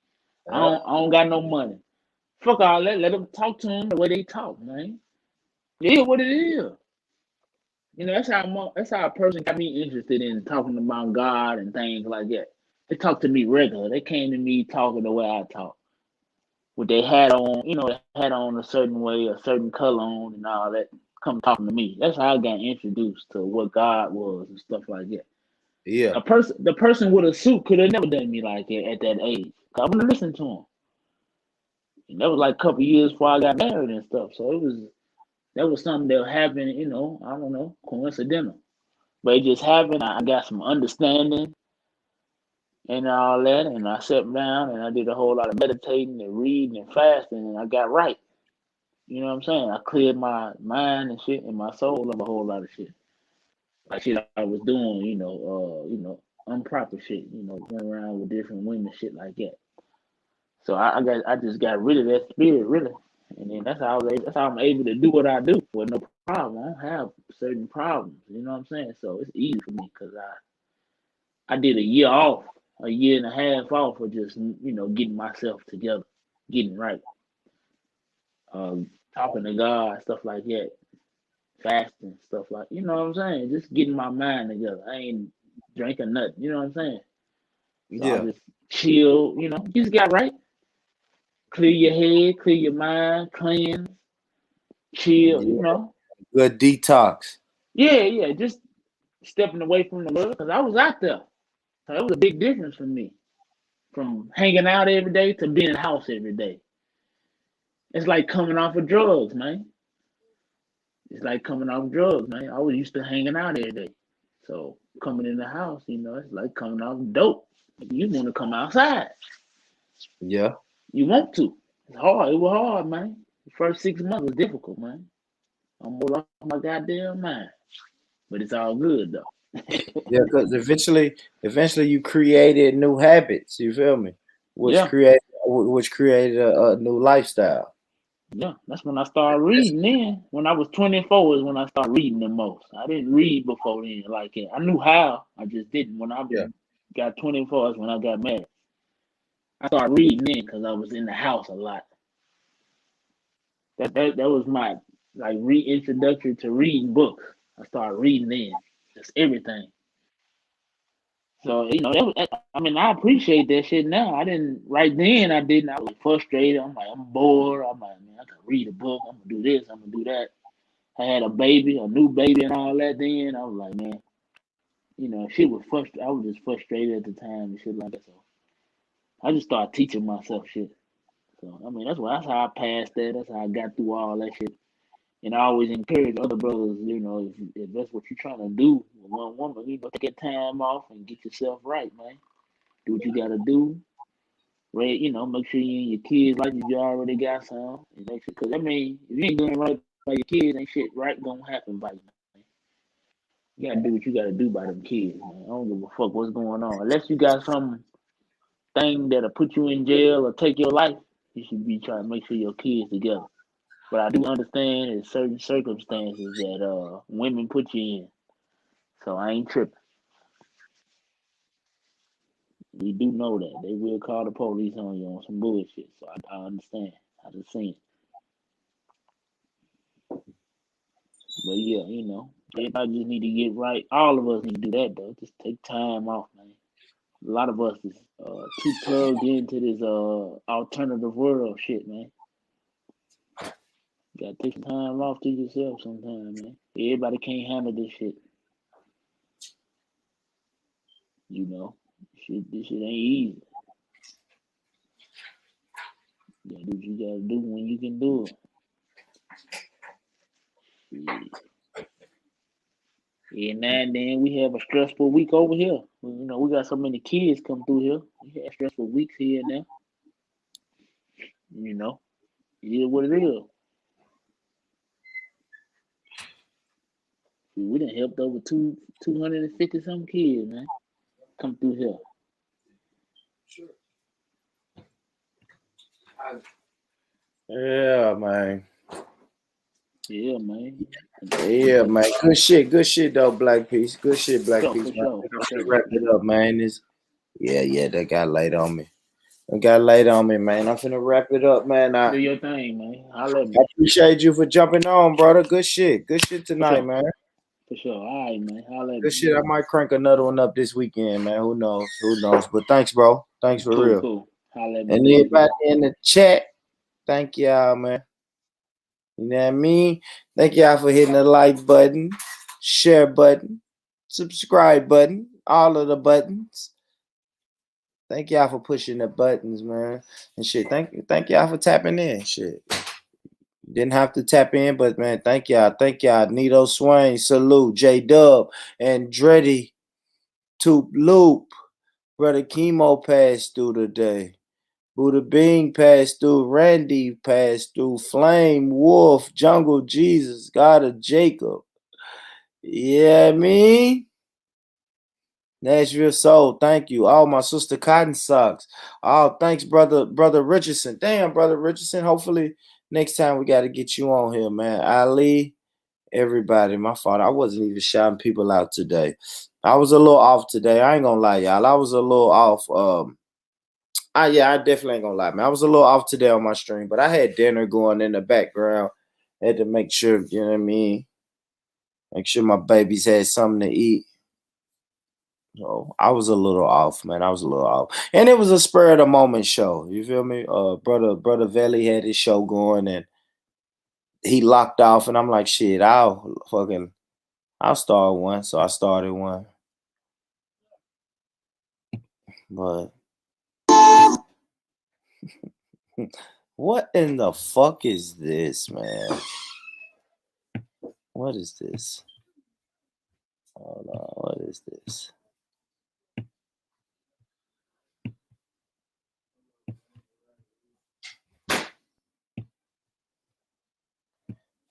I don't got no money. Fuck all that. Let them talk to them the way they talk, man. It is what it is. You know, that's how a person got me interested in talking about God and things like that. They talk to me regular. They came to me talking the way I talk. With their hat on, they had on a certain way, a certain color on, and all that. Come talking to me. That's how I got introduced to what God was and stuff like that. Yeah. The person with a suit could have never done me like that at that age. I wouldn't listen to him. And that was like a couple years before I got married and stuff. So that was something that happened, I don't know, coincidental. But it just happened. I got some understanding and all that, and I sat down and I did a whole lot of meditating and reading and fasting, and I got right. You know what I'm saying? I cleared my mind and shit and my soul of a whole lot of shit. Like shit I was doing, improper shit, going around with different women, shit like that. So I just got rid of that spirit, really. And then that's how I'm able to do what I do with no problem. I don't have certain problems, you know what I'm saying? So it's easy for me because I did a year off, a year and a half off of just getting myself together, getting right, talking to God, stuff like that, fasting, stuff like you know what I'm saying, just getting my mind together. I ain't drinking nothing, you know what I'm saying. So I Yeah. just chill, just got right, clear your head, clear your mind, cleanse, chill, Yeah. Good detox. yeah, just stepping away from the world because I was out there. So it was a big difference for me from hanging out every day to being in the house every day. It's like coming off of drugs, man. It's like coming off drugs, man. I was used to hanging out every day. So coming in the house, it's like coming off dope. You want to come outside. Yeah. You want to. It's hard. It was hard, man. The first 6 months was difficult, man. I'm more off my goddamn mind. But it's all good though. Yeah, because eventually you created new habits, you feel me? Yeah. Which created a new lifestyle. Yeah, that's when I started reading then. When I was 24 is when I started reading the most. I didn't read before then. Like I knew how, I just didn't. When I got 24 is when I got married. I started reading then because I was in the house a lot. That was my like reintroduction to reading books. I started reading then, just everything. So I appreciate that shit now. I didn't right then. I didn't. I was frustrated. I'm like, I'm bored. I'm like, man, I can read a book. I'm gonna do this. I'm gonna do that. I had a baby, a new baby, and all that. Then I was like, man, shit was frustrated. I was just frustrated at the time and shit like that. So I just started teaching myself shit. So that's how I passed that. That's how I got through all that shit. And I always encourage other brothers, if that's what you're trying to do with one woman, take that time off and get yourself right, man. Do what you gotta do. Right, make sure you and your kids like you already got some. Because if you ain't doing right by your kids, ain't shit right gonna happen by you. You gotta do what you gotta do by them kids, man. I don't give a fuck what's going on. Unless you got some thing that'll put you in jail or take your life, you should be trying to make sure your kids together. But I do understand in certain circumstances that women put you in. So I ain't tripping. We do know that. They will call the police on you on some bullshit. So I understand. I just seen it. But yeah, everybody just need to get right. All of us need to do that though. Just take time off, man. A lot of us is too plugged into this alternative world shit, man. You gotta take some time off to yourself sometime, man. Everybody can't handle this shit. This shit ain't easy. You gotta do what you gotta do when you can do it. Shit. Yeah, now and then we have a stressful week over here. We got so many kids come through here. We have stressful weeks here and there. It is what it is. We done helped over 250 some kids, man. Come through here. Yeah, man. Yeah, man. Yeah, man. Good shit though, Black Peace. Good shit, Black For Peace, man. sure, I'm for gonna sure. wrap it up, man. Yeah, that got laid on me. It got laid on me, man. I'm finna wrap it up, man. Do your thing, man. Holla at I me. appreciate you for jumping on, brother. Good shit. Good shit For tonight, sure. man. For sure. All right, man. Holla at Good me. shit. I might crank another one up this weekend, man. Who knows? Who knows? But thanks, bro. Thanks for real. Cool. Holla at me, And baby. everybody in the chat, thank y'all, man. You know what I mean? Thank y'all for hitting the like button, share button, subscribe button, all of the buttons. Thank y'all for pushing the buttons, man. And shit, thank y'all for tapping in. Shit. Didn't have to tap in, but man, thank y'all. Thank y'all. Nito Swain, salute. J Dub, Andretti, Toop Loop. Brother Chemo passed through today. Buddha Bing passed through. Randy passed through. Flame, Wolf, Jungle Jesus, God of Jacob. Yeah, me. Nashville Soul, thank you. Oh, my sister Cotton Socks. Oh, thanks, brother Richardson. Damn, brother Richardson. Hopefully next time we got to get you on here, man. Ali, everybody, my fault. I wasn't even shouting people out today. I was a little off today. I ain't gonna lie, y'all. I was a little off. I definitely ain't gonna lie, man. I was a little off today on my stream, but I had dinner going in the background. I had to make sure, you know what I mean? Make sure my babies had something to eat. So I was a little off, man. I was a little off. And it was a spur of the moment show. You feel me? Brother Veli had his show going and he locked off, and I'm like, shit, I'll start one. So I started one. But what in the fuck is this, man? What is this? Hold on, what is this?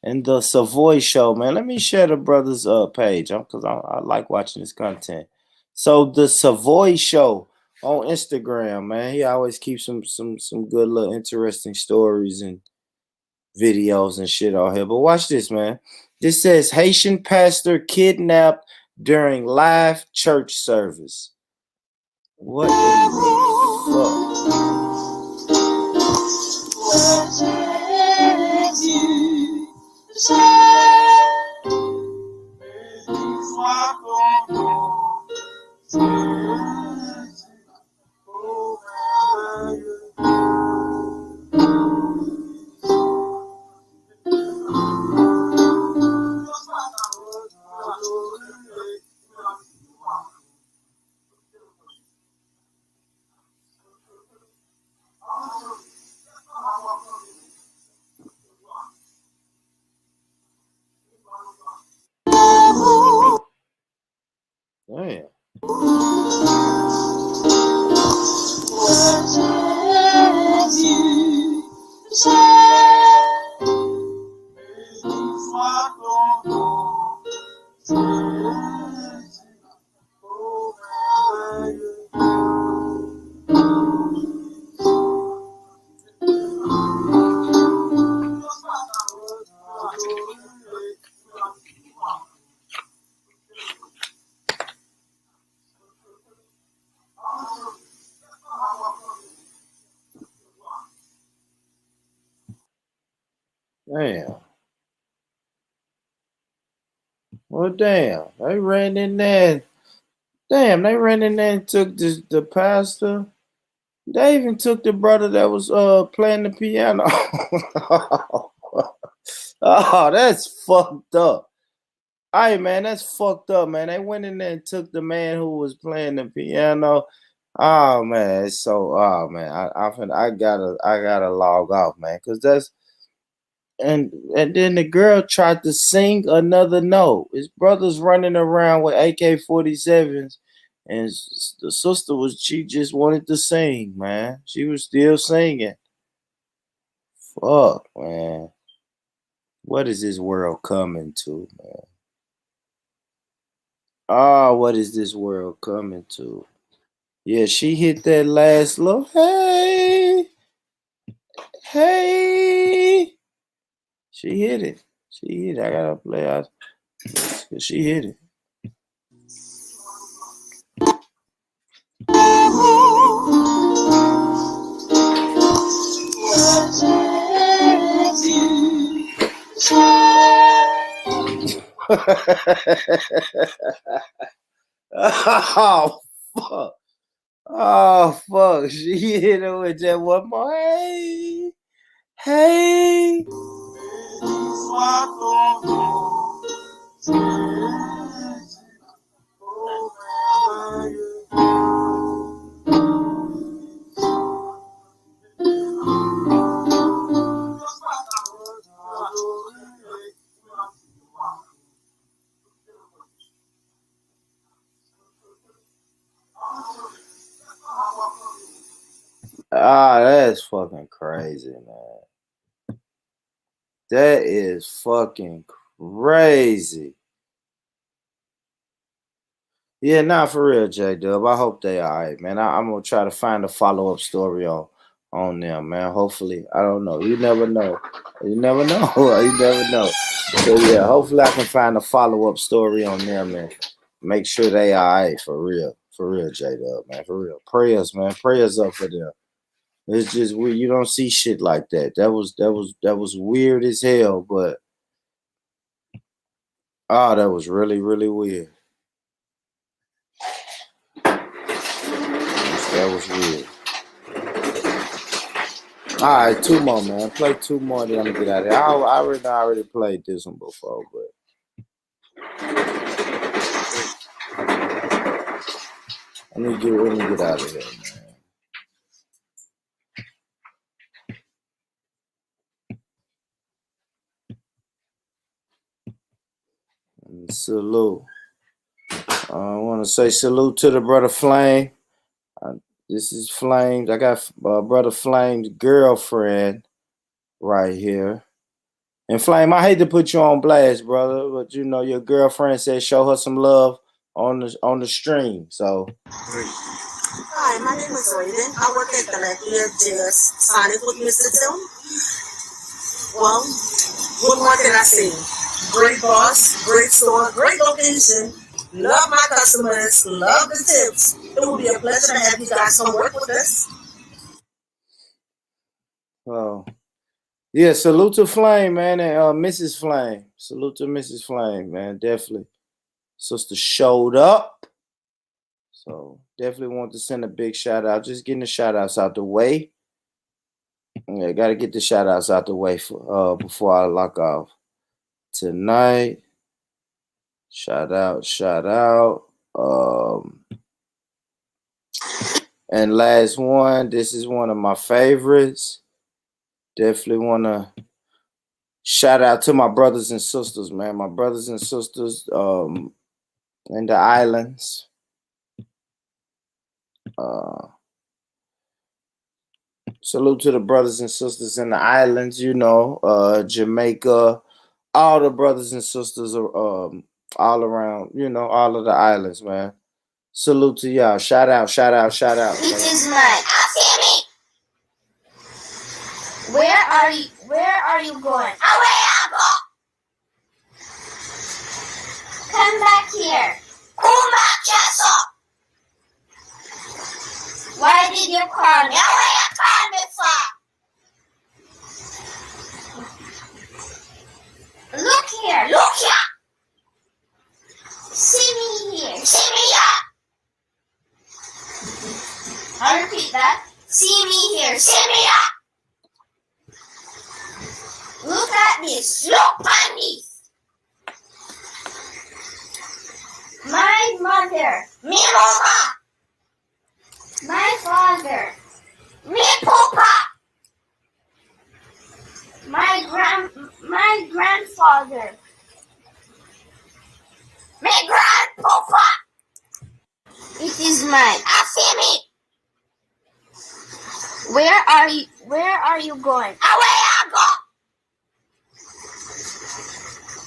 And the Savoy Show, man. Let me share the brother's page because I like watching this content. So the Savoy Show on Instagram, man. He always keeps some good little interesting stories and videos and shit on here. But watch this, man. This says Haitian pastor kidnapped during live church service. What in the Damn. Damn. Well, damn. They ran in there. Damn, they ran in there and took the pastor. They even took the brother that was playing the piano. Oh, that's fucked up. All right, man, that's fucked up, man. They went in there and took the man who was playing the piano. Oh man, it's so I gotta log off, man, because that's and then the girl tried to sing another note. His brother's running around with AK-47s, and the sister she just wanted to sing, man. She was still singing. Fuck, man. What is this world coming to, man? Oh, what is this world coming to? Yeah, she hit that last little hey. She hit it. She hit it. I gotta play out. She hit it. Oh fuck! Oh fuck! She hit it with that one more. Hey. Ah, that's fucking crazy, man. That is fucking crazy. Yeah, nah, for real, J Dub. I hope they all right, man. I'm gonna try to find a follow-up story on them, man. Hopefully, I don't know. You never know. You never know. You never know. So yeah, hopefully I can find a follow-up story on them and make sure they all right for real. For real, J Dub, man. For real. Prayers, man. Prayers up for them. It's just weird. You don't see shit like that. That was weird as hell, but that was really, really weird. That was weird. All right, two more, man. Play two more, then I'm gonna get out of here. I already played this one before, but let me get out of here, man. Salute. I want to say salute to the brother Flame. This is Flames. I got brother Flame's girlfriend right here. And Flame, I hate to put you on blast, brother, but you know your girlfriend said show her some love on the stream. So. Hi, my name is Raven. I work at Galactica Just Sonic with Mr. Tim. Well, what more can I say? Great boss, great store, great location. Love my customers, love the tips. It will be a pleasure to have you guys come work with us. Oh, yeah, salute to Flame, man, and Mrs. Flame. Salute to Mrs. Flame, man. Definitely. Sister showed up. So definitely want to send a big shout out. Just getting the shout outs out the way. Yeah, gotta get the shout outs out the way for before I lock off tonight. Shout out. And last one, this is one of my favorites. Definitely want to shout out to my brothers and sisters, man. My brothers and sisters in the islands. Salute to the brothers and sisters in the islands, you know, Jamaica, all the brothers and sisters are all around, you know, all of the islands, man. Salute to y'all. Shout out. This is mine. Where are you going? Away I go. Come back here. Come back, Castle. Why did you call me? Away I called me for. Look here. See me here. See me here. I'll repeat that. See me here. See me here. Look at this. Look at this. My mother. Me mama. My father. Me papa. My grandfather. Me grandpapa. It is mine. I feel me. Where are you going? Away I go.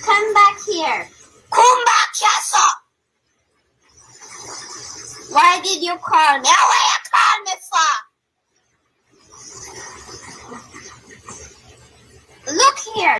Come back here. Come back, Castle. Why did you call me?